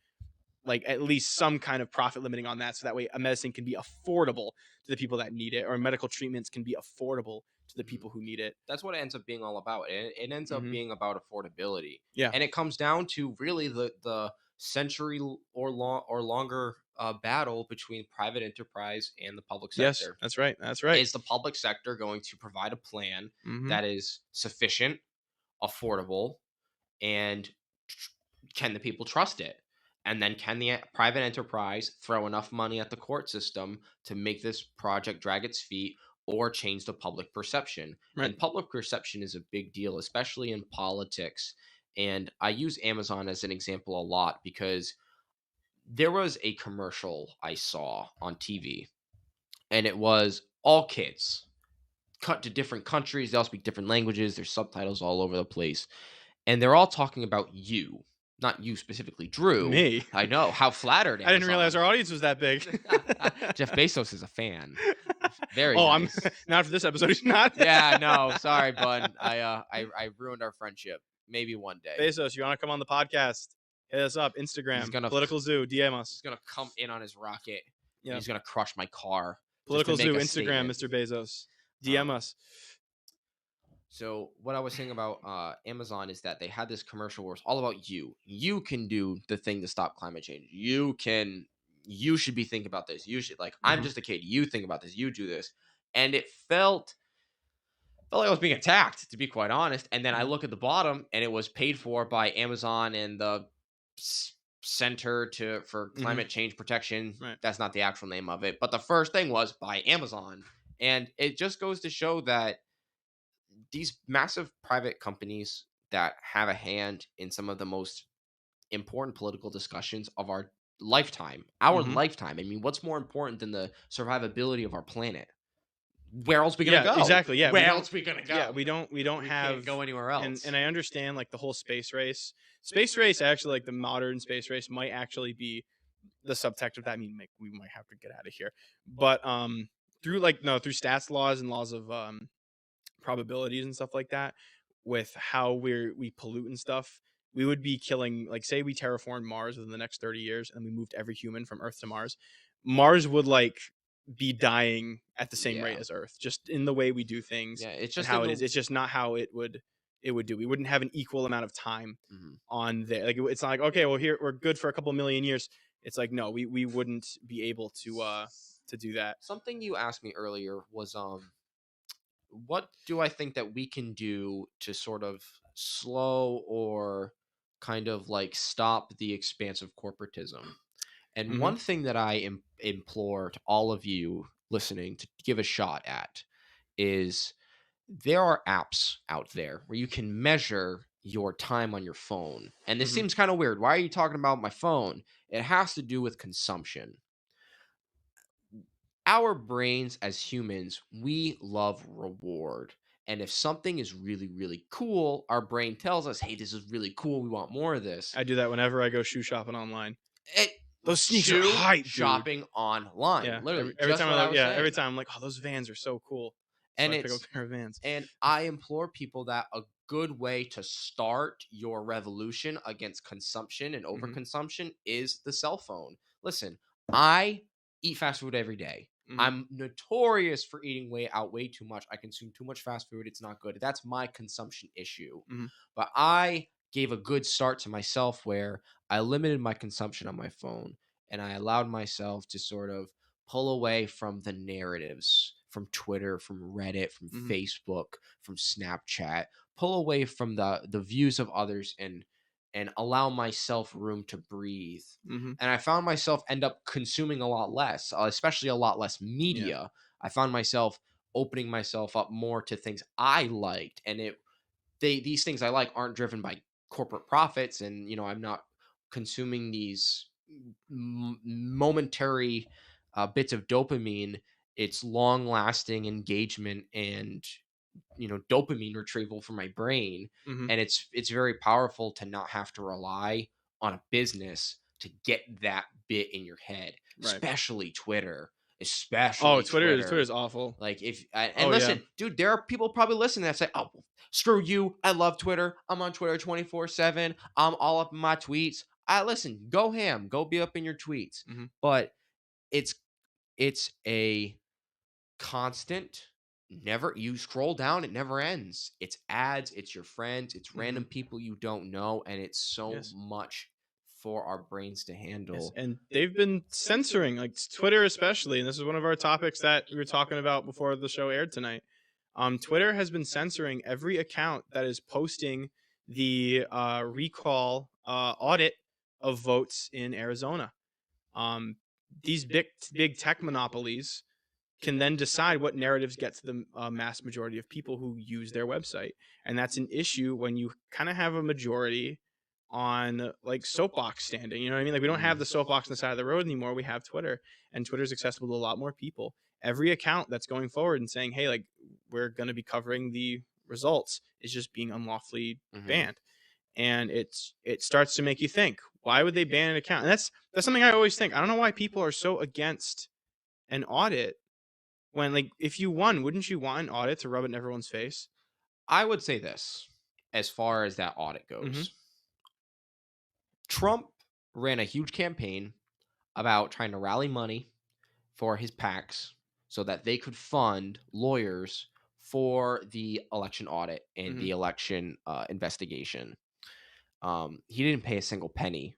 like, at least some kind of profit limiting on that, so that way a medicine can be affordable to the people that need it, or medical treatments can be affordable to the mhm. people who need it. That's what it ends up being all about. It ends up Hmm. being about affordability, Yeah. and it comes down to really the or longer battle between private enterprise and the public Yes, sector. that's right. That's right. Is the public sector going to provide a plan Mhm. that is sufficient, affordable, and can the people trust it? And then can the private enterprise throw enough money at the court system to make this project drag its feet or change the public perception? Right. And public perception is a big deal, especially in politics. And I use Amazon as an example a lot because there was a commercial I saw on TV, and it was all kids cut to different countries. They all speak different languages. There's subtitles all over the place. And they're all talking about you, not you specifically, Drew. Me? I know how flattered I didn't realize Amazon. our audience was that big. Jeff Bezos is a fan. Very Oh, I'm nice. not after this episode. He's not. Yeah, no, sorry, bud. I ruined our friendship. Maybe one day. Bezos, you want to come on the podcast? Hit us up. Instagram. Political Zoo. DM us. He's gonna come in on his rocket. Yeah. He's gonna crush my car. Political Zoo. Instagram. Statement. Mr. Bezos. DM us. So what I was saying about Amazon is that they had this commercial where it's all about you. You can do the thing to stop climate change. You should be thinking about this. You should I'm just a kid. You think about this. You do this. And it felt like I was being attacked, to be quite honest. And then I look at the bottom and it was paid for by Amazon and the Center for Climate Change Protection. Right. That's not the actual name of it. But the first thing was by Amazon. And it just goes to show that these massive private companies that have a hand in some of the most important political discussions of our lifetime. I mean, what's more important than the survivability of our planet? Where else we gonna go? Exactly. Yeah. Where else we gonna go? Yeah, we don't Can't go anywhere else. And I understand like the whole space race. Space race actually, like the modern space race, might actually be the subtext of that. I mean, we might have to get out of here. But through stats laws and laws of probabilities and stuff like that, with how we pollute and stuff, we would be killing, like, say we terraformed Mars within the next 30 years and we moved every human from Earth to Mars would be dying at the same rate as Earth, just in the way we do things. Yeah, it's just how it is. It's just not how it would do. We wouldn't have an equal amount of time on there. Like, it's not like, okay, well, here we're good for a couple million years. It's like, no, we wouldn't be able to do that. Something you asked me earlier was what do I think that we can do to sort of slow or kind of stop the expansive corporatism? And one thing that I implore to all of you listening to give a shot at is there are apps out there where you can measure your time on your phone. And this seems kind of weird. Why are you talking about my phone? It has to do with consumption. Our brains as humans, we love reward. And if something is really, really cool, our brain tells us, hey, this is really cool. We want more of this. I do that whenever I go shoe shopping online. Those sneaks are shoe hype, shopping online. Yeah, Literally. every time I'm like, oh, those Vans are so cool. So And I pick up a pair of Vans. And I implore people that a good way to start your revolution against consumption and overconsumption is the cell phone. Listen, I eat fast food every day. I'm notorious for eating way too much. I consume too much fast food. It's not good. That's my consumption issue. But I gave a good start to myself where I limited my consumption on my phone and I allowed myself to sort of pull away from the narratives from Twitter, from Reddit, from Facebook, from Snapchat, pull away from the views of others and allow myself room to breathe. And I found myself end up consuming a lot less, especially a lot less media. Yeah. I found myself opening myself up more to things I liked, and these things I like aren't driven by corporate profits, and I'm not consuming these momentary bits of dopamine. It's long-lasting engagement and dopamine retrieval for my brain. And it's very powerful to not have to rely on a business to get that bit in your head, especially Twitter. Twitter is awful. Like listen, dude, there are people probably listening that say, oh, screw you, I love Twitter, I'm on Twitter 24/7, I'm all up in my tweets. Listen, go ham, go be up in your tweets. But it's a constant, you scroll down, it never ends. It's ads, it's your friends, it's random people you don't know, and it's so much for our brains to Yes, handle. and they've been censoring, like Twitter especially, and this is one of our topics that we were talking about before the show aired tonight. Twitter has been censoring every account that is posting the recall audit of votes in Arizona. Um, these big tech monopolies can then decide what narratives get to the mass majority of people who use their website, and that's an issue when you kind of have a majority on like soapbox standing. You know what I mean? Like we don't have Mhm. the soapbox on the side of the road anymore. We have Twitter, and Twitter is accessible to a lot more people. Every account that's going forward and saying, "Hey, like we're going to be covering the results," is just being unlawfully Mhm. banned, and it starts to make you think, why would they ban an account? And that's something I always think. I don't know why people are so against an audit when, like, if you won, wouldn't you want an audit to rub it in everyone's face? I would say this as far as that audit Mhm, goes. Trump ran a huge campaign about trying to rally money for his PACs so that they could fund lawyers for the election audit and mhm, the election investigation. He didn't pay a single penny.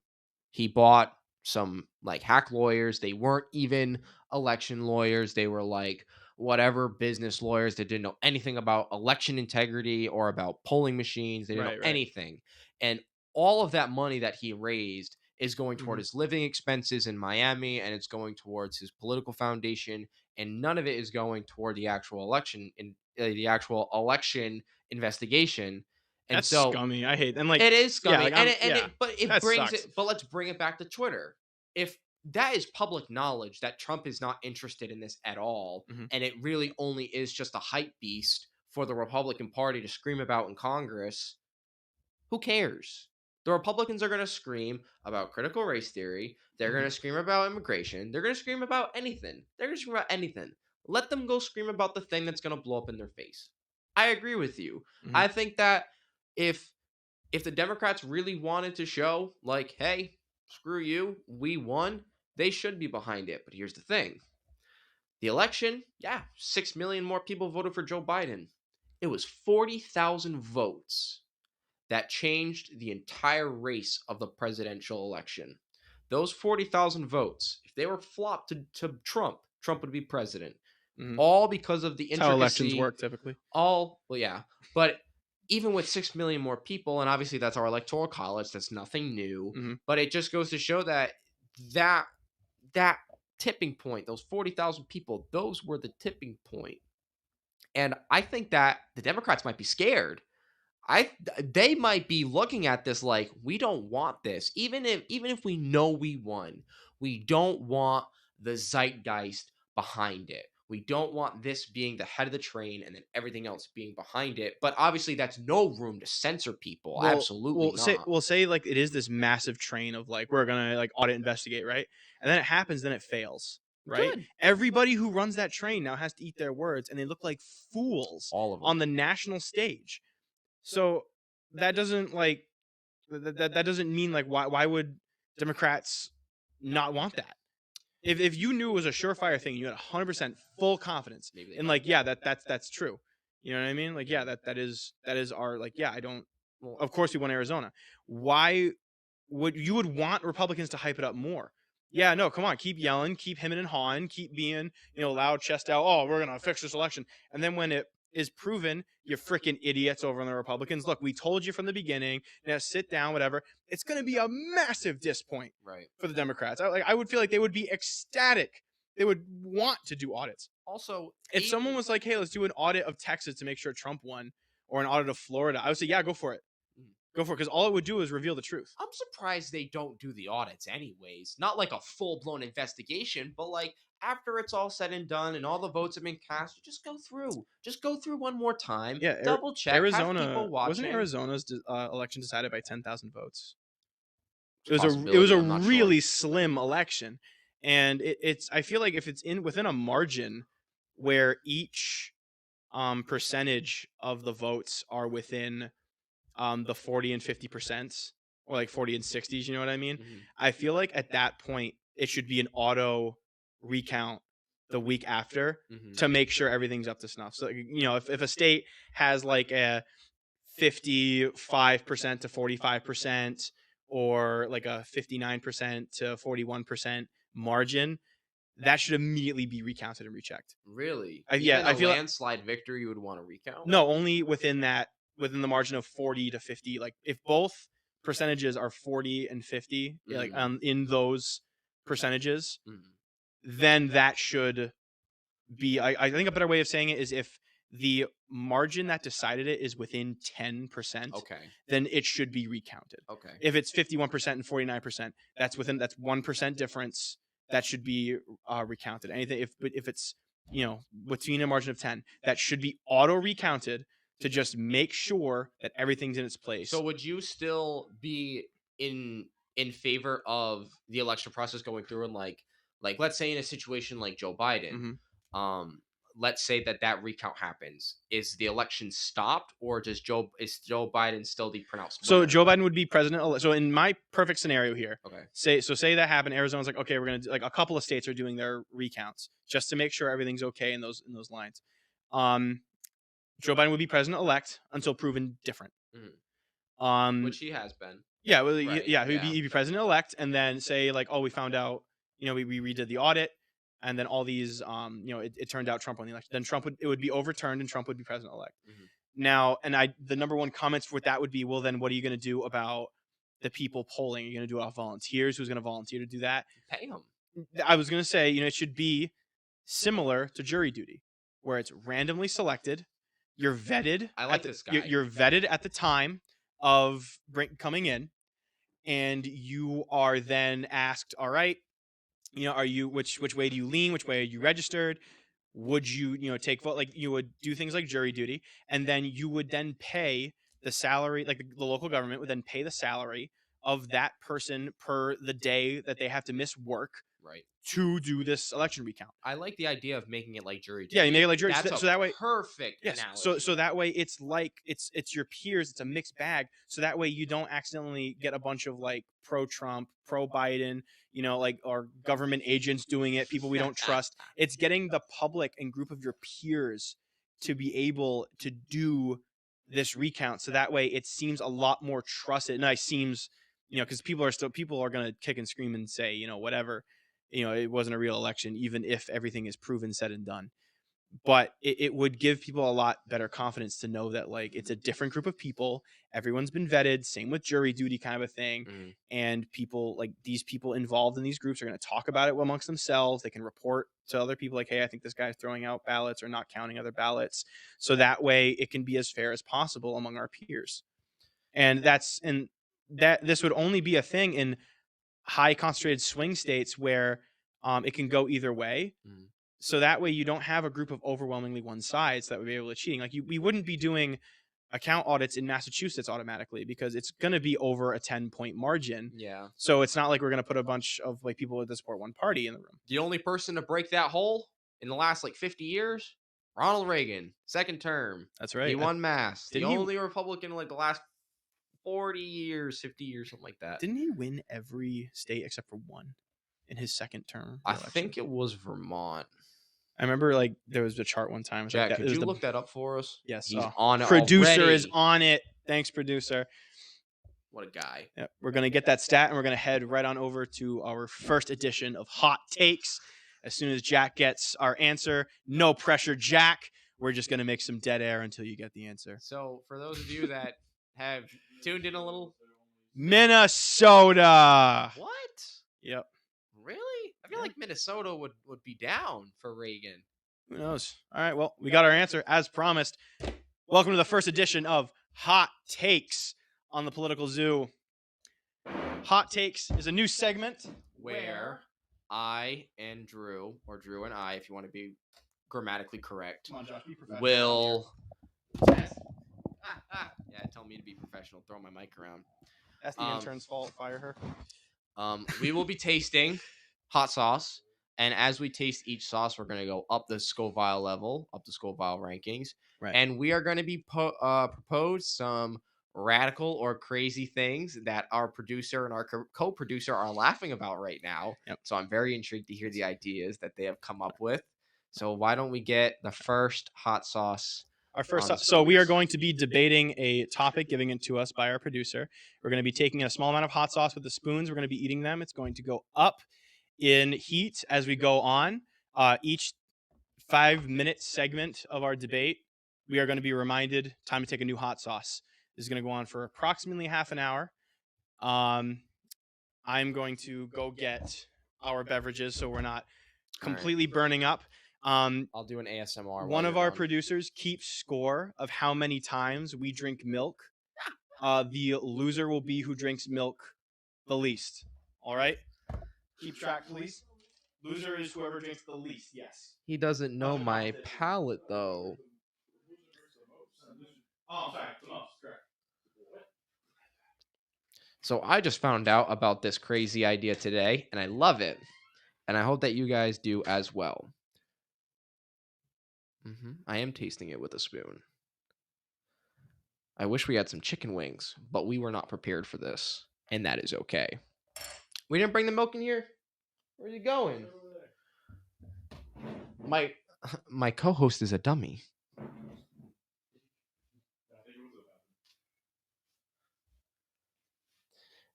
He bought some like hack lawyers. They weren't even election lawyers. They were like whatever business lawyers that didn't know anything about election integrity or about polling machines. They didn't know right, right, anything. And all of that money that he raised is going toward mhm. his living expenses in Miami and it's going towards his political foundation. And none of it is going toward the actual election in the actual election investigation. And That's so scummy, I hate and, like it is yeah, scummy, like, and I'm yeah, it that brings sucks. it but let's bring it back to Twitter. If that is public knowledge that Trump is not interested in this at all, Mhm, and it really only is just a hype beast for the Republican Party to scream about in Congress, who cares? The Republicans are going to scream about critical race theory. They're going mhm, to scream about immigration. They're going to scream about anything. They're going to scream about anything. Let them go scream about the thing that's going to blow up in their face. I agree with you. mhm, I think that if if the Democrats really wanted to show, like, hey, screw you, we won, they should be behind it. But here's the thing the election, yeah, 6 million more people voted for Joe Biden. It was 40,000 votes that changed the entire race of the presidential election. Those 40,000 votes, if they were flopped to Trump, Trump would be president. mhm. All because of the That's how elections intricacy work typically. all well, yeah, but even with 6 million more people, and obviously that's our electoral college, that's nothing new, Mhm, but it just goes to show that that that tipping point, those 40,000 people, those were the tipping point. And I think that the Democrats might be scared. They might be looking at this like we don't want this. Even if we know we won, we don't want the zeitgeist behind it. We don't want this being the head of the train and then everything else being behind it. But obviously that's no room to censor people. Well Absolutely well, say not. we'll say, like, it is this massive train of, like, we're gonna, like, audit, investigate, right? And then it happens, then it fails, right? Good. Everybody who runs that train now has to eat their words, and they look like fools All of on them. the national stage. So, that doesn't, like that doesn't mean, like, why would Democrats not want that? If you knew it was a surefire thing, you had 100% full confidence Maybe they in, might. like, yeah, that's true. You know what I mean? Like, Yeah. yeah, that is our, like, yeah, I don't Well, of course we won Arizona. Why would want Republicans to hype it up more? Yeah, no, come on, keep yelling, keep hemming and hawing, keep being, loud chest out. Oh, we're gonna fix this election, and then when it is proven, you freaking idiots over on the Republicans. Look, we told you from the beginning. Now sit down, whatever. It's gonna be a massive disappointment right. for the Democrats. I would feel like they would be ecstatic. They would want to do audits. Also, If someone was like, "Hey, let's do an audit of Texas to make sure Trump won," or an audit of Florida, I would say, "Yeah, go for it. Go for it," because all it would do is reveal the truth. I'm surprised they don't do the audits anyways. Not like a full-blown investigation, but like after it's all said and done and all the votes have been cast, you just go through. Just go through one more time, Yeah, double check, have Arizona people wasn't watching. Arizona's election decided by 10,000 votes. It's It a was a possibility. I'm not sure. really slim election, and it's I feel like if it's in within a margin where each percentage of the votes are within the 40 and 50%, or like 40 and 60s, you know what I mean? Mhm. I feel like at that point it should be an auto recount the week after Mhm. to make sure everything's up to snuff. So, if a state has like a 55% to 45% or like a 59% to 41% margin, that should immediately be recounted and rechecked. Really? Yeah, Even I a feel like landslide victory you would want to recount? no, only within the margin of 40 to 50. Like if both percentages are 40 and 50, like Mhm. in those percentages, Mhm. then that should be I think a better way of saying it is if the margin that decided it is within 10%, Okay. then it should be recounted. Okay. If it's 51% and 49%, that's 1% difference that should be recounted. Anything if it's between a margin of 10, that should be auto recounted to just make sure that everything's in its So place. would you still be in favor of the election process going through, and like let's say in a situation like Joe Biden, Mhm. um let's say that recount happens, is the election stopped, or is Joe Biden still the pronounced So winner? Joe Biden would be president. So in my perfect scenario here, Okay. say that happened. Arizona's like, okay, we're gonna do, like a couple of states are doing their recounts just to make sure everything's okay in those lines. Um, Joe Biden would be president elect until proven different. Mhm. Um, Which he has been, yeah, well, right? yeah, Yeah. he'd be president elect, and then say like, oh, we found out, we redid the audit, and then all these, it turned out Trump won the election. Then it would be overturned, and Trump would be president elect. Mhm. Now, the number one comments with that would be, well, then what are you going to do about the people polling? Are you going to do it off volunteers? Who's going to volunteer to do that? Pay him. I was going to say, it should be similar to jury duty, where it's randomly selected. You're vetted I at like the this guy. you're vetted at the time of coming in, and you are then asked, all right, are you which way do you lean? Which way are you registered? Would you take vote? Like you would do things like jury duty, and then you would then pay the salary, like the local government would then pay the salary of that person per the day that they have to miss work Right. to do this election recount. I like the idea of making it like jury Yeah, you make duty. it like jury, That's a so that way. perfect Yes. So analogy. so that way it's like it's your peers, it's a mixed bag. So that way you don't accidentally get a bunch of like pro Trump, pro Biden, like or government agents doing it, people we don't trust. It's getting the public and group of your peers to be able to do this recount. So that way it seems a lot more trusted. And it seems, because people are gonna kick and scream and say, whatever, it wasn't a real election, even if everything is proven, said and done. But it would give people a lot better confidence to know that like it's a different group of people, everyone's been vetted, same with jury duty kind of a thing. Mhm. And people, like these people involved in these groups, are going to talk about it amongst themselves. They can report to other people like, hey, I think this guy's throwing out ballots or not counting other ballots, so that way it can be as fair as possible among our peers. And this would only be a thing in high concentrated swing states where it can go either way. Mhm. So that way you don't have a group of overwhelmingly one sides that would be able to cheating. Like we wouldn't be doing account audits in Massachusetts automatically because it's going to be over a 10-point margin. Yeah. So it's not like we're going to put a bunch of like people that support one party in the room. The only person to break that hole in the last like 50 years, Ronald Reagan, second term. That's He right. won Mass. The Didn't he- only Republican in like the last 40 years, 50 years, something like that. Didn't he win every state except for one in his second term? I Election? think it was Vermont. I remember like there was a chart one time. Jack, like could you look that up for us? Yes. He's on it Producer already. is on it. Thanks, producer. What a guy. Yeah, we're going to get that stat, and we're going to head right on over to our first edition of Hot Takes. As soon as Jack gets our answer, no pressure, Jack. We're just going to make some dead air until you get the answer. So, for those of you that have tuned in a little, Minnesota. what? Yep. Really? I feel like Minnesota would be down for Reagan. Who knows? All right, well, we got our answer as promised. Welcome to the first edition of Hot Takes on the Political Zoo. Hot Takes is a new segment Where I and Drew, or Drew and I, if you want to be grammatically correct, Come on, Josh, be professional. will test. Yeah, tell me to be professional. Throw my mic around. That's the intern's fault. Fire her. We will be tasting hot sauce, and as we taste each sauce, we're going to go up the Scoville level, up the Scoville rankings, Right. and we are going to be propose some radical or crazy things that our producer and our co-producer are laughing about right now. Yep. So I'm very intrigued to hear the ideas that they have come up with. So why don't we get the first hot sauce Our first, on so we are spoons. going to be debating a topic giving it to us by our producer. We're going to be taking a small amount of hot sauce with the spoons. We're going to be eating them. It's going to go up in heat as we go on. Each 5-minute segment of our debate, we are going to be reminded time to take a new hot sauce. This is going to go on for approximately half an hour. I'm going to go get our beverages so we're not completely burning up. I'll do an ASMR. One of our producers keeps score of how many times we drink milk. The loser will be who drinks milk the least. All right? Keep track, please. Loser is whoever drinks the least. Yes. He doesn't know my palate though. Oh, I'm sorry. The most. Correct. So I just found out about this crazy idea today, and I love it. And I hope that you guys do as well. I am tasting it with a spoon. I wish we had some chicken wings, but we were not prepared for this, and that is okay. We didn't bring the milk in here? Where are you going? My co-host is a dummy.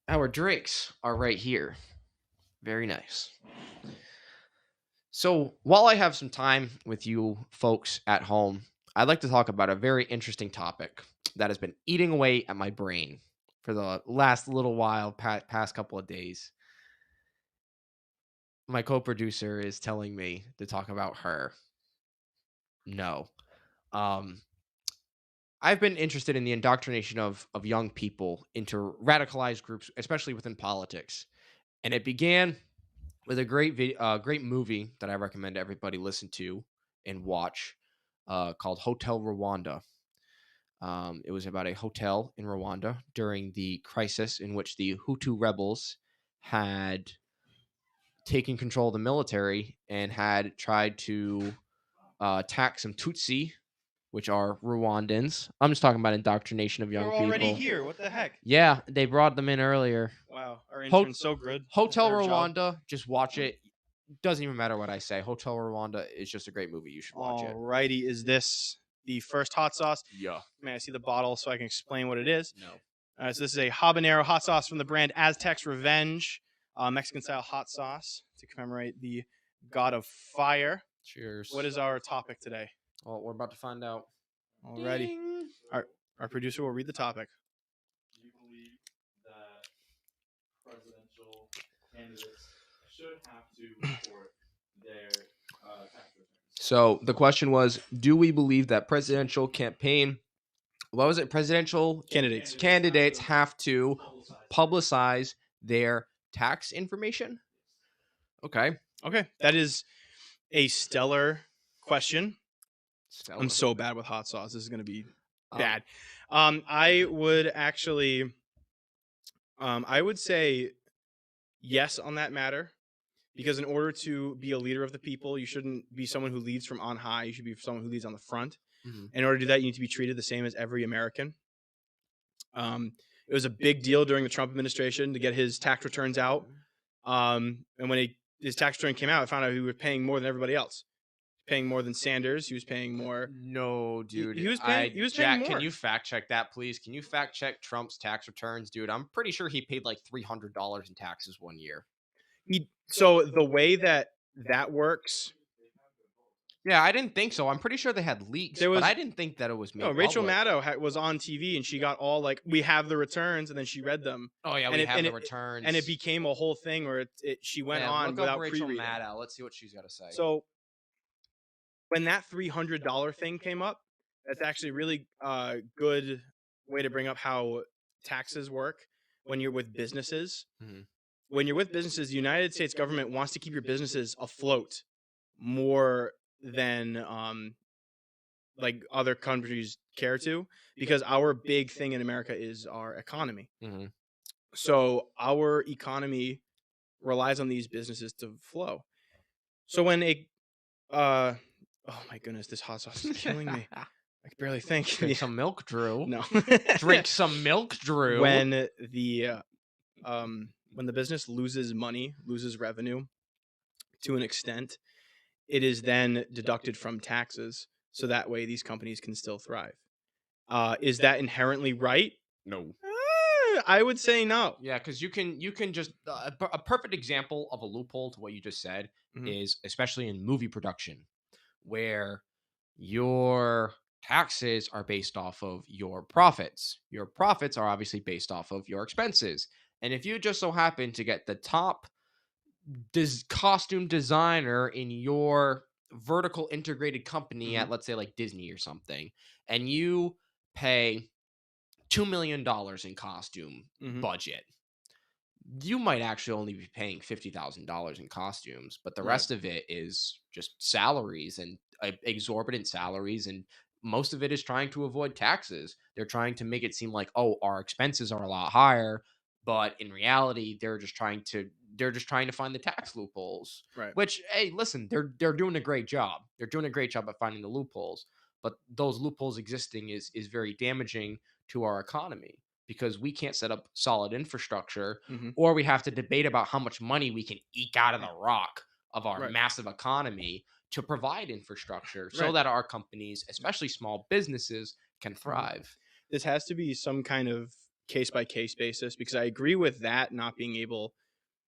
Our drinks are right here. Very nice. So while I have some time with you folks at home, I'd like to talk about a very interesting topic that has been eating away at my brain for the last little while, past couple of days. My co-producer is telling me to talk about her. No. I've been interested in the indoctrination of young people into radicalized groups, especially within politics. And it began with a great movie that I recommend everybody listen to and watch, called Hotel Rwanda. It was about a hotel in Rwanda during the crisis in which the Hutu rebels had taken control of the military and had tried to attack some Tutsi, which are Rwandans. I'm just talking about indoctrination of young They're people. already here. What the heck? Yeah, they brought them in earlier. Wow, our intern's so good. Hotel Their job. Rwanda, just watch it. Doesn't even matter what I say. Hotel Rwanda is just a great movie. You should watch it. Alrighty, is this the first hot sauce? Yeah. May I see the bottle so I can explain what it is? No. So this is a habanero hot sauce from the brand Aztec's Revenge, Mexican-style hot sauce to commemorate the god of fire. Cheers. What is our topic today? Well, we're about to find out. Alrighty. Ding. Our producer will read the topic. Do you believe that presidential candidates should have to report their tax returns? So the question was, do we believe that presidential campaign, what was it? Presidential candidates have to publicize their tax information? Okay. Okay, that is a stellar question. Stellar. I'm so bad with hot sauce. This is going to be bad. I would actually, I would say yes on that matter, because in order to be a leader of the people, you shouldn't be someone who leads from on high. You should be someone who leads on the front. Mhm. In order to do that, you need to be treated the same as every American. It was a big deal during the Trump administration to get his tax returns out. And when his tax return came out, I found out he was paying more than everybody else. Paying more than Sanders. He was paying more. No, dude. He was paying Jack, more. can you fact check that, please? Can you fact check Trump's tax returns, dude? I'm pretty sure he paid like $300 in taxes one year. So the way that works. Yeah, I didn't think so. I'm pretty sure they had leaks, but I didn't think that it was made public. Rachel Maddow was on TV and she got all like, we have the returns, and then she read them. Oh yeah, we have the returns, and it became a whole thing where she went on without Rachel pre-reading. Maddow. Let's see what she's got to say. So when that $300 thing came up, that's actually a really good way to bring up how taxes work when you're with businesses. Mhm. When you're with businesses, the United States government wants to keep your businesses afloat more than like other countries care to, because our big thing in America is our economy. Mm-hmm. So our economy relies on these businesses to flow. So when oh my goodness, this hot sauce is killing me. I can barely think. Drink some milk, Drew. No. Drink some milk, Drew. When the business loses money, loses revenue to an extent, it is then deducted from taxes. so that way these companies can still thrive. Is that inherently right? No. I would say no. Yeah, because you can just a perfect example of a loophole to what you just said Mhm. is especially in movie production, where your taxes are based off of your profits. Your profits are obviously based off of your expenses, and if you just so happen to get the top costume designer in your vertical integrated company Mhm. at, let's say, like Disney or something, and you pay $2 million in costume Mhm. budget, you might actually only be paying $50,000 in costumes, but the Right. rest of it is just salaries and exorbitant salaries. And most of it is trying to avoid taxes. They're trying to make it seem like, oh, our expenses are a lot higher. But in reality, they're just trying to find the tax loopholes. Right. Which, hey, listen, they're doing a great job. They're doing a great job at finding the loopholes. But those loopholes existing is very damaging to our economy because we can't set up solid infrastructure, Mhm. or we have to debate about how much money we can eke out of the rock of our Right. massive economy to provide infrastructure so Right. that our companies, especially small businesses, can thrive. This has to be some kind of case by case basis, because I agree with that not being able,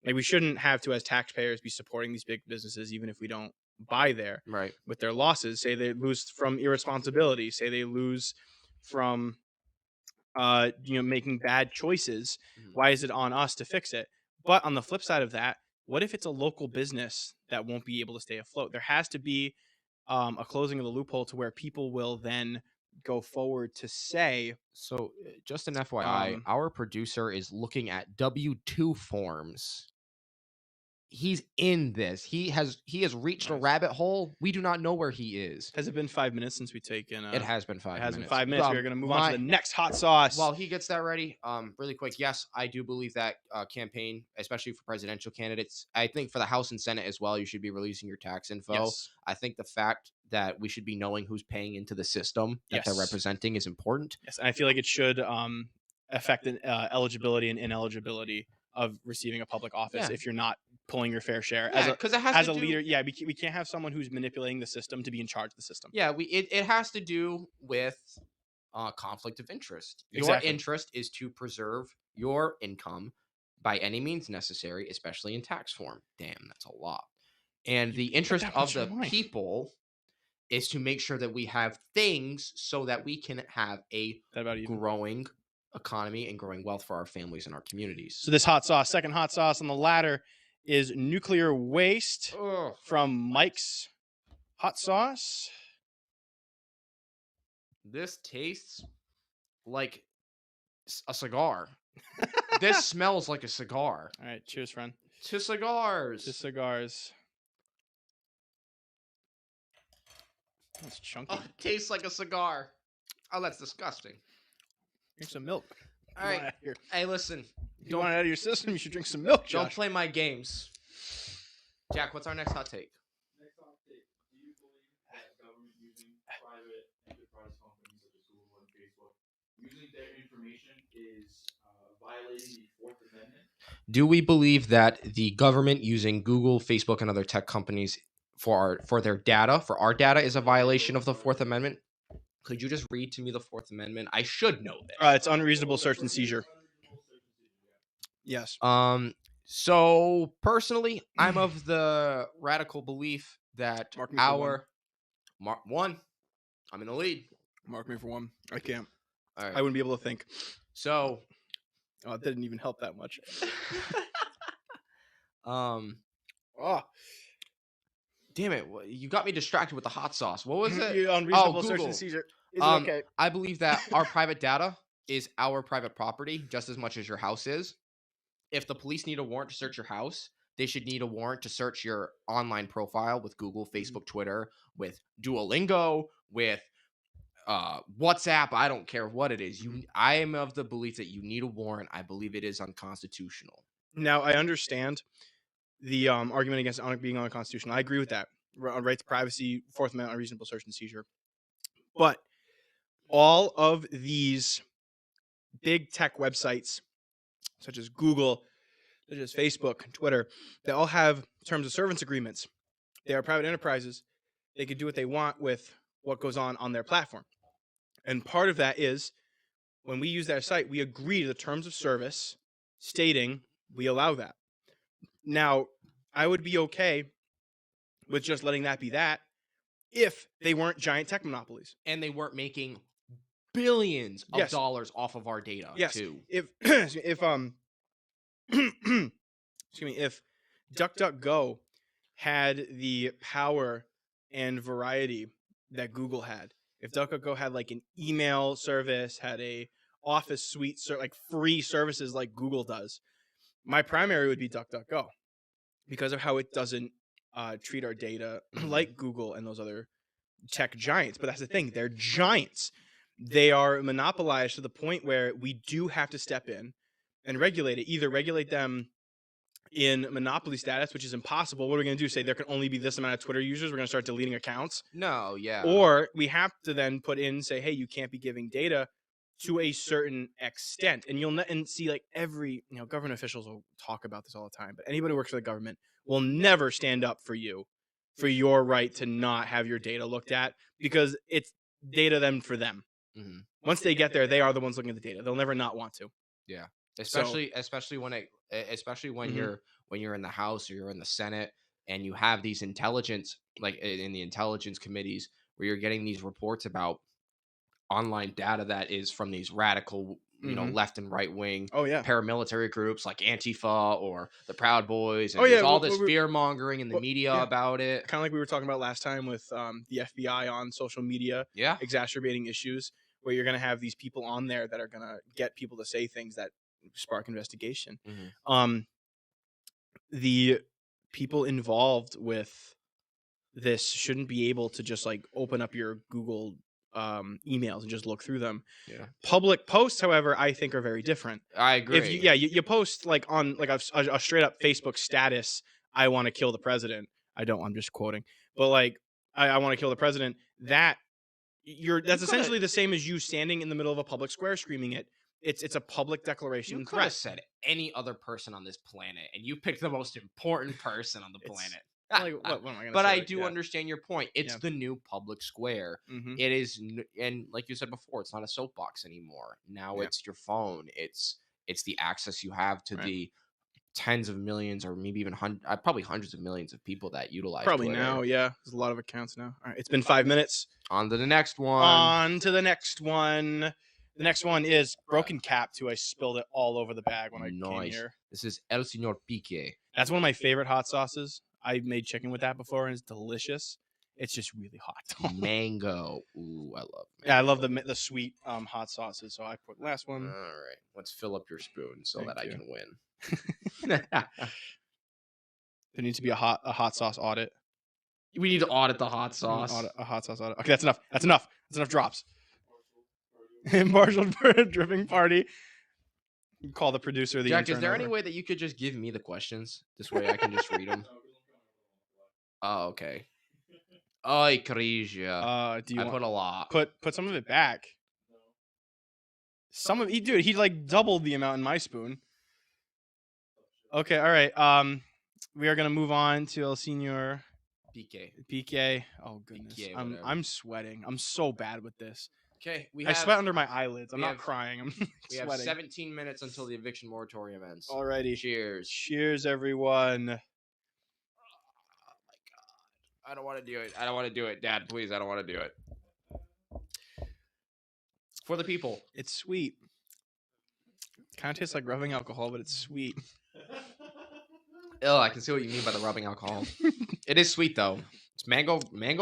like, we shouldn't have to, as taxpayers, be supporting these big businesses even if we don't buy there Right. with their losses. Say they lose from irresponsibility, say they lose from making bad choices. Mhm. Why is it on us to fix it? But on the flip side of that, what if it's a local business that won't be able to stay afloat? There has to be a closing of the loophole to where people will then go forward to say, So, just an FYI, um, our producer is looking at W-2 forms. He's in this. He has reached a nice. rabbit hole. We do not know where he is. Has it been 5 minutes since we've taken? It has been It 5 has been minutes. 5 minutes. We are going to move on to the next hot sauce. While he gets that ready, really quick, yes, I do believe that campaign, especially for presidential candidates, I think for the House and Senate as well, you should be releasing your tax info. Yes. I think the fact that we should be knowing who's paying into the system that they're Yes. representing is important. Yes, and I feel like it should affect eligibility and ineligibility of receiving a public office Yeah. if you're not pulling your fair share Yeah, because it has as to a do. leader. Yeah, we can't have someone who's manipulating the system to be in charge of the system. Yeah, it has to do with conflict of interest. Your Exactly. interest is to preserve your income by any means necessary, especially in tax form. Damn, that's a lot. And the But interest that of one's the your life. people is to make sure that we have things so that we can have a That about even. growing economy and growing wealth for our families and our communities. So this hot sauce, second hot sauce on the ladder, is nuclear waste Ugh. from Mike's Hot Sauce. This tastes like a cigar. This smells like a cigar. All right, cheers, friend. To cigars. To cigars. That's chunky. Oh, it tastes like a cigar. Oh, that's disgusting. Drink some milk. All right. Hey, listen. If you want it out of your system, you should drink some milk, Don't Josh. play my games. Jack, what's our next hot take? Next hot take. Do you believe that government using private enterprise companies such as Google and Facebook, using their information is violating the Fourth Amendment? Do we believe that the government using Google, Facebook, and other tech companies for their data, for our data, is a violation of the Fourth Amendment? Could you just read to me the Fourth Amendment? I should know this. It's unreasonable search and seizure. Yes. So personally, I'm of the radical belief that Mark me for one, I'm in the lead. Mark me for one. I can't. All right. I wouldn't be able to think. So, it didn't even help that much. oh, damn it! You got me distracted with the hot sauce. What was it? Unreasonable search Google. and seizure. Is it okay? I believe that our private data is our private property just as much as your house is. If the police need a warrant to search your house, they should need a warrant to search your online profile with Google, Facebook, Twitter, with Duolingo, with WhatsApp. I don't care what it is. I am of the belief that you need a warrant. I believe it is unconstitutional. Now, I understand the argument against being unconstitutional. I agree with that. Right to privacy, Fourth Amendment, unreasonable search and seizure. But all of these big tech websites, such as Google, such as Facebook, Twitter, they all have terms of service agreements. They are private enterprises. They can do what they want with what goes on their platform. And part of that is when we use their site, we agree to the terms of service stating we allow that. Now, I would be okay with just letting that be that if they weren't giant tech monopolies. And they weren't making billions of Yes. dollars off of our data Yes. too. If excuse me, if DuckDuckGo had the power and variety that Google had, if DuckDuckGo had like an email service, had a Office suite, like free services like Google does, my primary would be DuckDuckGo because of how it doesn't treat our data like Google and those other tech giants. But that's the thing, they're giants. They are monopolized to the point where we do have to step in and regulate it. Either regulate them in monopoly status, which is impossible. What are we going to do? Say there can only be this amount of Twitter users? We're going to start deleting accounts? No, yeah. Or we have to then put in, say, hey, you can't be giving data to a certain extent. And you'll and see like every, government officials will talk about this all the time, but anybody who works for the government will never stand up for you for your right to not have your data looked at, because it's data then for them. Mm-hmm. Once they get there, they are the ones looking at the data. They'll never not want to. Yeah. Especially when Mhm. you're in the House or you're in the Senate and you have these intelligence, like in the intelligence committees, where you're getting these reports about online data that is from these radical, Mhm. left and right wing Oh, yeah. paramilitary groups like Antifa or the Proud Boys, and Oh, yeah, there's all well, this fear mongering in the media yeah. about it. Kind of like we were talking about last time with the FBI on social media, Yeah. exacerbating issues, where you're going to have these people on there that are going to get people to say things that spark investigation. Mm-hmm. The people involved with this shouldn't be able to just like open up your Google emails and just look through them. Yeah. Public posts, however, I think are very different. I agree. If you post like on like a straight up Facebook status, I want to kill the president. I'm just quoting, but like I want to kill the president. That's essentially the same as you standing in the middle of a public square screaming it. It's a public declaration. You could have said any other person on this planet, and you picked the most important person on the planet. Like, what am I gonna but say? I Like, do understand your point. It's the new public square. Mhm. It is, and like you said before, it's not a soapbox anymore. Now it's your phone. It's the access you have to the tens of millions, or maybe even probably hundreds of millions of people that utilize Probably Twitter. now, yeah. There's a lot of accounts now. All right, it's been 5 minutes. On to the next one. On to the next one. The next one is Broken Cap, who I spilled it all over the bag when I came here. This is El Señor Pique. That's one of my favorite hot sauces. I've made chicken with that before, and it's delicious. It's just really hot. Mango. Ooh, I love mango. Yeah, I love the sweet hot sauces. So I put the last one. All right. Let's fill up your spoon so Thank that you. I can win. There needs to be a hot sauce audit. We need to audit the hot sauce. A hot sauce audit. Okay, that's enough. That's enough. That's enough drops. Impartial dripping party. Call the producer. The Jack, is intern there over. any way that you could just give me the questions? This way I can just read them. Oh, okay. Ay, Crisia. Do you I put a lot. Put some of it back. Some of dude, he like doubled the amount in my spoon. Okay, all right. We are gonna move on to El Señor Pique. Oh goodness, Pique, I'm sweating. I'm so bad with this. Okay, I sweat under my eyelids. I'm we not have- crying. I'm We have sweating. 17 minutes until the eviction moratorium ends. Alrighty. Cheers. Cheers, everyone. Oh my god. I don't want to do it. I don't want to do it. Dad, please, I don't want to do it. For the people. It's sweet. Kind of tastes like rubbing alcohol, but it's sweet. Oh, I can see what you mean by the rubbing alcohol. It is sweet though. It's mango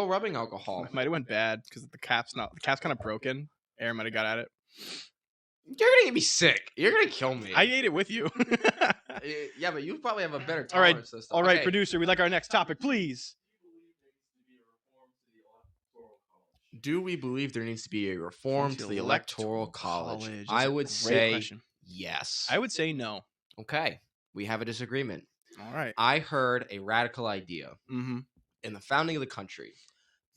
rubbing alcohol. Might have went bad because the cap's kind of broken. Air might have got at it. You're gonna get me sick. You're gonna kill me. I ate it with you. Yeah, but you probably have a better All right, tolerance to this stuff. all right, Okay. producer. We'd like our next topic, please. Do we believe there needs to be a reform to the electoral college? That's I a would great say question. yes. I would say no. Okay, we have a disagreement. All right. I heard a radical idea Mm-hmm. in the founding of the country.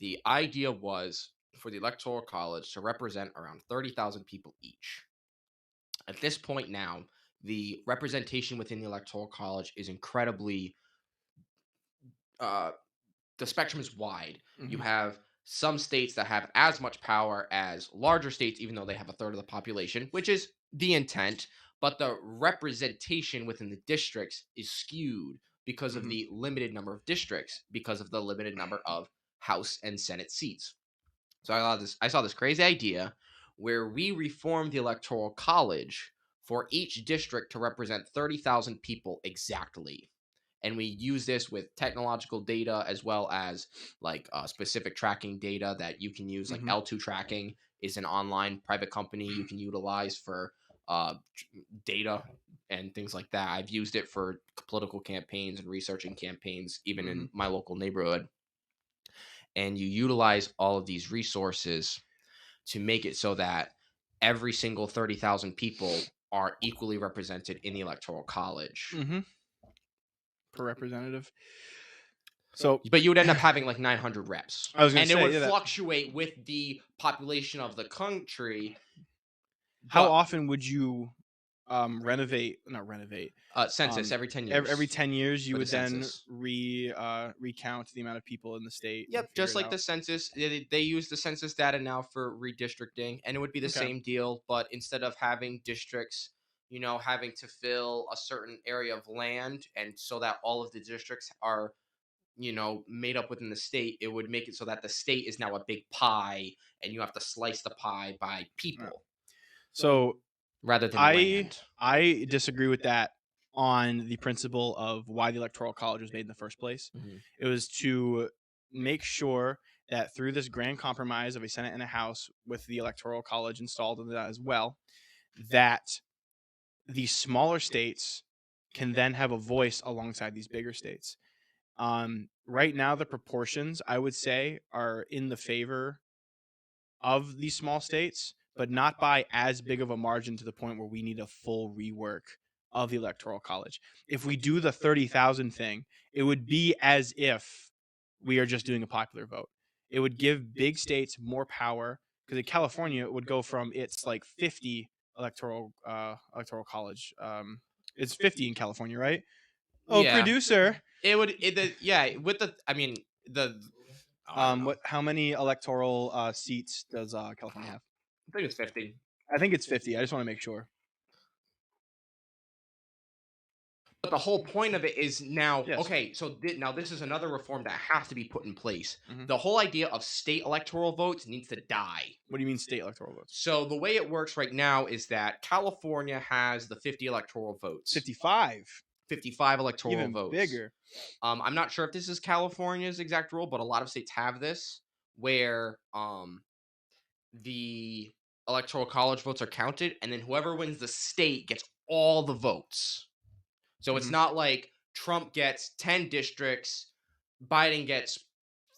The idea was for the electoral college to represent around 30,000 people each. At this point now, the representation within the electoral college is incredibly the spectrum is wide. Mhm. You have some states that have as much power as larger states, even though they have a third of the population, which is the intent, but the representation within the districts is skewed because of Mhm. the limited number of districts, because of the limited number of House and Senate seats. So I saw this crazy idea where we reformed the electoral college for each district to represent 30,000 people exactly. And we use this with technological data as well as like specific tracking data that you can use. Like Mhm. L2 tracking is an online private company you can utilize for data and things like that. I've used it for political campaigns and researching campaigns, even Mhm. in my local neighborhood. And you utilize all of these resources to make it so that every single 30,000 people are equally represented in the electoral college. Mhm. Per representative. So But you would end up having like 900 reps. I was gonna And it say would yeah, that. fluctuate with the population of the country. How But often would you renovate? Not renovate. census every 10 Every years 10 years, you for the would then census. recount the amount of people in the state and Yep, figure just it like out. the census, they use the census data now for redistricting, and it would be the Okay. same deal. But instead of having districts, having to fill a certain area of land, and so that all of the districts are, made up within the state, it would make it so that the state is now a big pie, and you have to slice the pie by Yeah. people So rather than I land. I disagree with that on the principle of why the electoral college was made in the first place. Mhm. It was to make sure that through this grand compromise of a Senate and a House with the electoral college installed in that as well, that the smaller states can then have a voice alongside these bigger states. Right now, the proportions I would say are in the favor of these small states, but not by as big of a margin to the point where we need a full rework of the electoral college. If we do the 30,000 thing, it would be as if we are just doing a popular vote. It would give big states more power because in California it would go from its like 50 electoral college. It's 50 in California, right? Oh, Yeah, producer. yeah, with the, I mean, I don't know. What? How many electoral seats does California have? I think it's 50. I think it's 50. I just want to make sure. But the whole point of it is now, Yes. okay, so now this is another reform that has to be put in place. Mhm. The whole idea of state electoral votes needs to die. What do you mean state electoral votes? So the way it works right now is that California has the 50 electoral votes, 55. 55 electoral Even votes. bigger. I'm not sure if this is California's exact rule, but a lot of states have this where the electoral college votes are counted, and then whoever wins the state gets all the votes. So it's Mhm. not like Trump gets 10 districts, Biden gets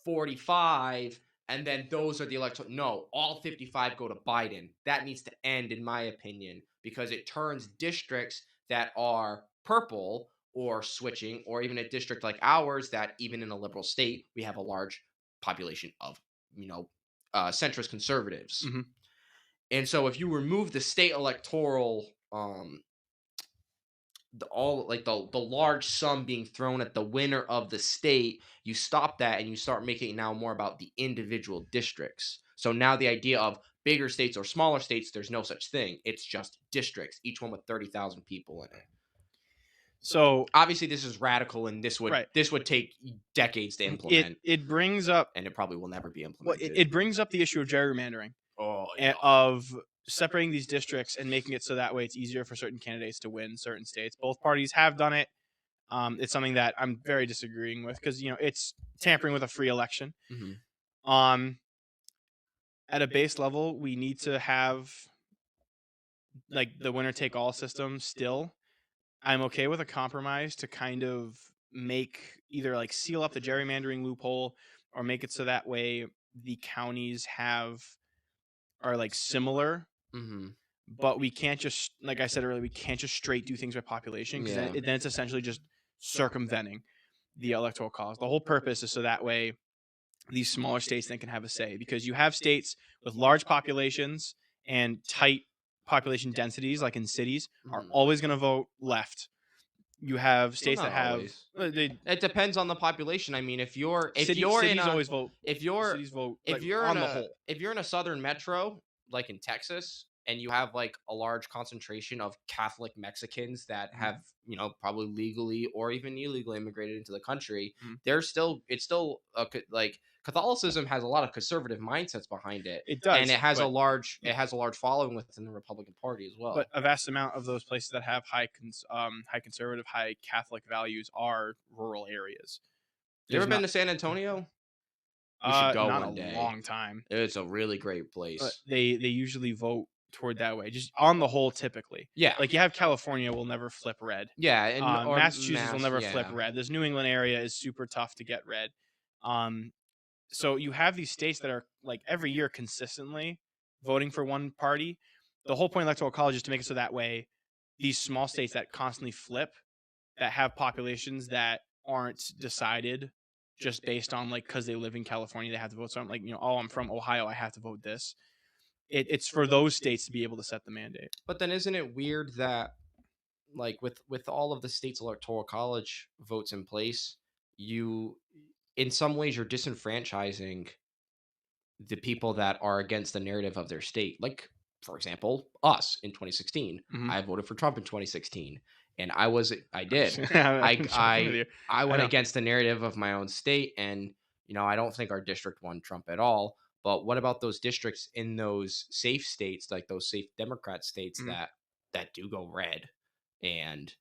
45, and then those are the electoral. No, all 55 go to Biden. That needs to end, in my opinion, because it turns districts that are purple or switching, or even a district like ours, that even in a liberal state, we have a large population of, centrist conservatives. Mhm. And so if you remove the state electoral the large sum being thrown at the winner of the state, you stop that and you start making it now more about the individual districts. So now the idea of bigger states or smaller states, there's no such thing. It's just districts, each one with 30,000 people in it. So Obviously this is radical, and this would right. this would take decades to It implement, it brings up and it probably will never be well, implemented. it brings up the issue of gerrymandering Oh and yeah. of separating these districts and making it so that way it's easier for certain candidates to win certain states. Both parties have done it. It's something that I'm very disagreeing with because it's tampering with a free election. Mhm. Um, at a base level, we need to have like the winner take all system still. I'm okay with a compromise to kind of make either like seal up the gerrymandering loophole or make it so that way the counties are like similar, Mhm. but we can't just like I said earlier, we can't just straight do things by population because Yeah. then it's essentially just circumventing the electoral college. The whole purpose is so that way these smaller states then can have a say because you have states with large populations and tight population densities like in cities are Mhm. always going to vote left. You have states not that have always. they It depends on the population. I mean, if you're in cities a always vote. if you're Cities vote if like you're on in the a whole. if you're in a southern metro like in Texas and you have like a large concentration of Catholic Mexicans that have, probably legally or even illegally immigrated into the country, Mhm. it's still like Catholicism has a lot of conservative mindsets behind it, It and does, it has a but large following within the Republican Party as well. a vast amount of those places that have high conservative, high Catholic values are rural areas. You ever There's been not to San Antonio? We should go not one a day. long time. It's a really great But place. they usually vote toward that way, just on the whole. Typically, Yeah. like you have California will never flip red. Yeah, and or Massachusetts will never flip yeah. red. This New England area is super tough to get red. So you have these states that are like every year consistently voting for one party. The whole point of electoral college is to make it so that way these small states that constantly flip, that have populations that aren't decided just based on like because they live in California they have to vote. So I'm like, oh, I'm from Ohio, I have to vote this. It's for those states to be able to set the mandate. But then isn't it weird that like with all of the states electoral college votes in place, you in some ways you're disenfranchising the people that are against the narrative of their state. Like, for example, us in 2016. Mhm. I voted for Trump in 2016, and I did. I'm joking with you. I went know. against the narrative of my own state, and I don't think our district won Trump at all. But what about those districts in those safe states, like those safe Democrat states Mhm. that do go red, and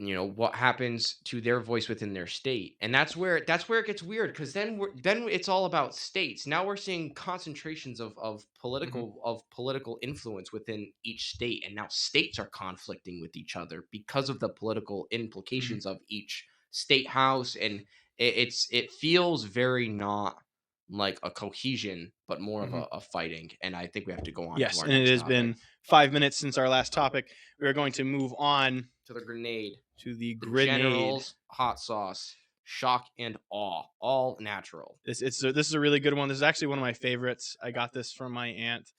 what happens to their voice within their state? And that's where it gets weird, because then it's all about states. Now we're seeing concentrations of political influence within each state, and now states are conflicting with each other because of the political implications of each state house, and it feels very not like a cohesion, but more of a fighting. And I think we have to go on Yes, to our and it next has topic. been 5 minutes since our last topic. We are going to move on to the grenade. to the The grenade. General's hot sauce, shock and awe, all natural. This is a really good one. This is actually one of my favorites. I got this from my aunt.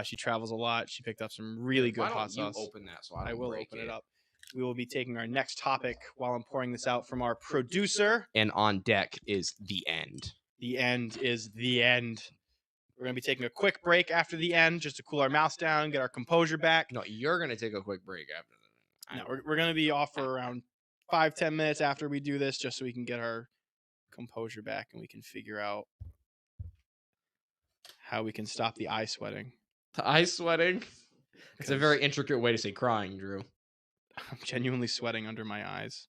She travels a lot. She picked up some really good Why don't hot you sauce. open that so I don't will break open it up. We will be taking our next topic while I'm pouring this out from our producer. And on deck is the end. The end is the end. We're going to be taking a quick break after the end just to cool our mouths down, get our composure back. No, you're gonna take a quick break after that. No, we're going to be off for around 5-10 minutes after we do this, just so we can get our composure back and we can figure out how we can stop the eye sweating. The eye sweating. It's a 'Cause very intricate way to say crying, Drew. I'm genuinely sweating under my eyes.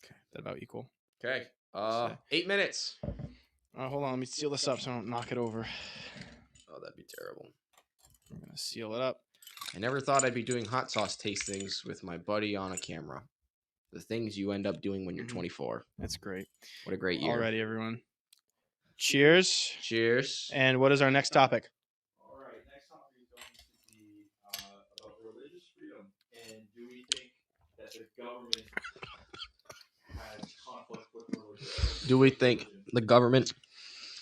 Okay, that about equal. Okay. So- 8 minutes. Hold on, let me seal this up so I don't knock it over. Oh, that'd be terrible. I'm gonna seal it up. I never thought I'd be doing hot sauce tastings with my buddy on a camera. The things you end up doing when you're 24. That's great. What a great year. Alrighty, everyone. Cheers. Cheers. And what is our next topic? All right, next topic is going to be about religious freedom, and do we think that the government has conflict with religion? Do we think the government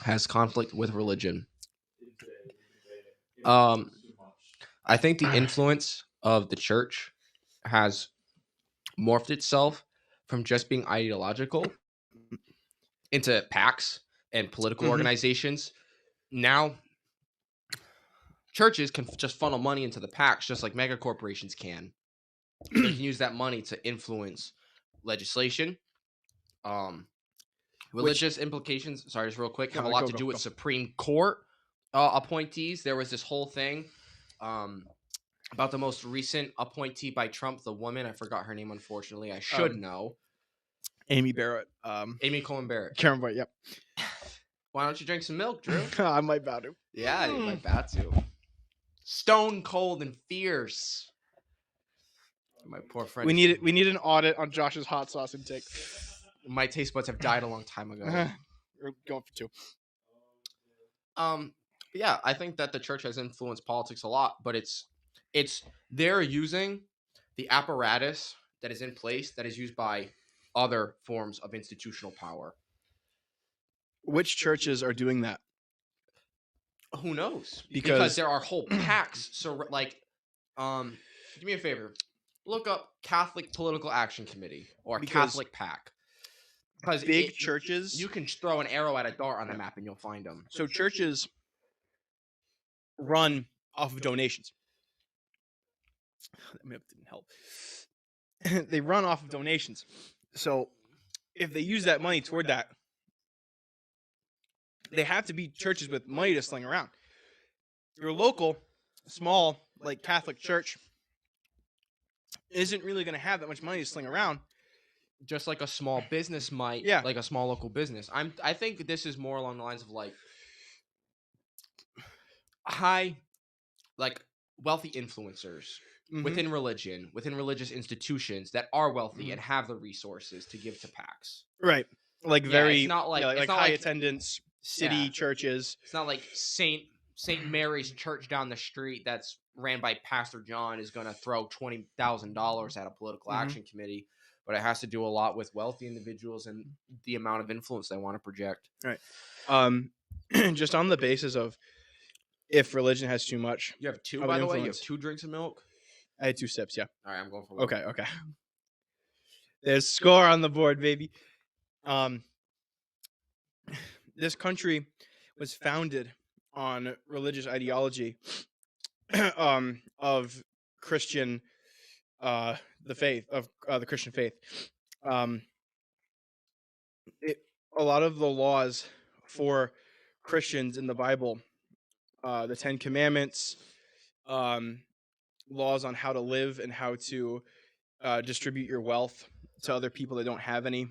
has conflict with religion? In today? Too much. I think the influence of the church has morphed itself from just being ideological into PACs and political organizations. Now, churches can just funnel money into the PACs just like mega corporations can. They can use that money to influence legislation, religious implications. Sorry, just real quick. Have a lot to do with Supreme Court appointees. There was this whole thing about the most recent appointee by Trump, the woman. I forgot her name, unfortunately. I should know. Amy Barrett. Amy Coney Barrett. Karen Boyd, yep. Why don't you drink some milk, Drew? I might bow to. Yeah, you might bat to. Stone cold and fierce. My poor friend. We need an audit on Josh's hot sauce intake. My taste buds have died a long time ago. We're going for 2. Yeah, I think that the church has influenced politics a lot, but it's they're using the apparatus that is in place that is used by other forms of institutional power. Which churches are doing that? Who knows? Because there are whole packs. So, like, give me a favor. look up Catholic Political Action Committee or Because Catholic PAC. Because big churches, you can throw an arrow at a dart on the map and you'll find them. so churches run off of donations. That didn't help. They run off of donations. So if they use that money toward that, they have to be churches with money to sling around. Your local, small, like Catholic church isn't really going to have that much money to sling around. Just like a small business might, Yeah. like a small local business. I think this is more along the lines of like wealthy influencers within religion, within religious institutions that are wealthy and have the resources to give to PACs. Right. Like very, it's not like, like it's not high like attendance city churches. It's not like Saint Mary's Church down the street that's ran by Pastor John is going to throw $20,000 at a political action committee, but it has to do a lot with wealthy individuals and the amount of influence they want to project. Right. Just on the basis of if religion has too much. You have two, by the way. You have 2 drinks of milk. I had 2 sips. Yeah. All right, I'm going for one. Okay. There's score on the board, baby. This country was founded on religious ideology of Christian, the faith of the Christian faith. A lot of the laws for Christians in the Bible, the 10 Commandments, laws on how to live and how to distribute your wealth to other people that don't have any.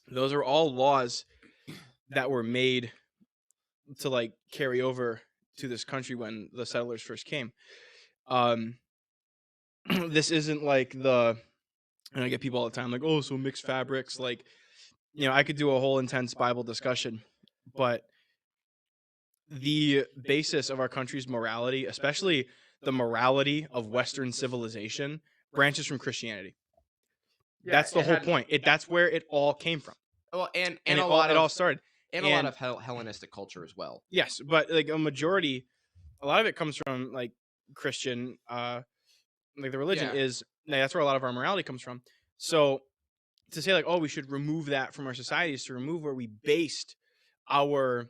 Those are all laws that were made to like carry over to this country when the settlers first came. This isn't like and I get people all the time like, oh, so mixed fabrics. Like, I could do a whole intense Bible discussion, but the basis of our country's morality, especially the morality of Western civilization, branches from Christianity. Yeah, that's the whole point. That's where it all came from. Well, and it a all started. And a lot of Hellenistic culture as well. Yes, but like a lot of it comes from like Christian, like the religion is, that's where a lot of our morality comes from. So to say like, oh, we should remove that from our society is to remove where we based our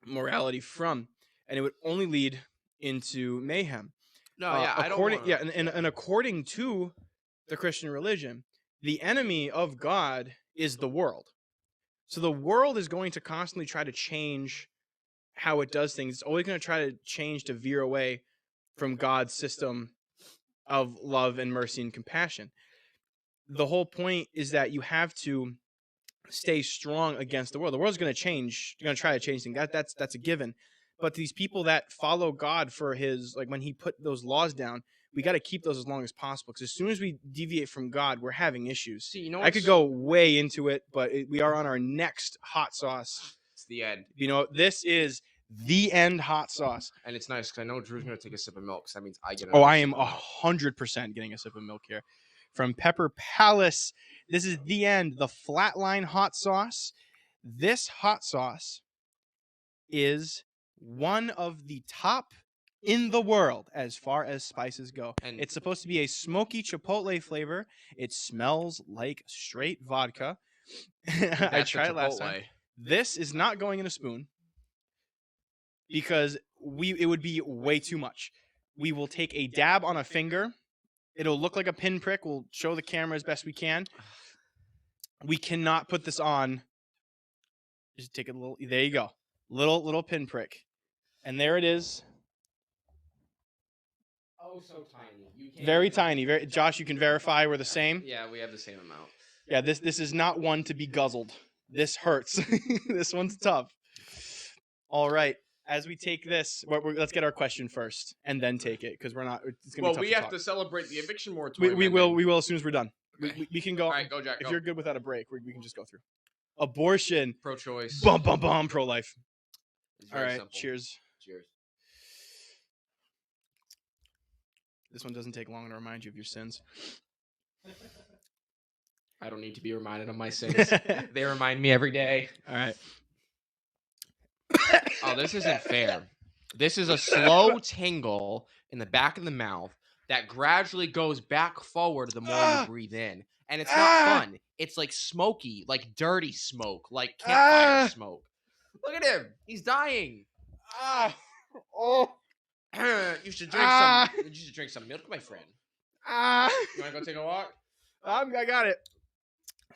morality from, and it would only lead into mayhem. According to the Christian religion, the enemy of God is the world. So the world is going to constantly try to change how it does things. It's always going to try to change to veer away from God's system of love and mercy and compassion. The whole point is that you have to stay strong against the world. The world's going to change. You're going to try to change things. That's a given. But these people that follow God for his, like when he put those laws down, we got to keep those as long as possible, because as soon as we deviate from God, we're having issues. See, I could go way into it, but we are on our next hot sauce. It's the end. This is the end hot sauce. And it's nice because I know Drew's going to take a sip of milk, because that means I get I am 100% getting a sip of milk here. From Pepper Palace, this is the end, the Flatline hot sauce. This hot sauce is one of the top in the world as far as spices go. And it's supposed to be a smoky chipotle flavor. It smells like straight vodka. I tried it last time. This is not going in a spoon because it would be way too much. We will take a dab on a finger. It'll look like a pinprick. We'll show the camera as best we can. We cannot put this on. Just take a little. There you go. Little pinprick. And there it is. Oh, so tiny. Very tiny. Josh, you can verify we're the same. Yeah, we have the same amount. Yeah, this is not one to be guzzled. This hurts. This one's tough. All right. As we take this, let's get our question first, and then take it, because we're not. It's gonna be tough we to have talk. to celebrate the eviction moratorium. We will as soon as we're done. Okay. We can go. All right, go Jack. If you're good without a break, we can just go through. Abortion. Pro-choice. Bum. Pro-life. All right. Simple. Cheers. Cheers. This one doesn't take long to remind you of your sins. I don't need to be reminded of my sins. They remind me every day. All right. Oh, this isn't fair. This is a slow tingle in the back of the mouth that gradually goes back forward the more you breathe in. And it's not Ah! fun. It's like smoky, like dirty smoke, like campfire smoke. Look at him. He's dying. Oh. You should drink some milk, my friend. You want to go take a walk? I got it.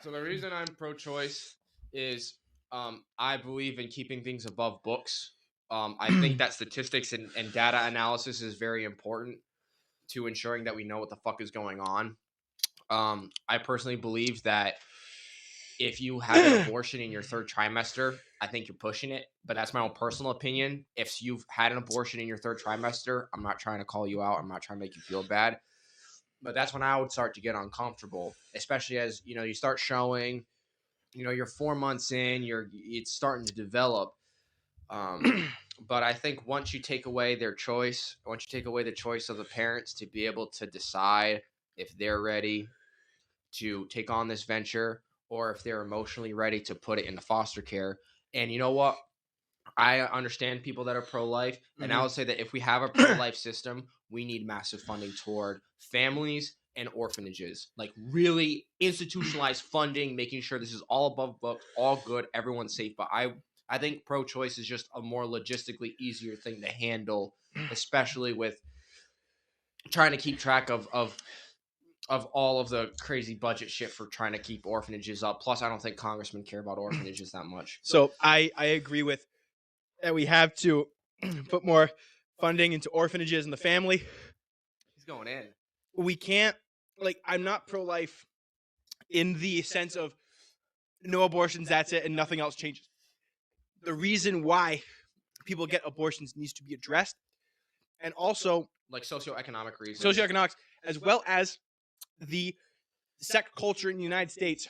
So the reason I'm pro-choice is I believe in keeping things above books. I think that statistics and data analysis is very important to ensuring that we know what the fuck is going on. I personally believe that if you have an abortion in your third trimester, I think you're pushing it. But that's my own personal opinion. If you've had an abortion in your third trimester, I'm not trying to call you out. I'm not trying to make you feel bad. But that's when I would start to get uncomfortable, especially as you start showing, you're 4 months in, it's starting to develop. But I think once you take away their choice, once you take away the choice of the parents to be able to decide if they're ready to take on this venture or if they're emotionally ready to put it into foster care. And you know what? I understand people that are pro-life, and I would say that if we have a pro-life system, we need massive funding toward families and orphanages, like really institutionalized funding, making sure this is all above book, all good, everyone's safe. But I think pro-choice is just a more logistically easier thing to handle, especially with trying to keep track of all of the crazy budget shit for trying to keep orphanages up. Plus, I don't think congressmen care about orphanages that much. So I agree with that. We have to put more funding into orphanages and the family. He's going in. We can't, I'm not pro-life in the sense of no abortions, that's it, and nothing else changes. The reason why people get abortions needs to be addressed, and also like socioeconomic reasons. Socioeconomics, as well as the sex culture in the United States.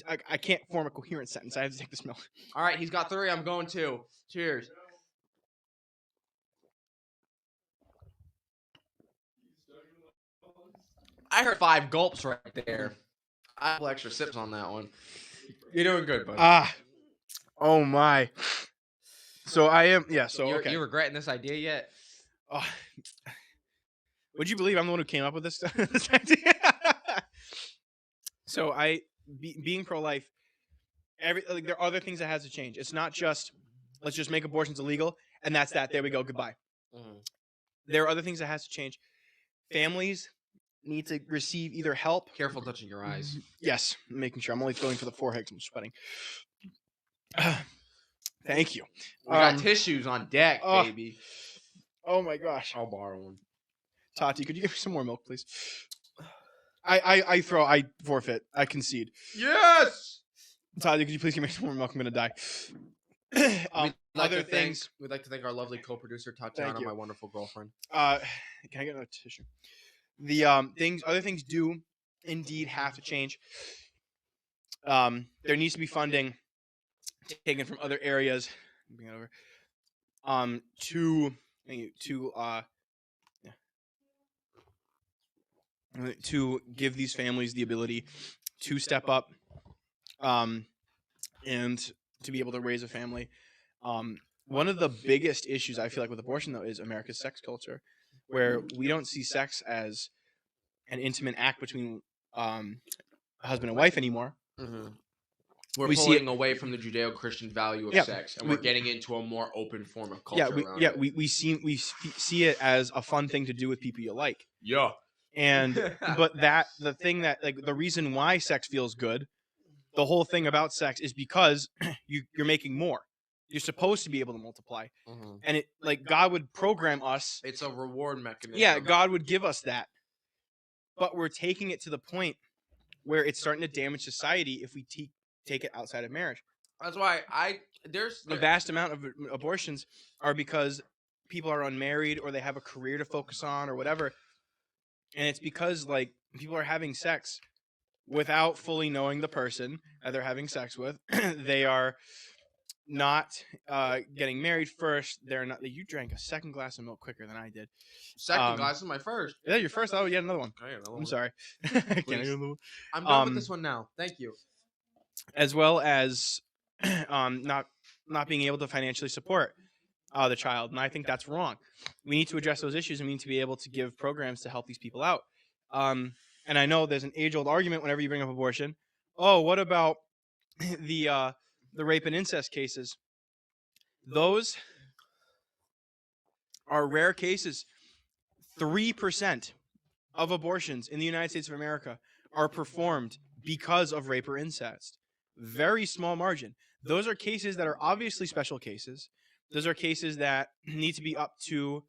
I can't form a coherent sentence. I have to take this milk. All right, he's got 3. I'm going 2. Cheers. I heard 5 gulps right there. I have extra sips on that one. You're doing good, bud. Oh my. So I am. Yeah. So you're, okay. You regretting this idea yet? Oh. Would you believe I'm the one who came up with this idea? So being pro-life, there are other things that has to change. It's not just let's just make abortions illegal and that's that. There we go. Goodbye. Mm-hmm. There are other things that has to change. Families need to receive either help. Careful touching your eyes. Yes, I'm making sure. I'm only going for the forehead because I'm sweating. Thank you. We got tissues on deck, baby. Oh my gosh. I'll borrow one. Tati, could you give me some more milk, please? I forfeit. I concede. Yes! Tati, could you please give me some more milk? I'm going to die. Other things. We'd like to thank our lovely co-producer, Tatiana, my wonderful girlfriend. Can I get another tissue? The other things do indeed have to change. There needs to be funding taken from other areas. Bring it over. To give these families the ability to step up, and to be able to raise a family. One of the biggest issues I feel like with abortion, though, is America's sex culture, where we don't see sex as an intimate act between a husband and wife anymore. Mm-hmm. We're pulling away from the Judeo-Christian value of sex, and we're getting into a more open form of culture. We see it as a fun thing to do with people you like. Yeah. And but the thing that the reason why sex feels good, the whole thing about sex is because you're making more. You're supposed to be able to multiply, and it God would program us. It's a reward mechanism. Yeah, God would give us that, but we're taking it to the point where it's starting to damage society if we take it outside of marriage. That's why there's a vast amount of abortions are because people are unmarried or they have a career to focus on or whatever. And it's because people are having sex without fully knowing the person that they're having sex with. They are not getting married first. They're not. You drank a second glass of milk quicker than I did. Second glass is my first. Yeah, your first. Oh, yeah, another one. I'm sorry. I'm done with this one now. Thank you. As well as not being able to financially support. the child, and I think that's wrong. We need to address those issues, and we need to be able to give programs to help these people out. And I know there's an age-old argument whenever you bring up abortion. Oh, what about the rape and incest cases? Those are rare cases. 3% of abortions in the United States of America are performed because of rape or incest. Very small margin. Those are cases that are obviously special cases. Those are cases that need to be up to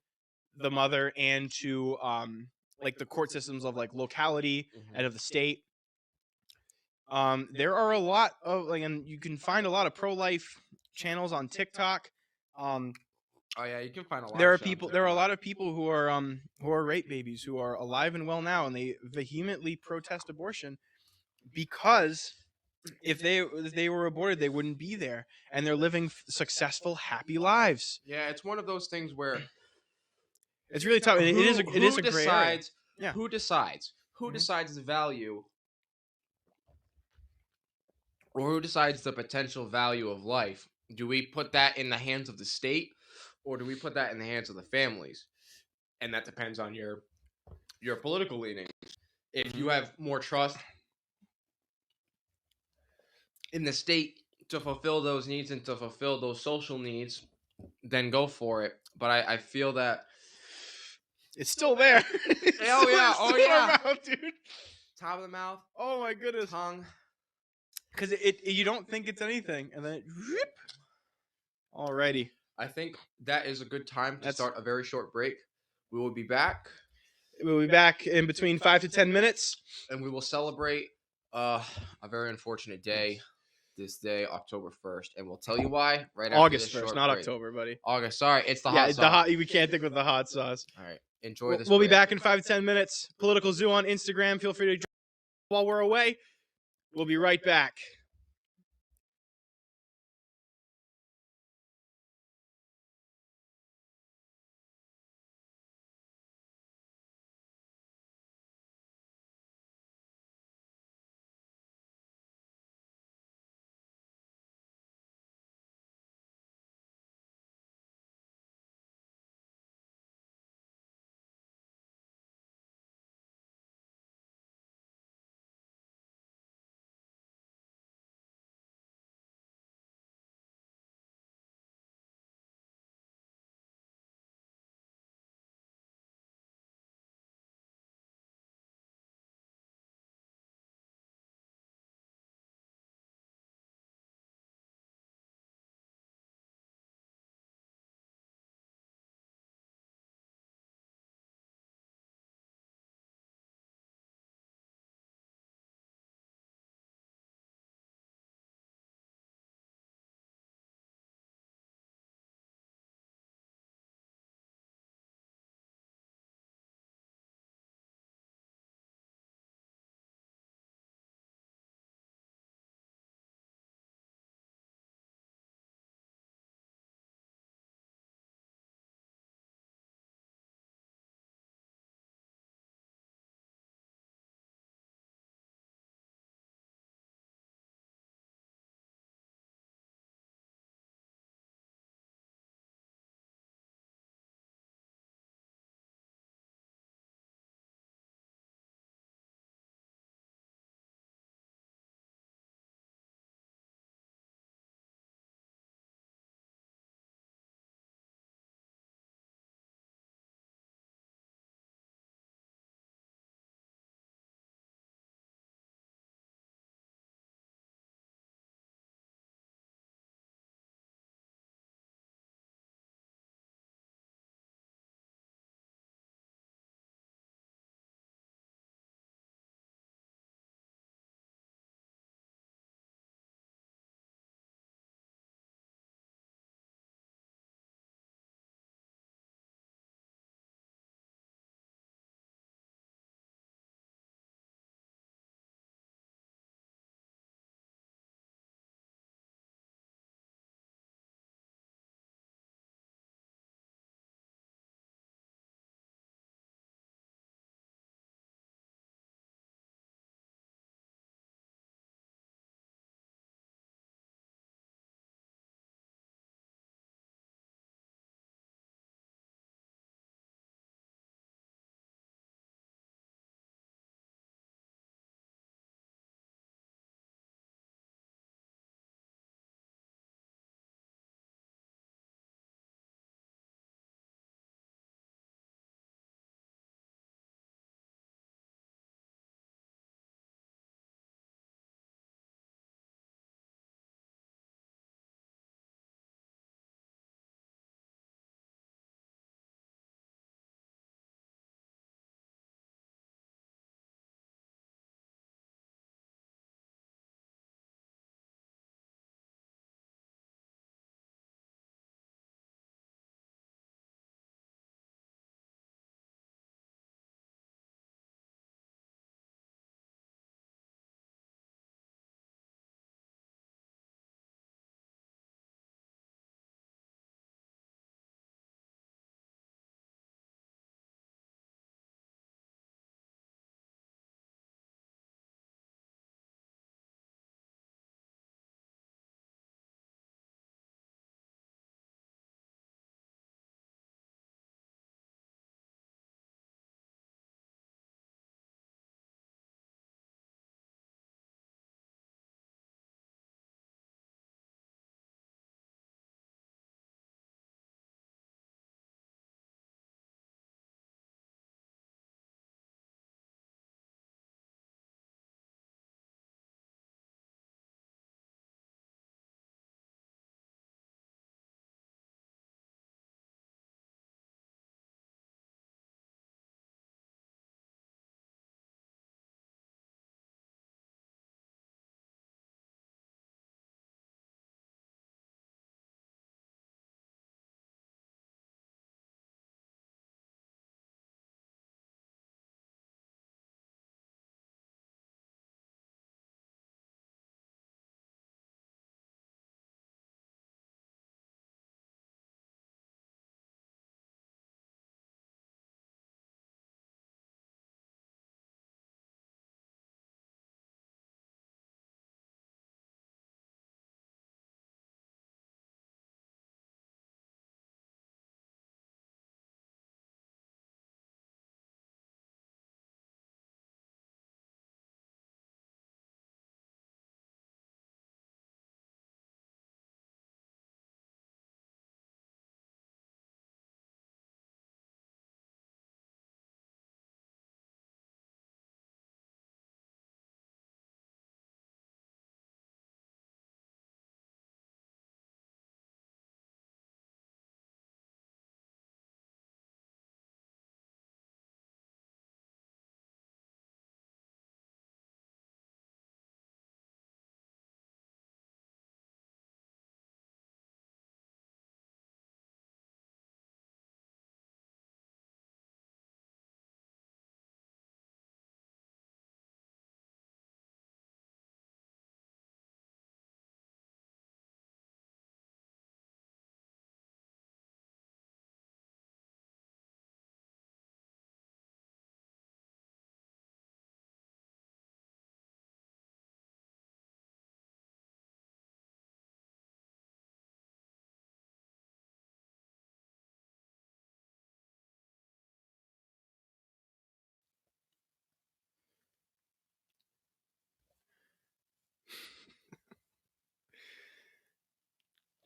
the mother and to like the court systems of like locality and of the state. There are a lot of and you can find a lot of pro-life channels on TikTok. Oh yeah, you can find a lot. There of are shit on people. There are a TikTok. lot of people who are rape babies who are alive and well now, and they vehemently protest abortion because if they were aborted, they wouldn't be there, and they're living successful, happy lives. Yeah, it's one of those things where It's really tough. It is a gray area. decides Yeah. who decides Mhm. decides the value, or who decides the potential value of life? Do we put that in the hands of the state, or do we put that in the hands of the families? And that depends on your political leaning. If you have more trust in the state to fulfill those needs and to fulfill those social needs, then go for it. But I feel that It's still there. Oh, yeah. It's Oh, still yeah. around, dude. top of the mouth, Oh my goodness. tongue. Because it you don't think it's anything, and then whoop. Alrighty. I think that is a good time to That's- start a very short break. We will be back, We'll be back in between 5 to 10 minutes. and we will celebrate a very unfortunate day. This day, October 1st, and we'll tell you why right after August this 1st, short not break. October, buddy. August. Sorry, it's the Yeah, hot the sauce. hot. We can't think with the hot sauce. All right, enjoy this. We'll be break. back in 5 to 10 minutes. Political Zoo on Instagram. Feel free to join while we're away. We'll be right back.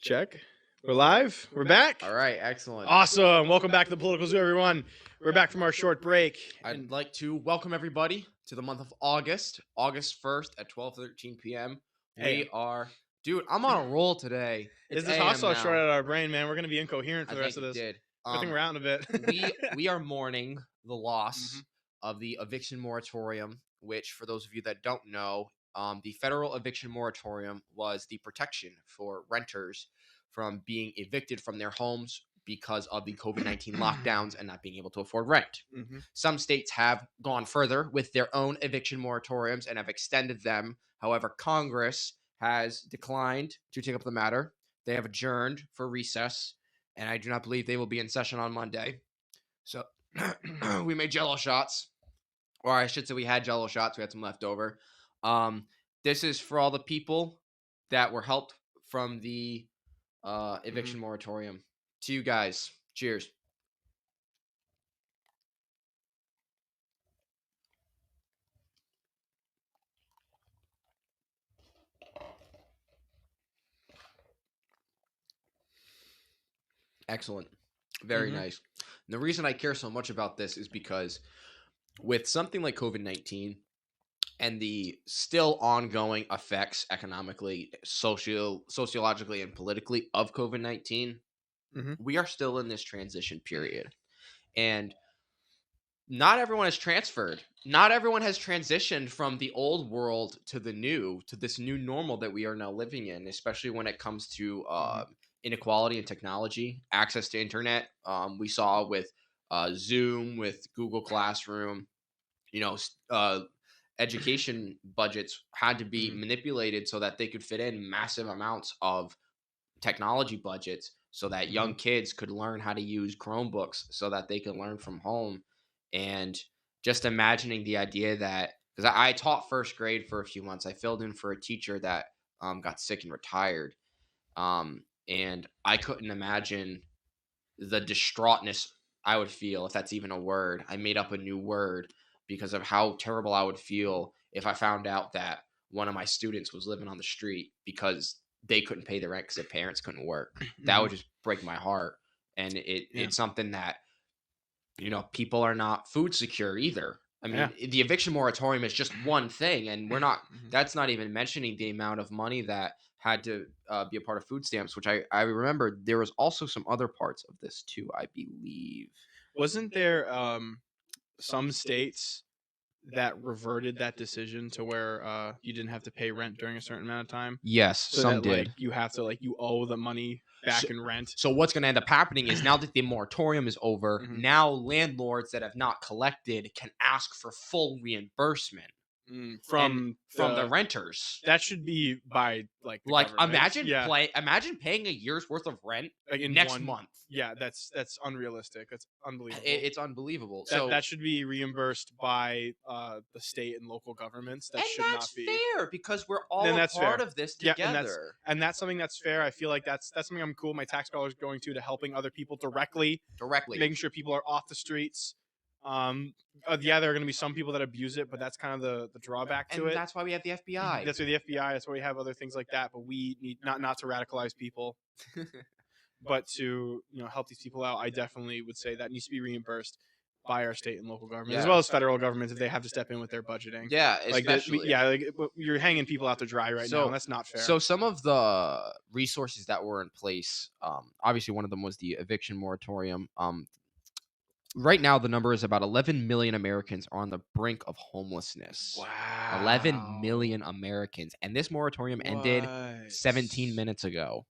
Check. We're live. We're back. All right, excellent. Awesome. Welcome back to the Political Zoo, everyone. We're back from our short break. I'd like to welcome everybody to the month of August, August 1st at 12:13 p.m. AM. We are, dude, I'm on a roll today. It's Is this AM hot sauce now. short out of our brain, man? We're going to be incoherent for I the rest think of this. it did. Good thing we're out in a bit. we are mourning the loss Mhm. of the eviction moratorium, which, for those of you that don't know, the federal eviction moratorium was the protection for renters from being evicted from their homes because of the COVID-19 lockdowns and not being able to afford rent. Mhm. Some states have gone further with their own eviction moratoriums and have extended them. However, Congress has declined to take up the matter. They have adjourned for recess, and I do not believe they will be in session on Monday. So we made Jello shots, or I should say we had Jello shots. We had some left over. This is for all the people that were helped from the eviction moratorium. To you guys, cheers. Excellent. Very nice. And the reason I care so much about this is because with something like COVID-19 and the still ongoing effects economically, sociologically, and politically of COVID-19, we are still in this transition period. And not everyone has transferred. Not everyone has transitioned from the old world to the new, to this new normal that we are now living in, especially when it comes to inequality and technology, access to internet. We saw with Zoom, with Google Classroom, education budgets had to be manipulated so that they could fit in massive amounts of technology budgets so that young kids could learn how to use Chromebooks so that they could learn from home. And just imagining the idea that, because I taught first grade for a few months, I filled in for a teacher that got sick and retired. And I couldn't imagine the distraughtness I would feel, if that's even a word. I made up a new word because of how terrible I would feel if I found out that one of my students was living on the street because they couldn't pay the rent because their parents couldn't work. That would just break my heart. And it's something that, people are not food secure either. I mean, the eviction moratorium is just one thing, and we're not, that's not even mentioning the amount of money that had to be a part of food stamps, which I remember there was also some other parts of this too, I believe. Wasn't there some states that reverted that decision to where you didn't have to pay rent during a certain amount of time? Yes, So some that, did. like, you have to, you owe the money back in rent. So what's going to end up happening is now that the moratorium is over, now landlords that have not collected can ask for full reimbursement from the renters. That should be by the government. Imagine paying a year's worth of rent in next month. Yeah, that's unrealistic. That's unbelievable. It's unbelievable. That should be reimbursed by the state and local governments. That should not be fair because we're all a part of this together. And that's something that's fair. I feel like that's something I'm cool. My tax dollars going to helping other people directly, making sure people are off the streets. There are going to be some people that abuse it, but that's kind of the drawback to it. That's why we have the FBI. That's why the FBI. That's why we have other things like that. But we need not to radicalize people, but to help these people out. I definitely would say that needs to be reimbursed by our state and local government, as well as federal governments, if they have to step in with their budgeting. Yeah, especially. You're hanging people out to dry now, and that's not fair. So some of the resources that were in place, obviously one of them was the eviction moratorium. Right now, the number is about 11 million Americans are on the brink of homelessness. Wow. 11 million Americans. And this moratorium ended 17 minutes ago.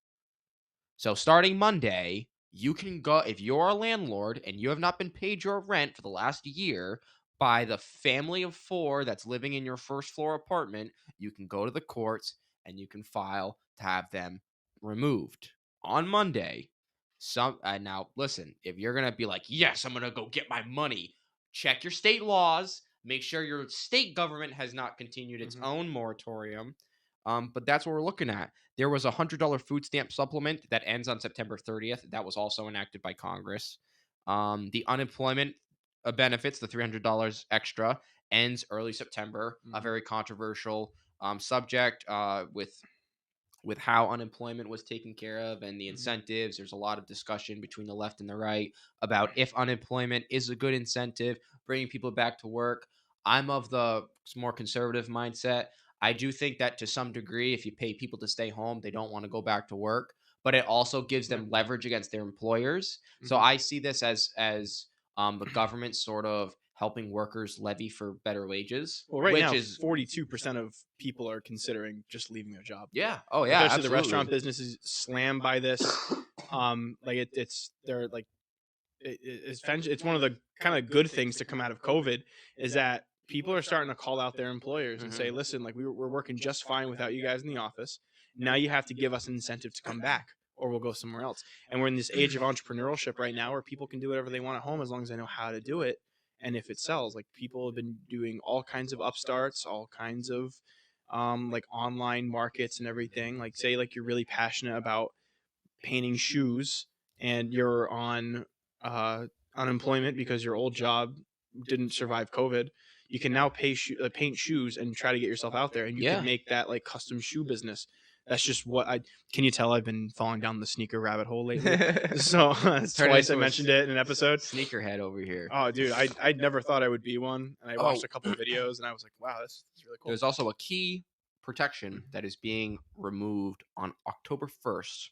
So starting Monday, you can go, if you're a landlord and you have not been paid your rent for the last year by the family of 4 that's living in your first floor apartment, you can go to the courts and you can file to have them removed on Monday. Now listen, if you're gonna be like, yes, I'm gonna go get my money, check your state laws, make sure your state government has not continued its own moratorium. But that's what we're looking at. There was a $100 food stamp supplement that ends on September 30th. That was also enacted by Congress. The unemployment benefits, the $300 extra, ends early September. A very controversial subject with with how unemployment was taken care of and the incentives. There's a lot of discussion between the left and the right about if unemployment is a good incentive, bringing people back to work. I'm of the more conservative mindset. I do think that to some degree, if you pay people to stay home, they don't want to go back to work, but it also gives Right. them leverage against their employers. So Mhm. I see this as the government sort of helping workers levy for better wages, Well, right which now, is 42% of people are considering just leaving their job. yeah, oh yeah, Especially the restaurant absolutely. business is slammed by this. Like it's they're like it's one of the kind of good things to come out of COVID is that people are starting to call out their employers and say, Mhm. listen, like we're working just fine without you guys in the office. Now you have to give us an incentive to come back or we'll go somewhere else. And we're in this age of entrepreneurship right now where people can do whatever they want at home as long as they know how to do it. And if it sells, like people have been doing all kinds of upstarts, all kinds of like online markets and everything. Like say like you're really passionate about painting shoes and you're on uh, unemployment because your old job didn't survive COVID, you can now paint shoes and try to get yourself out there, and you could Yeah. make that like custom shoe business. That's just what I can. You tell I've been falling down the sneaker rabbit hole lately. So it's Turn twice I into a mentioned it in an episode. sneakerhead over here. Oh, dude, I never thought I would be one, and I watched Oh, a couple videos, and I was like, wow, this is really cool. there's also a key protection that is being removed on October 1st.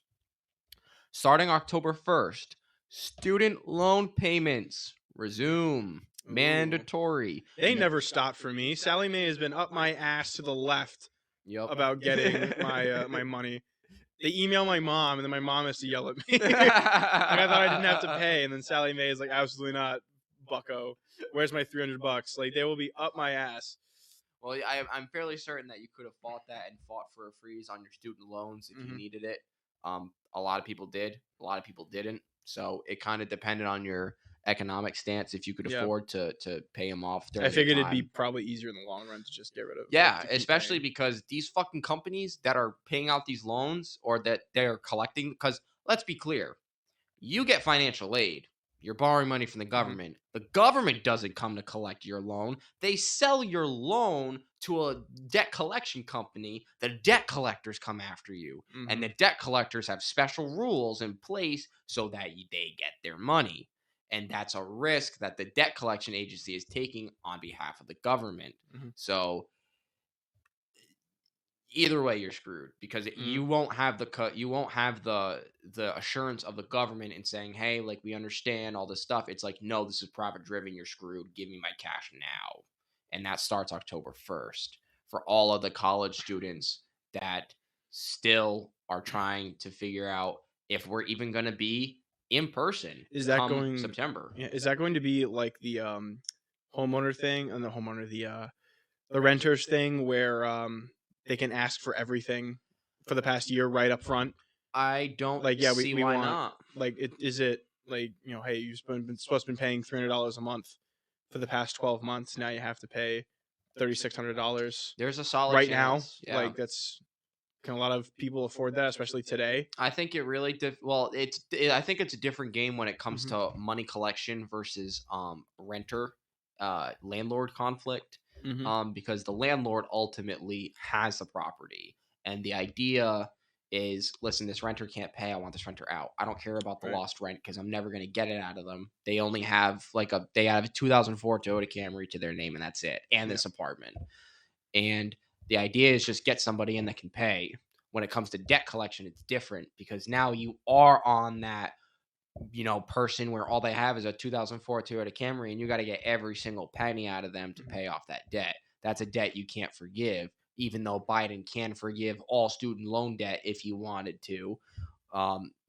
Starting October 1st, student loan payments resume. Ooh. Mandatory. They never stopped for me. Sally Mae has been up my ass to the left Yep. about getting my money. They email my mom, and then my mom has to yell at me. Like I thought I didn't have to pay, and then Sally Mae is like, absolutely not, Bucko. Where's my $300? Like they will be up my ass. Well, I'm fairly certain that you could have fought that and fought for a freeze on your student loans if you Mhm. needed it. A lot of people did. A lot of people didn't. So it kind of depended on your economic stance if you could Yeah, afford to pay them off I during the figured it'd be time. probably easier in the long run to just get rid of, like Yeah, to keep especially paying. because these fucking companies that are paying out these loans or that they're collecting, because let's be clear, you get financial aid. You're borrowing money from the Mhm. government. The government doesn't come to collect your loan. They sell your loan to a debt collection company. The debt collectors come after you. And Mhm. the debt collectors have special rules in place so that they get their money. And that's a risk that the debt collection agency is taking on behalf of the government. Mhm. So either way you're screwed because Mhm. you won't have you won't have the assurance of the government in saying, hey, like, we understand all this stuff. It's like, no, this is profit driven, you're screwed, give me my cash now. And that starts October 1st for all of the college students that still are trying to figure out if we're even going to be in person Is that come going? September. Yeah, is that going to be like the homeowner thing and the homeowner the renters thing where they can ask for everything for the past year right up front? I don't Like, yeah, see we why want not. like is it like hey, been supposed to be paying $300 a month for the past 12 months. Now you have to pay $3,600 There's a solid right now. chance. Yeah. Like that's can a lot of people afford that, especially today? I think it really well, I think it's a different game when it comes Hmm. to money collection versus renter landlord conflict, Hmm. because the landlord ultimately has the property, and the idea is, listen, this renter can't pay, I want this renter out. I don't care about the Right. lost rent because I'm never going to get it out of them. They only have they have a 2004 Toyota Camry to their name, and that's it, and Yeah. this apartment. And the idea is just get somebody in that can pay. When it comes to debt collection, it's different because now you are on that, person where all they have is a 2004 Toyota Camry and you got to get every single penny out of them to Mhm. pay off that debt. That's a debt you can't forgive, even though Biden can forgive all student loan debt if he wanted to.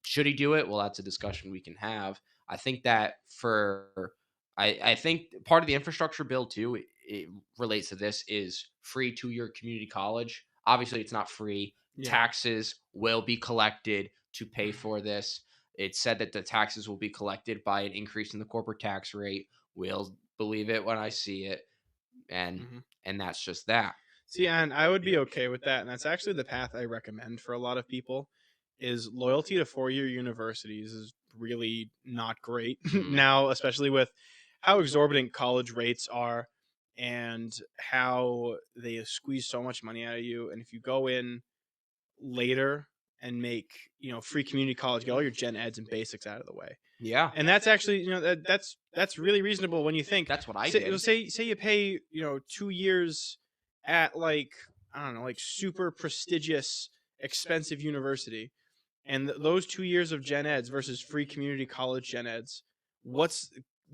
Should he do it? Well, that's a discussion we can have. I think that I think part of the infrastructure bill too, it relates to this, is free 2-year community college. Obviously, it's not free. Yeah. Taxes will be collected to pay for this. It's said that the taxes will be collected by an increase in the corporate tax rate. We'll believe it when I see it, and Hmm. and that's just that. See, and I would be okay with that, and that's actually the path I recommend for a lot of people. Is loyalty to four-year universities is really not great Mm, now, especially with how exorbitant college rates are and how they squeeze so much money out of you. And if you go in later and make, free community college, get all your gen eds and basics out of the way. Yeah, And that's actually, that's really reasonable when you think, that's what I say, did. say you pay, 2 years at like, I don't know, like super prestigious, expensive university, and those 2 years of gen eds versus free community college gen eds, what's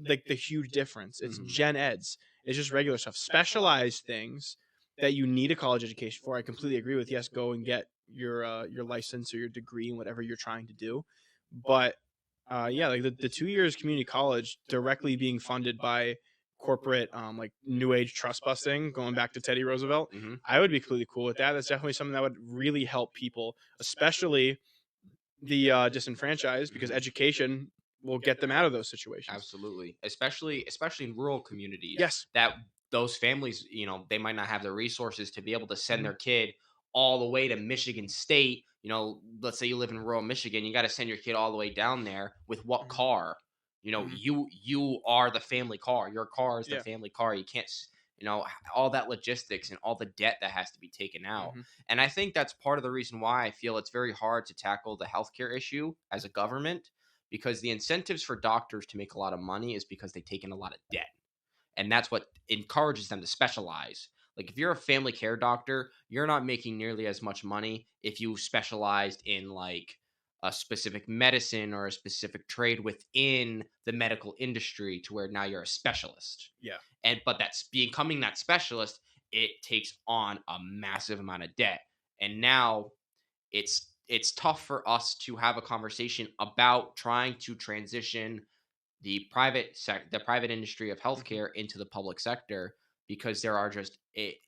like the huge difference? It's Mhm. gen eds. It's just regular stuff, specialized things that you need a college education for. I completely agree with, yes, go and get your license or your degree in whatever you're trying to do, but yeah, like the 2 years community college directly being funded by corporate, like new age trust busting, going back to Teddy Roosevelt, Mhm. I would be completely cool with that. That's definitely something that would really help people, especially the disenfranchised, because Mhm. education will get them out of those situations. Absolutely, especially in rural communities Yes. that those families, they might not have the resources to be able to send Mhm. their kid all the way to Michigan State. Let's say you live in rural Michigan, you got to send your kid all the way down there with what Mhm. car? Mhm. You are the family car. Your car is the Yeah. family car. You can't, all that logistics and all the debt that has to be taken out. Mhm. And I think that's part of the reason why I feel it's very hard to tackle the healthcare issue as a government, because the incentives for doctors to make a lot of money is because they take in a lot of debt. And that's what encourages them to specialize. Like if you're a family care doctor, you're not making nearly as much money if you specialized in like a specific medicine or a specific trade within the medical industry to where now you're a specialist. Yeah. But that's becoming that specialist, it takes on a massive amount of debt. And now it's tough for us to have a conversation about trying to transition the private industry of Mhm. healthcare into the public sector, because there are just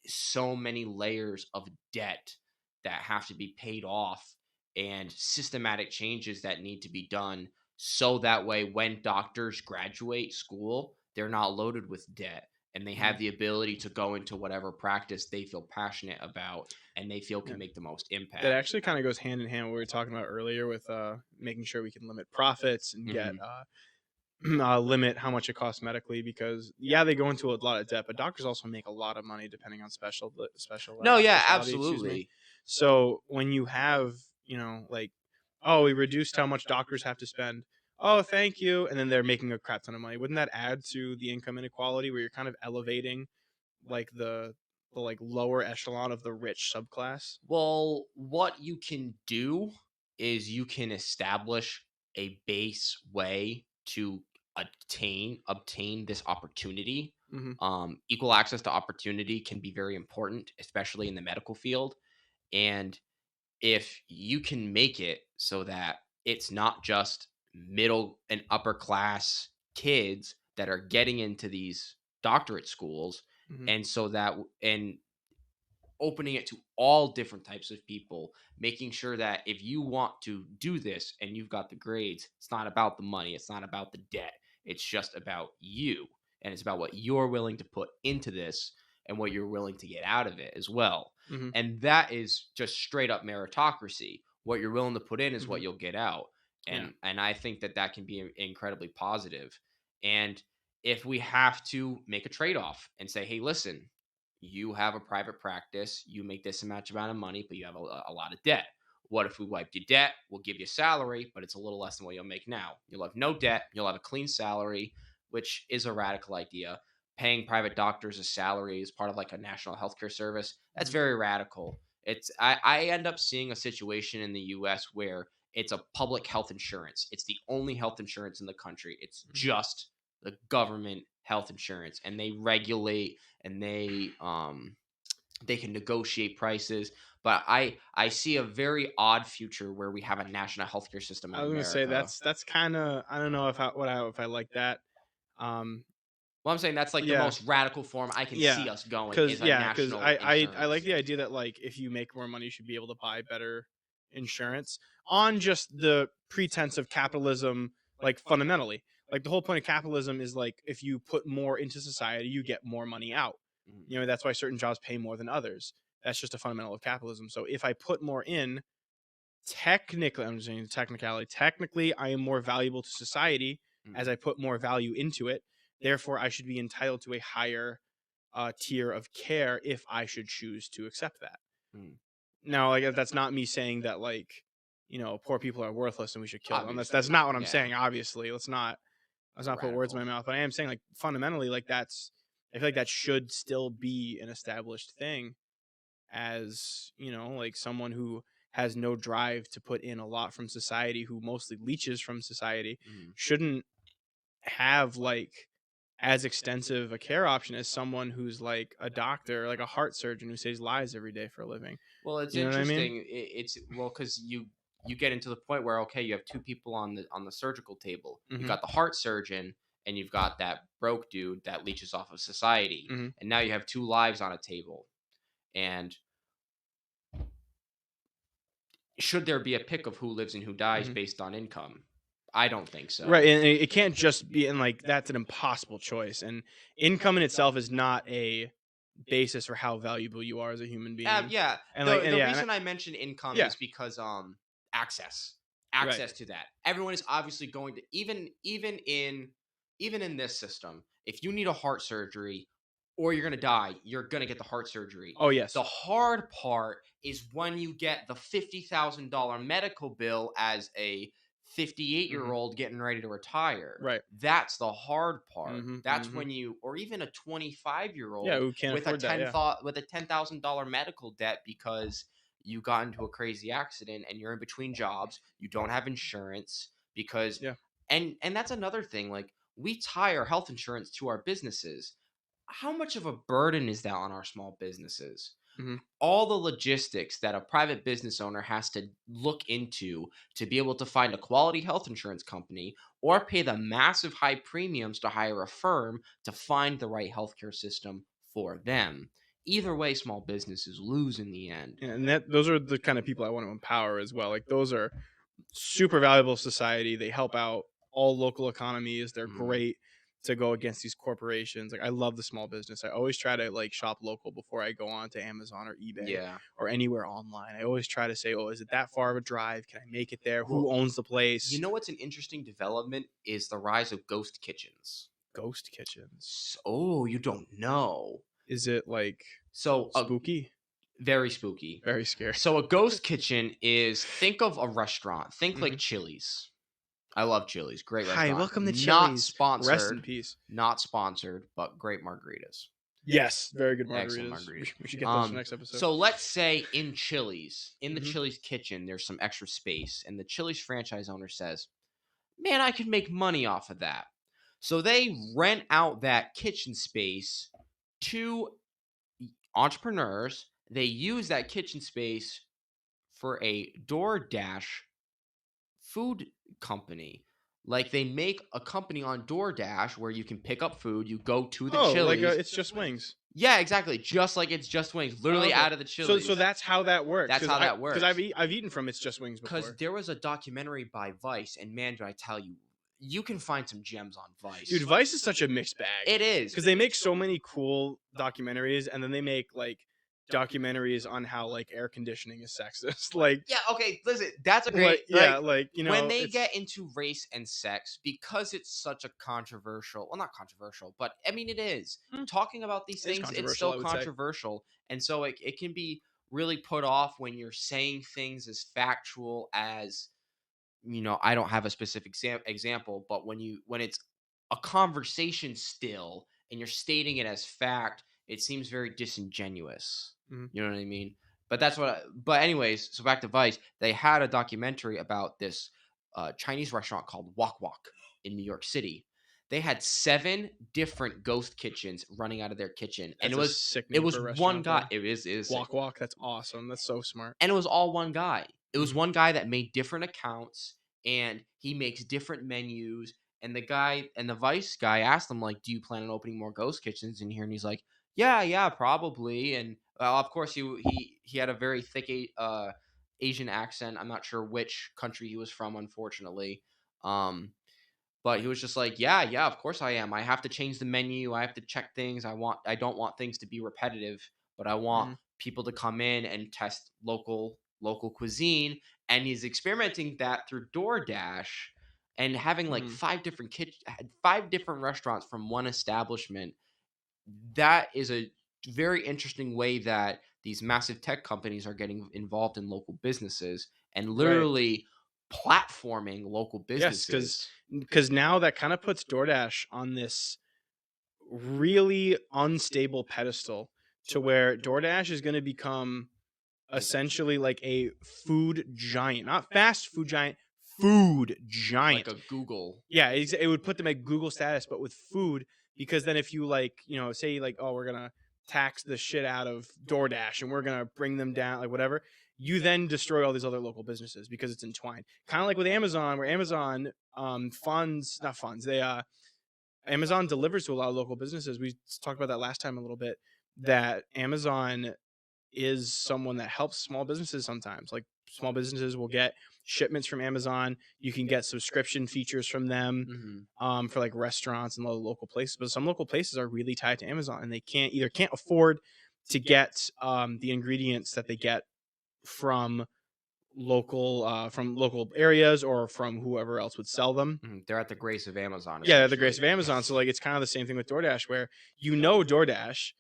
so many layers of debt that have to be paid off and systematic changes that need to be done, so that way when doctors graduate school they're not loaded with debt and they have Mhm. the ability to go into whatever practice they feel passionate about and they feel Yeah. can make the most That impact. actually kind of goes hand in hand with what we were talking about earlier with making sure we can limit profits and get Hmm. limit how much it costs medically, because yeah, they go into a lot of debt, but doctors also make a lot of money depending on No, yeah, specialty, excuse me. absolutely. So when you have, like, oh, we reduced how much doctors have to spend, oh, thank you, and then they're making a crap ton of money, wouldn't that add to the income inequality where you're kind of elevating like the like lower echelon of the rich subclass? Well, what you can do is you can establish a base way to obtain this opportunity. Hmm. Equal access to opportunity can be very important, especially in the medical field. And if you can make it so that it's not just middle and upper class kids that are getting into these doctorate schools, Hmm. and so that and opening it to all different types of people, making sure that if you want to do this and you've got the grades, it's not about the money, it's not about the debt, it's just about you. And it's about what you're willing to put into this and what you're willing to get out of it as well. Hmm. And that is just straight up meritocracy. What you're willing to put in is Hmm. what you'll get out. Yeah. And I think that that can be incredibly positive. And if we have to make a trade off and say, hey, listen, you have a private practice, you make this amount of money, but you have a lot of debt. What if we wiped your debt? We'll give you a salary, but it's a little less than what you'll make now. You'll have no debt, you'll have a clean salary, which is a radical idea. Paying private doctors a salary as part of like a national healthcare service, that's Hmm. very radical. I end up seeing a situation in the US where it's a public health insurance. It's the only health insurance in the country. It's Hmm. just the government health insurance, and they regulate and they can negotiate prices. But I see a very odd future where we have a national healthcare system I in was gonna say America. that's kind of, I don't know if I like that. Um, Well, I'm saying that's like the yeah, most radical form I can yeah, see us going because is a national I like insurance. the idea that like if you make more money, you should be able to buy better insurance on just the pretense of capitalism. Like fundamentally, like the whole point of capitalism is like if you put more into society, you get more money out. Mhm. That's why certain jobs pay more than others. That's just a fundamental of capitalism. So if I put more in, technically, I'm just saying technicality, technically I am more valuable to society as Mhm. I put more value into it. Therefore I should be entitled to a higher tier of care if I should choose to accept that. Mhm. Now, like, that's not me saying that, like, poor people are worthless and we should kill them. That's Obviously. not what I'm Yeah. saying. Obviously, let's not put words in Radical. my mouth. But I am saying, like, fundamentally, like, I feel like that should still be an established thing, as like, someone who has no drive to put in a lot from society, who mostly leeches from society, Mhm. shouldn't have, like, as extensive a care option as someone who's like a doctor, like a heart surgeon who saves lives every day for a living. Well, it's You know what I mean? interesting. It's well because you get into the point where okay, you have two people on the surgical table. You Hmm. got the heart surgeon, and you've got that broke dude that leeches off of society, Hmm. and now you have two lives on a table. And should there be a pick of who lives and who dies Hmm. based on income? I don't think so. Right, and it can't just be, and like, that's an impossible choice. And income in itself is not a basis for how valuable you are as a human being. Yeah. And like, The and the yeah, and reason I mentioned income yeah, is because access, right. access to that. Everyone is obviously going to even in this system. If you need a heart surgery or you're gonna die, you're gonna get the heart surgery. Oh yes. The hard part is when you get the $50,000 medical bill as a 58-year Hmm. old getting ready to retire. Right. That's the hard part. Hmm. That's Hmm. when you, or even a 25-year Yeah, old who can't with a afford that? Yeah. $10,000 medical debt because you got into a crazy accident and you're in between jobs, you don't have insurance because Yeah. and that's another thing, like we tie our health insurance to our businesses. How much of a burden is that on our small businesses? Hmm. All the logistics that a private business owner has to look into to be able to find a quality health insurance company or pay the massive high premiums to hire a firm to find the right healthcare system for them. Either way, small businesses lose in the end. And those are the kind of people I want to empower as well. Like, those are super valuable to society. They help out all local economies. They're Mhm. great to go against these corporations. Like, I love the small business. I always try to, like, shop local before I go on to Amazon or eBay Yeah. or anywhere online. I always try to say, "Oh, is it that far of a drive? Can I make it there? Well, Who owns the you place?" know what's an interesting development is the rise of ghost kitchens. Ghost kitchens. Oh, you don't know. Is it like So, spooky? very spooky. Very scary. So, a ghost kitchen is think of a restaurant. Think Hmm. like Chili's. I love Chili's. Great Hi, restaurant. welcome to Not Chili's. Rest in sponsored. peace. Not sponsored, but great margaritas. Yes, very good Excellent margaritas. margaritas. We should get those for next episode. So let's say in Chili's, in the Mhm. Chili's kitchen, there's some extra space, and the Chili's franchise owner says, "Man, I could make money off of that." So they rent out that kitchen space to entrepreneurs. They use that kitchen space for a DoorDash food company. Like they make a company on DoorDash where you can pick up food, you go to the Oh, like, Chili's. it's just wings. Yeah, exactly. Just like it's Just Wings, Oh, literally okay. out of the So Chili's. that's how that works. That's how that works. Because I've eaten from It's Just Wings Because before. there was a documentary by Vice, and man, do I tell you, you can find some gems on Vice. Dude, Vice is such a mixed bag. It is. Because they make so many cool documentaries, and then they make, like, documentaries on how, like, air conditioning is sexist. Like, Yeah, okay, listen, that's a great. When they get into race and sex, because it's such a controversial, well, not controversial, but I mean, it is. Talking about these It is things, it's controversial, still I would say. controversial. And so it can be really put off when you're saying things as factual as, I don't have a specific example, but when it's a conversation still and you're stating it as fact, it seems very disingenuous. Mhm. You know what I mean? But but anyways, so back to Vice, they had a documentary about this Chinese restaurant called Wok Wok in New York City. They had 7 different ghost kitchens running out of their kitchen, and That's a sick it name was for a one restaurant, guy. though. It is Walk Walk, that's awesome. That's so smart. and it was all one guy. It was Mhm. one guy that made different accounts and he makes different menus. And the Vice guy asked him, like, "Do you plan on opening more ghost kitchens in here?" And he's like, "Yeah, probably." And of course, he had a very thick Asian accent. I'm not sure which country he was from, unfortunately. But he was just like, "Yeah, of course I am. I have to change the menu. I have to check things. I don't want things to be repetitive, but I want Mhm. people to come in and test local cuisine." And he's experimenting that through DoorDash and having like Mhm. 5 different restaurants from one establishment. That is a very interesting way that these massive tech companies are getting involved in local businesses and Right. literally platforming local Yes, businesses. because now that kind of puts DoorDash on this really unstable pedestal to where DoorDash is going to become essentially like a food giant, not fast food giant, food Like giant. a Google. Yeah, it would put them at Google status, but with food, because then if you like, say like, oh, we're gonna tax the shit out of DoorDash and we're gonna bring them down, like whatever, you then destroy all these other local businesses because it's entwined. Kind of like with Amazon, where Amazon funds, not funds, Amazon delivers to a lot of local businesses. We talked about that last time a little bit. That Amazon is someone that helps small businesses sometimes. Like small businesses will get shipments from Amazon. You can get subscription features from them Mm-hmm. for like restaurants and local places. But some local places are really tied to Amazon and they can't afford to get the ingredients that they get from local areas or from whoever else would sell them. Mm-hmm. They're at the grace of Amazon. Yeah, they're the grace essentially. of Amazon. So like it's kind of the same thing with DoorDash, where DoorDash,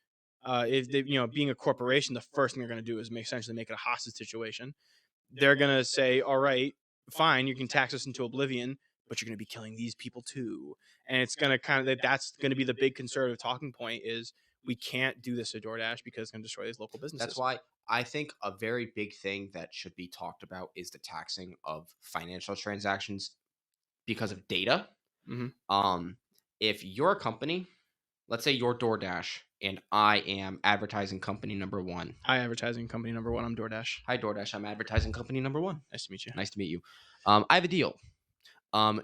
if they, being a corporation, the first thing they're going to do is essentially make it a hostage situation. They're going to say, all right, fine, you can tax us into oblivion, but you're going to be killing these people too. And it's going to that's going to be the big conservative talking point is we can't do this to DoorDash because it's going to destroy these local businesses. That's why I think a very big thing that should be talked about is the taxing of financial transactions because of data. Mhm. If you're a company, let's say you're DoorDash and I am advertising company number one. Hi, advertising company number one. I'm DoorDash. Hi, DoorDash. I'm advertising company number one. Nice to meet you. Nice to meet you. I have a deal.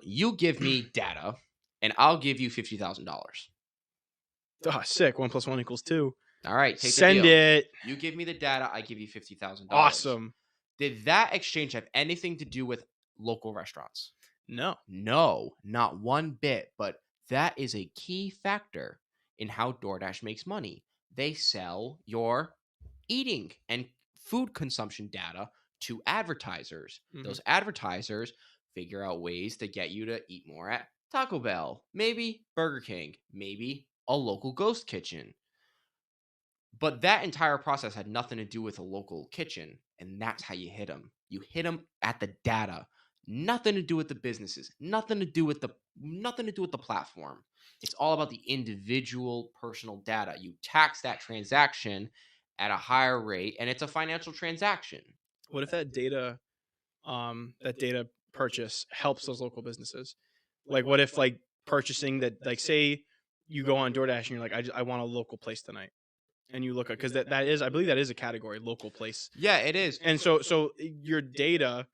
You give me data, and I'll give you $50,000. Sick. 1 + 1 = 2. All right, take Send the deal. it. You give me the data, I give you $50,000. Awesome. Did that exchange have anything to do with local restaurants? No. No, not one bit. But that is a key factor in how DoorDash makes money. They sell your eating and food consumption data to advertisers. Mhm. Those advertisers figure out ways to get you to eat more at Taco Bell, maybe Burger King, maybe a local ghost kitchen. But that entire process had nothing to do with a local kitchen, and that's how you hit them. You hit them at the data. Nothing to do with the businesses. Nothing to do with the platform. It's all about the individual personal data. You tax that transaction at a higher rate, and it's a financial transaction. What if that data purchase helps those local businesses? Like what if like purchasing that, like say you go on DoorDash and you're like, I want a local place tonight. And you look at, because that is, I believe that is a category, local place. Yeah, it is. And so your data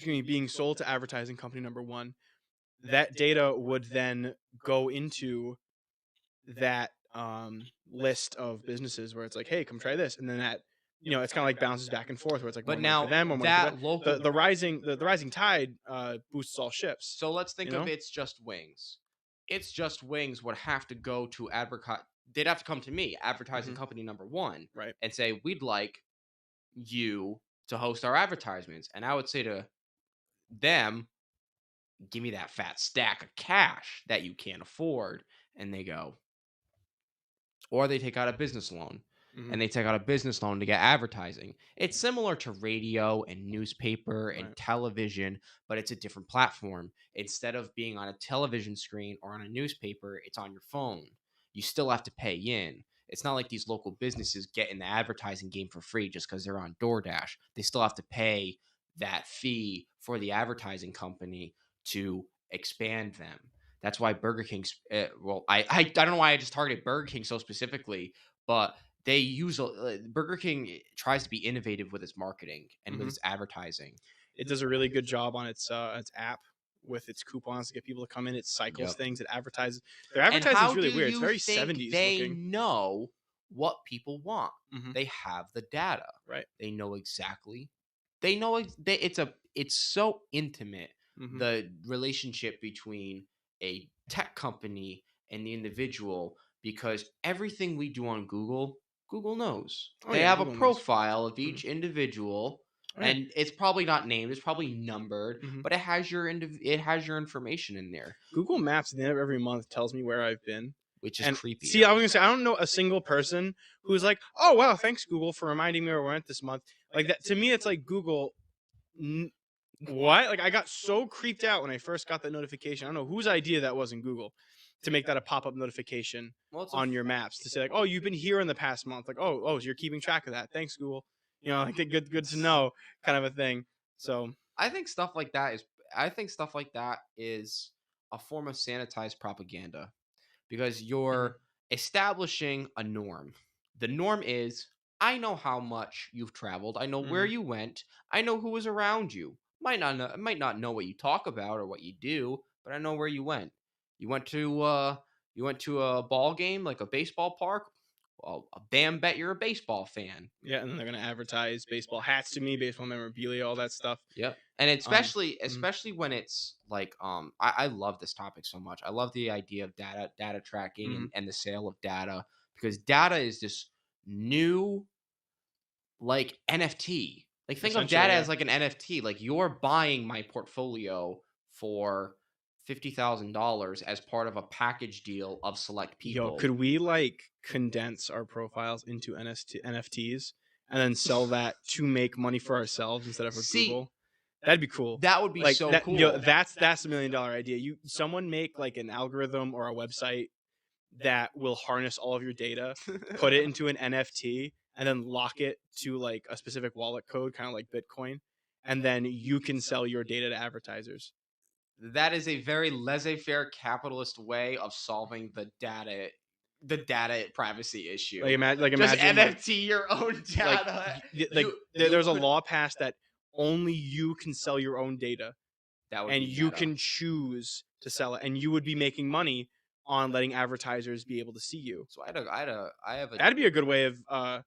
being sold to advertising company number one, that data would then go into that list of businesses where it's like, hey, come try this, and then that it's kind of like bounces back and forth where it's like But more money now for them, more money for that them. local The rising tide boosts all ships. So let's think You of know? It's Just Wings. It's Just Wings would have to go to advertise. They'd have to come to me, advertising Mhm. company number one, Right. and say, we'd like you to host our advertisements. And I would say to them, give me that fat stack of cash that you can't afford. And they go, or they take out a business loan. Mhm. And they take out a business loan to get advertising. It's similar to radio and newspaper and Right. television, but it's a different platform. Instead of being on a television screen or on a newspaper, it's on your phone. You still have to pay in. It's not like these local businesses get in the advertising game for free just because they're on DoorDash. They still have to pay that fee for the advertising company to expand them. That's why Burger King's. I don't know why I just targeted Burger King so specifically, but they use Burger King tries to be innovative with its marketing and with Mhm. its advertising. It does a really good job on its app with its coupons to get people to come in. It cycles Yep. things. It advertises. Their And advertising is how really do weird. It's you very think 70s they looking. know what people want? Mhm. They have the data. Right. They know exactly. They know it's so intimate, Mhm. the relationship between a tech company and the individual, because everything we do on Google knows. Oh, They yeah, have Google a knows. profile of each individual, Oh, yeah. and it's probably not named, it's probably numbered, Mhm. but it has your information in there. Google Maps at the end of every month tells me where I've been. which is And creepy. see, I was gonna say I don't know a single person who's like, oh wow, thanks Google for reminding me where we went this month. Like that to me, it's like Google. Like to me, it's like Google. What? Like I got so creeped out when I first got that notification. I don't know whose idea that was in Google to make that a pop-up notification Well, it's on your maps to say like, oh, you've been here in the past month. Like, oh, so you're keeping track of that. Thanks, Google. Like good to know kind of a thing. So I think stuff like that is a form of sanitized propaganda because you're establishing a norm. The norm is I know how much you've traveled. I know where you went. I know who was around you. Might not know what you talk about or what you do, but I know where you went. You went to a ball game like a baseball park. Well, a damn bet you're a baseball fan. yeah, and then they're gonna advertise baseball hats to me, baseball memorabilia, all that stuff. Yep. And especially when it's like I love this topic so much. I love the idea of data tracking and the sale of data because data is this new like NFT. Like think of Essentially, data yeah. as like an NFT. Like you're buying my portfolio for $50,000 as part of a package deal of select people. Yo, could we like condense our profiles into NFTs and then sell that to make money for ourselves instead of for See, Google? That'd be cool. That would be like so that, cool. That's $1 million idea. Someone make like an algorithm or a website that will harness all of your data, put it into an NFT, and then lock it to like a specific wallet code, kind of like Bitcoin, and then you can sell your data to advertisers. That is a very laissez-faire capitalist way of solving the data privacy issue. Like imagine just NFT your own data. There's a law passed that only you can sell your own data, and you can choose to sell it, and you would be making money on letting advertisers be able to see you. So that'd be a good way of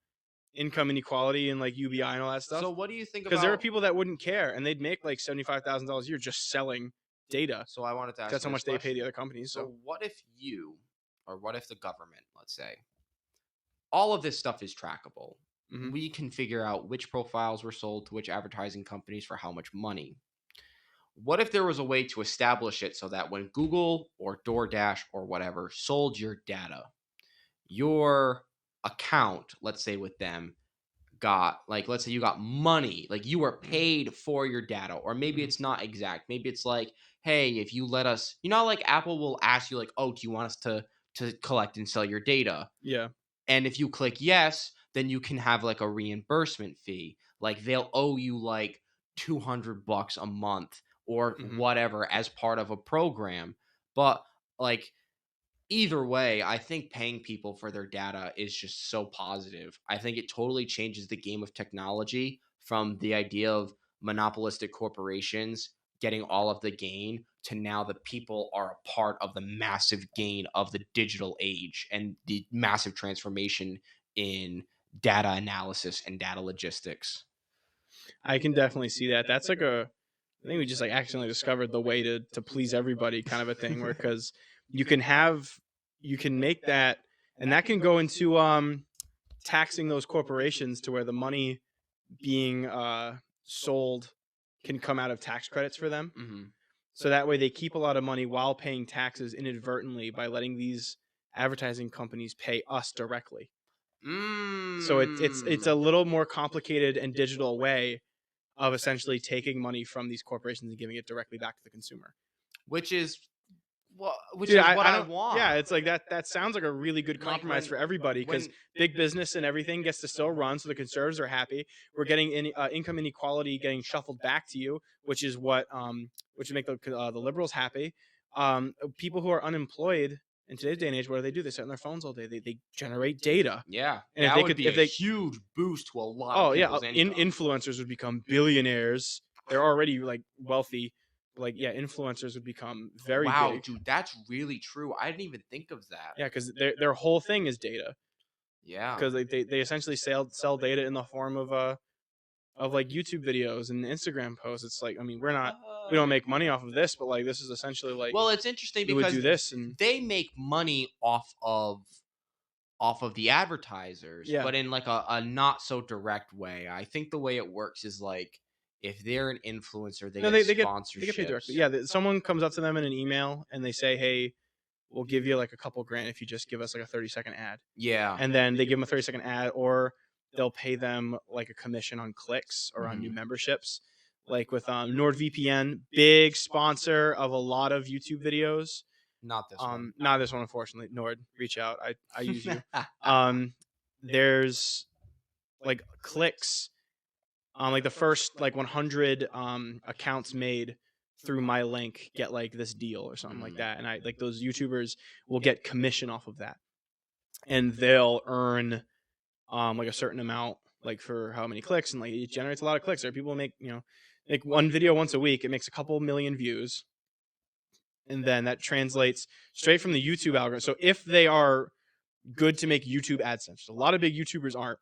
income inequality and like UBI and all that stuff. So what do you think about? Because there are people that wouldn't care, and they'd make like $75,000 a year just selling data. So I wanted to ask. That's how much they pay the other companies. So what if what if the government, let's say, all of this stuff is trackable. Mm-hmm. We can figure out which profiles were sold to which advertising companies for how much money. What if there was a way to establish it so that when Google or DoorDash or whatever sold your data, your account, let's say with them, got like, let's say you got money, like you were paid for your data, or maybe it's not exact. Maybe it's like, hey, if you let us, like Apple will ask you like, oh, do you want us to collect and sell your data? Yeah. And if you click yes, then you can have like a reimbursement fee. Like they'll owe you like $200 a month or whatever as part of a program. But like either way, I think paying people for their data is just so positive. I think it totally changes the game of technology from the idea of monopolistic corporations getting all of the gain to now the people are a part of the massive gain of the digital age and the massive transformation in data analysis and data logistics. I can definitely see that. That's like I think we just like accidentally discovered the way to please everybody kind of a thing, where because you can make that, and that can go into taxing those corporations to where the money being sold can come out of tax credits for them. Mm-hmm. So that way they keep a lot of money while paying taxes inadvertently by letting these advertising companies pay us directly. So it's a little more complicated and digital way of essentially taking money from these corporations and giving it directly back to the consumer. Which is what I want. Yeah, it's like that sounds like a really good compromise for everybody, because big business and everything gets to still run, so the conservatives are happy. We're getting income inequality getting shuffled back to you, which is what which would make the liberals happy. People who are unemployed in today's day and age, what do? They sit on their phones all day. They generate data. Yeah, and that would be a huge boost to a lot of people's income. Influencers would become billionaires. They're already like wealthy. Influencers would become very big. Wow, dude, that's really true. I didn't even think of that. Yeah, because their whole thing is data. Yeah, because they essentially sell data in the form of like YouTube videos and Instagram posts. It's like, I mean, we don't make money off of this, but like this is essentially like, well, it's interesting because would do this and they make money off of the advertisers, but in like a not so direct way. I think the way it works is like, if they're an influencer, they get sponsorships. They get paid directly. Yeah, someone comes up to them in an email and they say, hey, we'll give you like a couple grand if you just give us like a 30-second ad. Yeah. And then they give them a 30-second ad, or they'll pay them like a commission on clicks or on Mhm. new memberships. Like with NordVPN, big sponsor of a lot of YouTube videos. Not this one. Not this one, unfortunately. Nord, reach out. I use you. There's like clicks. Like the first like 100 accounts made through my link get like this deal or something like that, and I like those YouTubers will get commission off of that, and they'll earn like a certain amount like for how many clicks, and like it generates a lot of clicks. There are people who make like one video once a week, it makes a couple million views, and then that translates straight from the YouTube algorithm. So if they are good to make YouTube AdSense, a lot of big YouTubers aren't,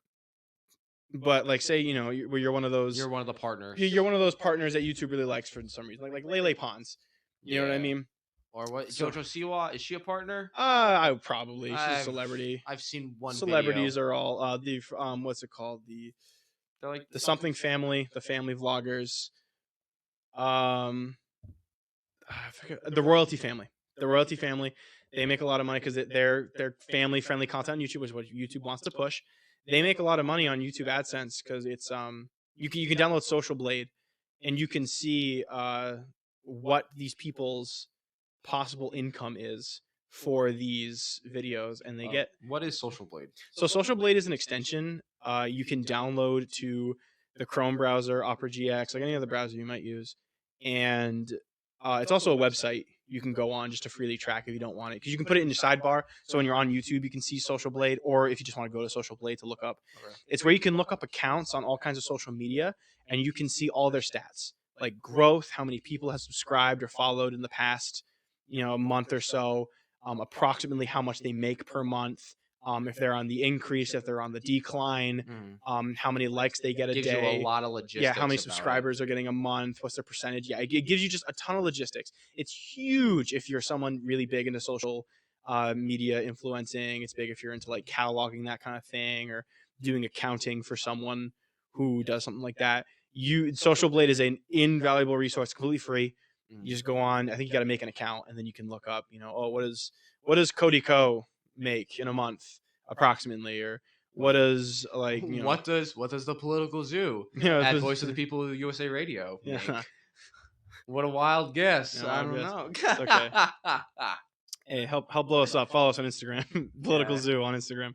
but like say you're one of those, You're one of the partners. you're one of those partners that YouTube really likes for some reason, like Lele Pons. You know what I Yeah. mean? Or what? So- Jojo Siwa, is she a partner? I probably she's a I've- celebrity. I've seen one Celebrities video. are all the what's it called, They're like the something family, the family vloggers. I forget, the royalty family. The royalty family. They make a lot of money because they're family friendly content on YouTube, which is what YouTube wants to push. They make a lot of money on YouTube AdSense because it's you can download Social Blade, and you can see what these people's possible income is for these videos, and they get. What is Social Blade? So Social Blade is an extension you can download to the Chrome browser, Opera GX, like any other browser you might use, and it's also a website you can go on just to freely track if you don't want it, because you can put it in your sidebar. So when you're on YouTube, you can see Social Blade, or if you just want to go to Social Blade to look up, it's where you can look up accounts on all kinds of social media, and you can see all their stats, like growth, how many people have subscribed or followed in the past, a month or so, approximately how much they make per month, if they're on the increase, if they're on the decline, how many likes they get a Gives day. you a lot of logistics. Yeah, how many about subscribers are getting a month, what's their percentage. Yeah, it gives you just a ton of logistics. It's huge if you're someone really big into social media influencing. It's big if you're into like cataloging, that kind of thing, or doing accounting for someone who does something like that. Social Blade is an invaluable resource, completely free. it. You just go on. I think you got to make an account, and then you can look up, what does Cody Co make in a month approximately, or what does What does the political zoo at Voice of the People USA Radio make? Yeah. What a wild guess. Yeah, I wild don't guess. know. It's okay. Hey, help blow us up. Follow us on Instagram, Political Yeah. Zoo on Instagram.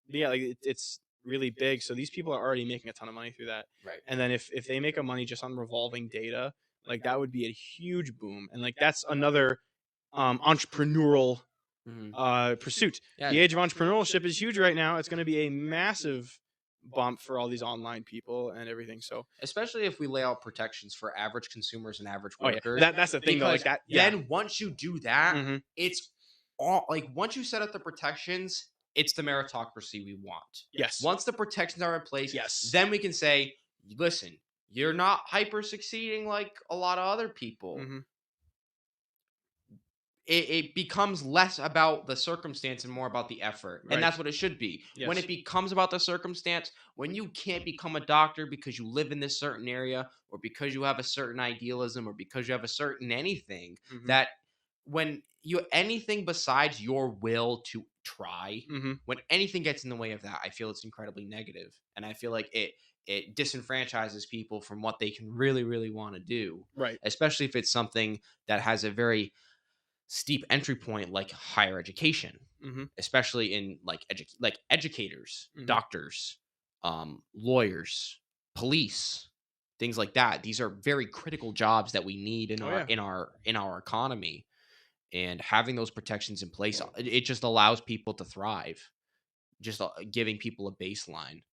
Yeah, like it's really big. So these people are already making a ton of money through that. Right. And then if they make a money just on revolving data, like that would be a huge boom. And like that's another entrepreneurial pursuit. Yeah. The age of entrepreneurship is huge right now. It's going to be a massive bump for all these online people and everything. So Especially if we lay out protections for average consumers and average oh yeah, workers. that's the thing though. Like Because that. Yeah. Then once you do that, Mhm. it's all like once you set up the protections, it's the meritocracy we want. Yes. Once the protections are in place, Yes. then we can say, listen, you're not hyper succeeding like a lot of other people. Mhm. It becomes less about the circumstance and more about the effort. Right. And that's what it should be. When Yes. it becomes about the circumstance, when you can't become a doctor because you live in this certain area, or because you have a certain idealism, or because you have a certain anything, Mhm. that when you anything besides your will to try, Mhm. when anything gets in the way of that, I feel it's incredibly negative. And I feel like it disenfranchises people from what they can really, really want to do. Right. Especially if it's something that has a very steep entry point like higher education, Mhm. especially in like educators, Mhm. doctors, lawyers, police, things like that. These are very critical jobs that we need in Oh, our yeah. in our economy, and having those protections in place, it just allows people to thrive, just giving people a baseline.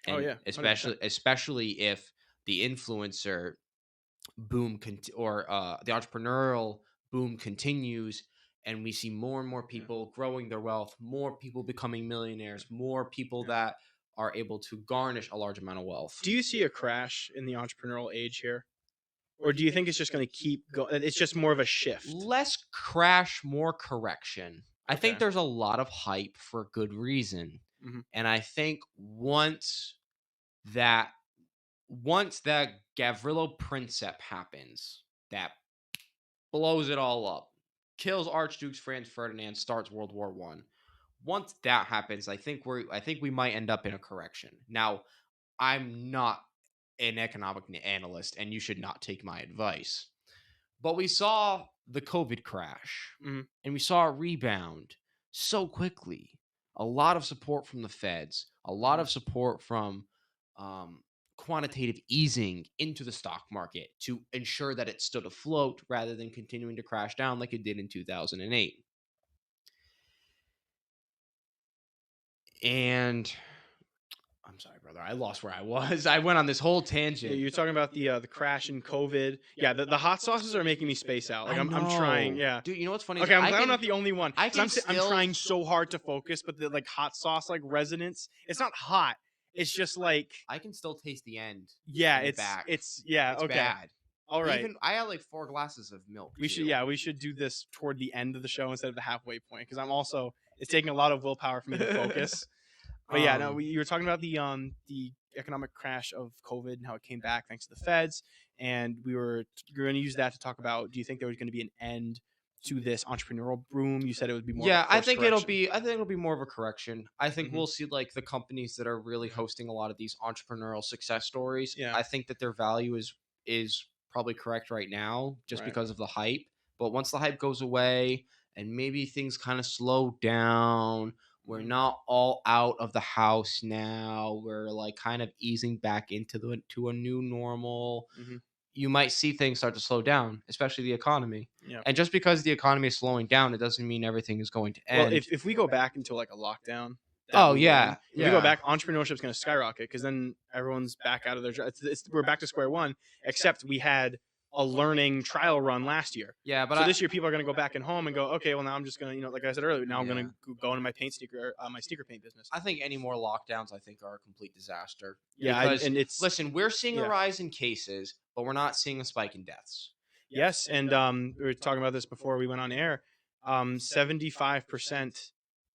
Oh, And yeah, 100%. especially if the influencer boom or the entrepreneurial boom continues, and we see more and more people growing their wealth, more people becoming millionaires, more people Yeah. that are able to garnish a large amount of wealth. Do you see a crash in the entrepreneurial age here? Or do you think it's just going to keep going? It's just more of a shift. Less crash, more correction. I think Okay. there's a lot of hype for good reason. Mhm. And I think that Gavrilo Princip happens, that blows it all up. kills Archduke Franz Ferdinand, starts World War One. Once that happens, I think we might end up in a correction. Now, I'm not an economic analyst, and you should not take my advice. But we saw the COVID crash, Mhm. and we saw a rebound so quickly. A lot of support from the feds, a lot of support from quantitative easing into the stock market to ensure that it stood afloat rather than continuing to crash down like it did in 2008. And I'm sorry, brother. I lost where I was. I went on this whole Yeah, tangent. you're talking about the crash in COVID. Yeah, the hot sauces are making me space out. Like I I'm trying. know. Yeah. Dude, you know what's funny is Okay, I'm glad I'm not the only one. I 'Cause can I'm still trying so hard to focus, but the like hot sauce like resonance. It's not hot. It's just like I can still taste the end yeah. in the back. It's yeah. It's Okay. bad. All right. Even I had like 4 glasses of milk. We should too. we should do this toward the end of the show instead of the halfway point because I'm also it's taking a lot of willpower for me to focus. But yeah, no, you were talking about the economic crash of COVID and how it came back thanks to the feds, and you're going to use that to talk about. Do you think there was going to be an end to this entrepreneurial boom? You said it would be more. Yeah, Of a course correction. I think it'll be more of a correction. I think Mhm. we'll see like the companies that are really hosting a lot of these entrepreneurial success stories. Yeah. I think that their value is probably correct right now just Right. because of the hype. But once the hype goes away and maybe things kind of slow down, we're Mhm. not all out of the house now. We're like kind of easing back into to a new normal. Mhm. You might see things start to slow down, especially the economy. Yeah. And just because the economy is slowing down, it doesn't mean everything is going to Well, end. if we go back into like a lockdown that Oh we were in, if we go yeah. back, entrepreneurship's going to skyrocket because then everyone's back out of their jobs. We're back to square one, except we had a learning trial run last year. Yeah, but So this year, people are going to go back and home and go, okay, well now I'm just going to, like I said earlier, now I'm going to go into my my sneaker paint business. I think any more lockdowns, I think, are a complete disaster. Yeah, because and it's listen, we're seeing a yeah. rise in cases, but we're not seeing a spike in deaths. Yes, and we were talking about this before we went on air. 75%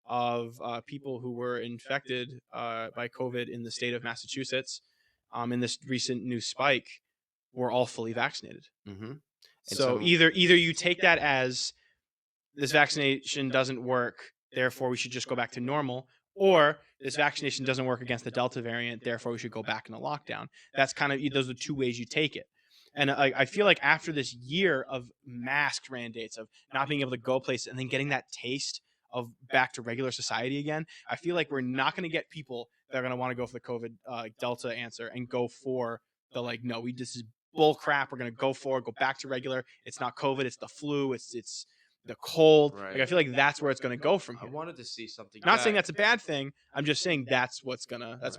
of people who were infected by COVID in the state of Massachusetts, in this recent new spike, were all fully vaccinated. Mm-hmm. So either you take that as this vaccination doesn't work, therefore we should just go back to normal, or this vaccination doesn't work against the Delta variant, therefore we should go back in a lockdown. That's kind of those are two ways you take it. And I feel like after this year of mask mandates, of not being able to go places, and then getting that taste of back to regular society again, I feel like we're not going to get people that are going to want to go for the COVID Delta answer and go for the like, no, this is bull crap. We're going to go for it, go back to regular. It's not COVID, it's the flu, it's the cold. Right. Like I feel like that's where it's going to go from I here. wanted to see something. Not Jack, saying that's a bad thing. I'm just saying that's Right.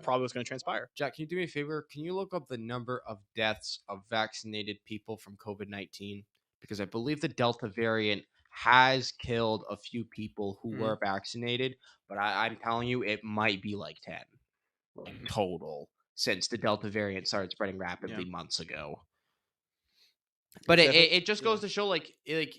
probably what's going to transpire. Jack, can you do me a favor? Can you look up the number of deaths of vaccinated people from COVID-19? Because I believe the Delta variant has killed a few people who were vaccinated, but I'm telling you, it might be like 10 in total since the Delta variant started spreading rapidly months ago. But it just goes to show like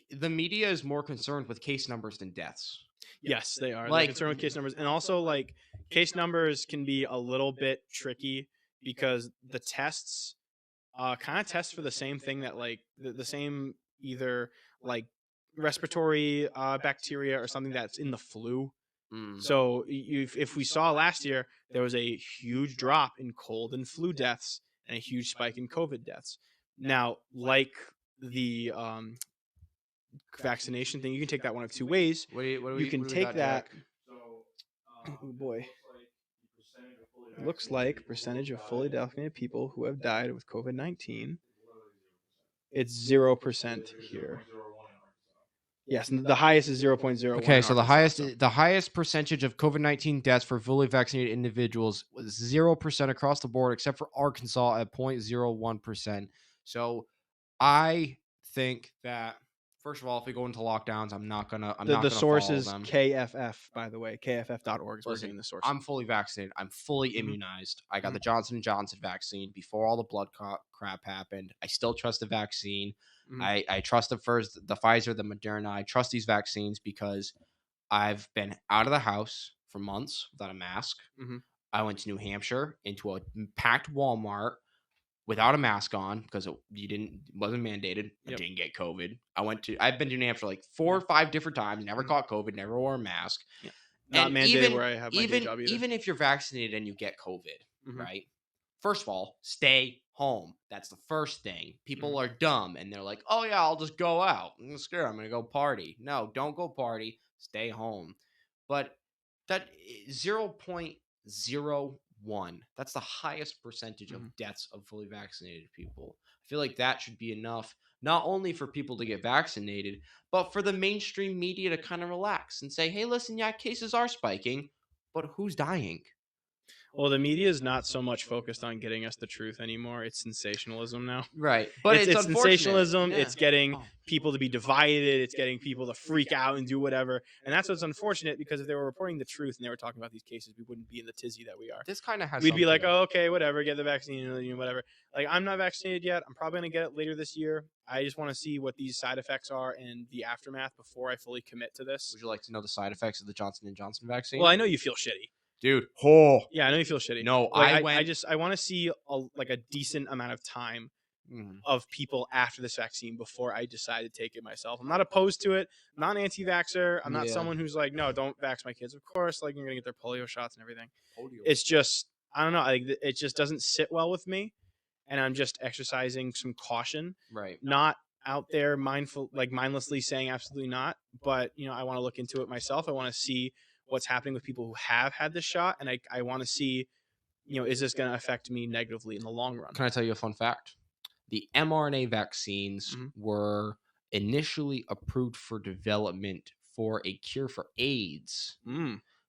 the media is more concerned with case numbers than deaths. Yes, they are. Like- They're concerned with case numbers, and also like case numbers can be a little bit tricky because the tests kind of test for the same thing that like the same either like respiratory bacteria or something that's in the flu. So if we saw last year, there was a huge drop in cold and flu deaths and a huge spike in COVID deaths. Now, like the vaccination thing, you can take that one of two ways. You can take that. So, Oh boy. it Looks like percentage of fully vaccinated people who have died with COVID-19. It's 0% here. Yes, and the highest is 0.01. Okay, so in Arkansas, the highest percentage of COVID-19 deaths for fully vaccinated individuals was 0% across the board, except for Arkansas at 0.01%. So I think that first of all, if we go into lockdowns, I'm not gonna the source follow is them. KFF, by the way, kff.org is where we're Listen, getting the source. I'm fully vaccinated. I'm fully Mhm. immunized. I got Mhm. the Johnson & Johnson vaccine before all the blood crap happened. I still trust the vaccine. Mhm. I trust the Pfizer, the Moderna. I trust these vaccines because I've been out of the house for months without a mask. Mhm. I went to New Hampshire into a packed Walmart without a mask on because wasn't mandated. I Yep. didn't get COVID. I've been to New Hampshire like 4 or 5 different times, never caught COVID, never wore a mask. Yeah. Not And mandated where I have my day job either. even if you're vaccinated and you get COVID, Mhm. right? First of all, stay home. That's the first thing. People are dumb and they're like, "Oh yeah, I'll just go out. I'm scared. I'm gonna go party." No, don't go party. Stay home. But that 0.01. That's the highest percentage of deaths of fully vaccinated people. I feel like that should be enough, not only for people to get vaccinated, but for the mainstream media to kind of relax and say, "Hey, listen, yeah, cases are spiking, but who's dying?" Well, the media is not so much focused on getting us the truth anymore. It's sensationalism now. Right. But it's It's unfortunate. sensationalism. Yeah. It's getting Oh. people to be divided. It's getting people to freak out and do whatever. And that's what's unfortunate, because if they were reporting the truth and they were talking about these cases, we wouldn't be in the tizzy that we are. This kind of has We'd be like, something- oh, okay, whatever, get the vaccine, you know, whatever. Like, I'm not vaccinated yet. I'm probably going to get it later this year. I just want to see what these side effects are and the aftermath before I fully commit to this. Would you like to know the side effects of the Johnson & Johnson vaccine? Well, I know you feel shitty. Dude. Yeah, I know you feel shitty. No, like, I want to see a decent amount of time Mhm. of people after this vaccine before I decide to take it myself. I'm not opposed to it. I'm not an anti-vaxxer. I'm not Yeah. someone who's like, no, don't vax my kids. Of course, like, you're gonna get their polio shots and everything. Polio. It's just, I don't know. It just doesn't sit well with me, and I'm just exercising some caution. Right. Not out there mindlessly saying absolutely not, but I want to look into it myself. I want to see what's happening with people who have had this shot, and I want to see, is this going to affect me negatively in the long run? Can I tell you a fun fact? The mRNA vaccines were initially approved for development for a cure for AIDS.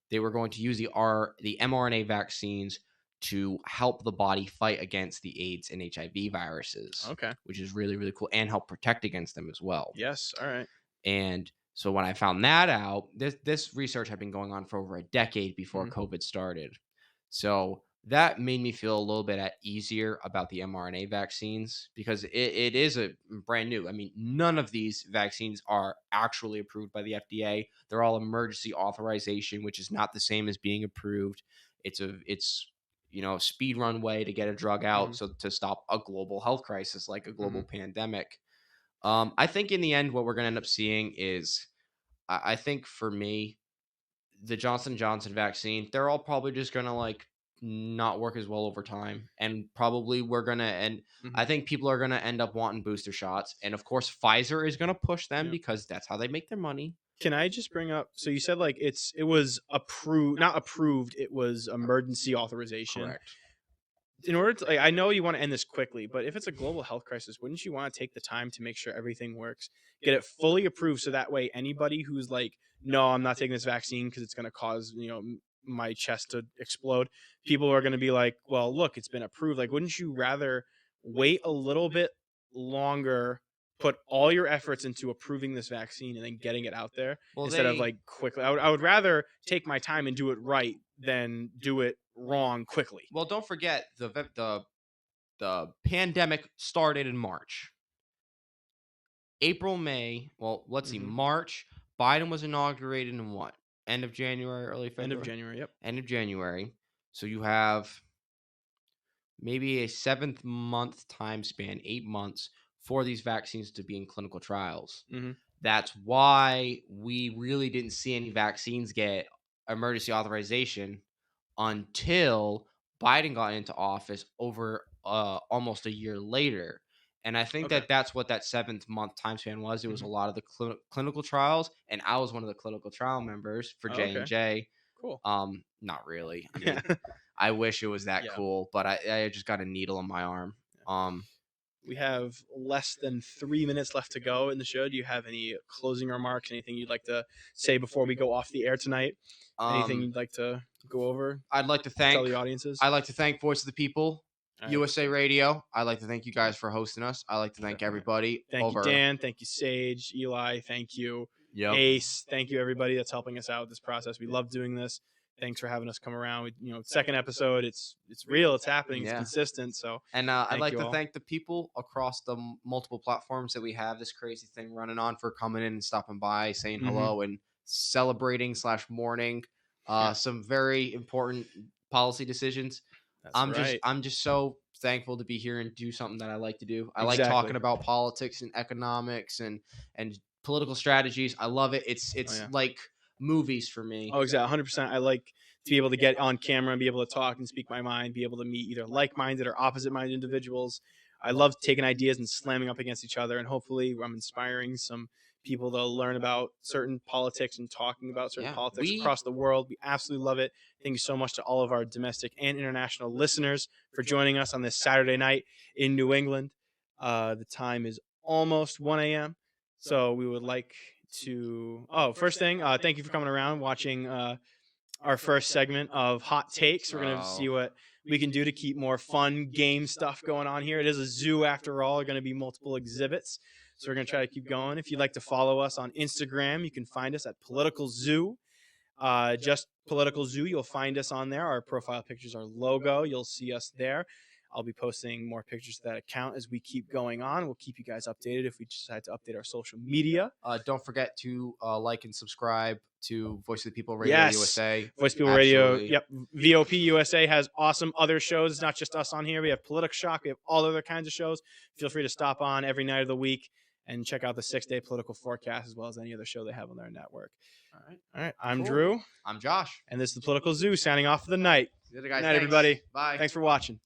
They were going to use the mRNA vaccines to help the body fight against the AIDS and HIV viruses. Okay. Which is really, really cool, and help protect against them as well. Yes. All right. And so when I found that out, this research had been going on for over a decade before COVID started. So that made me feel a little bit easier about the mRNA vaccines, because it is a brand new. I mean, none of these vaccines are actually approved by the FDA. They're all emergency authorization, which is not the same as being approved. It's a speed run way to get a drug out, so to stop a global health crisis like a global pandemic. I think in the end, what we're going to end up seeing is, I think for me, the Johnson & Johnson vaccine, they're all probably just going to not work as well over time. And probably I think people are going to end up wanting booster shots. And of course, Pfizer is going to push them because that's how they make their money. Can I just bring up, so you said it was approved, not approved, it was emergency authorization. Correct. In order to, I know you want to end this quickly, but if it's a global health crisis, wouldn't you want to take the time to make sure everything works, get it fully approved, so that way anybody who's like, no, I'm not taking this vaccine because it's going to cause, my chest to explode, people are going to be like, well, look, it's been approved. Like, wouldn't you rather wait a little bit longer, put all your efforts into approving this vaccine and then getting it out there, instead of quickly? I would rather take my time and do it right than do it wrong quickly. Well, don't forget the pandemic started in March. April, May. Well, let's see. March. Biden was inaugurated in what? End of January, early February? End of January, yep. End of January. So you have maybe a 7-month time span, 8 months, for these vaccines to be in clinical trials. That's why we really didn't see any vaccines get emergency authorization until Biden got into office over almost a year later. And I think that's what that 7th-month time span was. It was a lot of the clinical trials, and I was one of the clinical trial members for J&J. Cool. Not really. I mean, I wish it was that cool, but I just got a needle in my arm. We have less than 3 minutes left to go in the show. Do you have any closing remarks? Anything you'd like to say before we go off the air tonight? Anything you'd like to go over? I'd like to thank the audiences. I'd like to thank Voice of the People, USA Radio. I'd like to thank you guys for hosting us. I'd like to thank everybody. Thank you, Dan. Thank you, Sage. Eli. Thank you, Ace. Thank you, everybody that's helping us out with this process. We love doing this. Thanks for having us come around. Second episode. It's real. It's happening. It's consistent. So, and I'd like to thank the people across the multiple platforms that we have this crazy thing running on, for coming in and stopping by, saying hello, and celebrating / mourning some very important policy decisions. I'm just so thankful to be here and do something that I like to do. I like Exactly. talking about politics and economics and political strategies. I love it. It's yeah. like movies for me. Oh, exactly. 100%. I like to be able to get on camera and be able to talk and speak my mind, be able to meet either like-minded or opposite-minded individuals. I love taking ideas and slamming up against each other, and hopefully I'm inspiring some people to learn about certain politics and talking about certain politics across the world. We absolutely love it. Thank you so much to all of our domestic and international listeners for joining us on this Saturday night in New England. The time is almost 1 a.m., so we would like to first thing, thank you for coming around, watching our first segment of Hot Takes. We're going to see what we can do to keep more fun game stuff going on here. It is a zoo after all. There are going to be multiple exhibits, so we're going to try to keep going. If you'd like to follow us on Instagram, you can find us at Political Zoo. Just Political Zoo. You'll find us on there. Our profile pictures, our logo. You'll see us there. I'll be posting more pictures to that account as we keep going on. We'll keep you guys updated if we decide to update our social media. Don't forget to like and subscribe to Voice of the People Radio USA. Voice of the People Radio. Yep. VOP USA has awesome other shows. It's not just us on here. We have Politic Shock. We have all other kinds of shows. Feel free to stop on every night of the week and check out the 6-day political forecast as well as any other show they have on their network. All right. I'm Drew. I'm Josh. And this is the Political Zoo signing off for the night. Good, guys. Good night, everybody. Bye. Thanks for watching.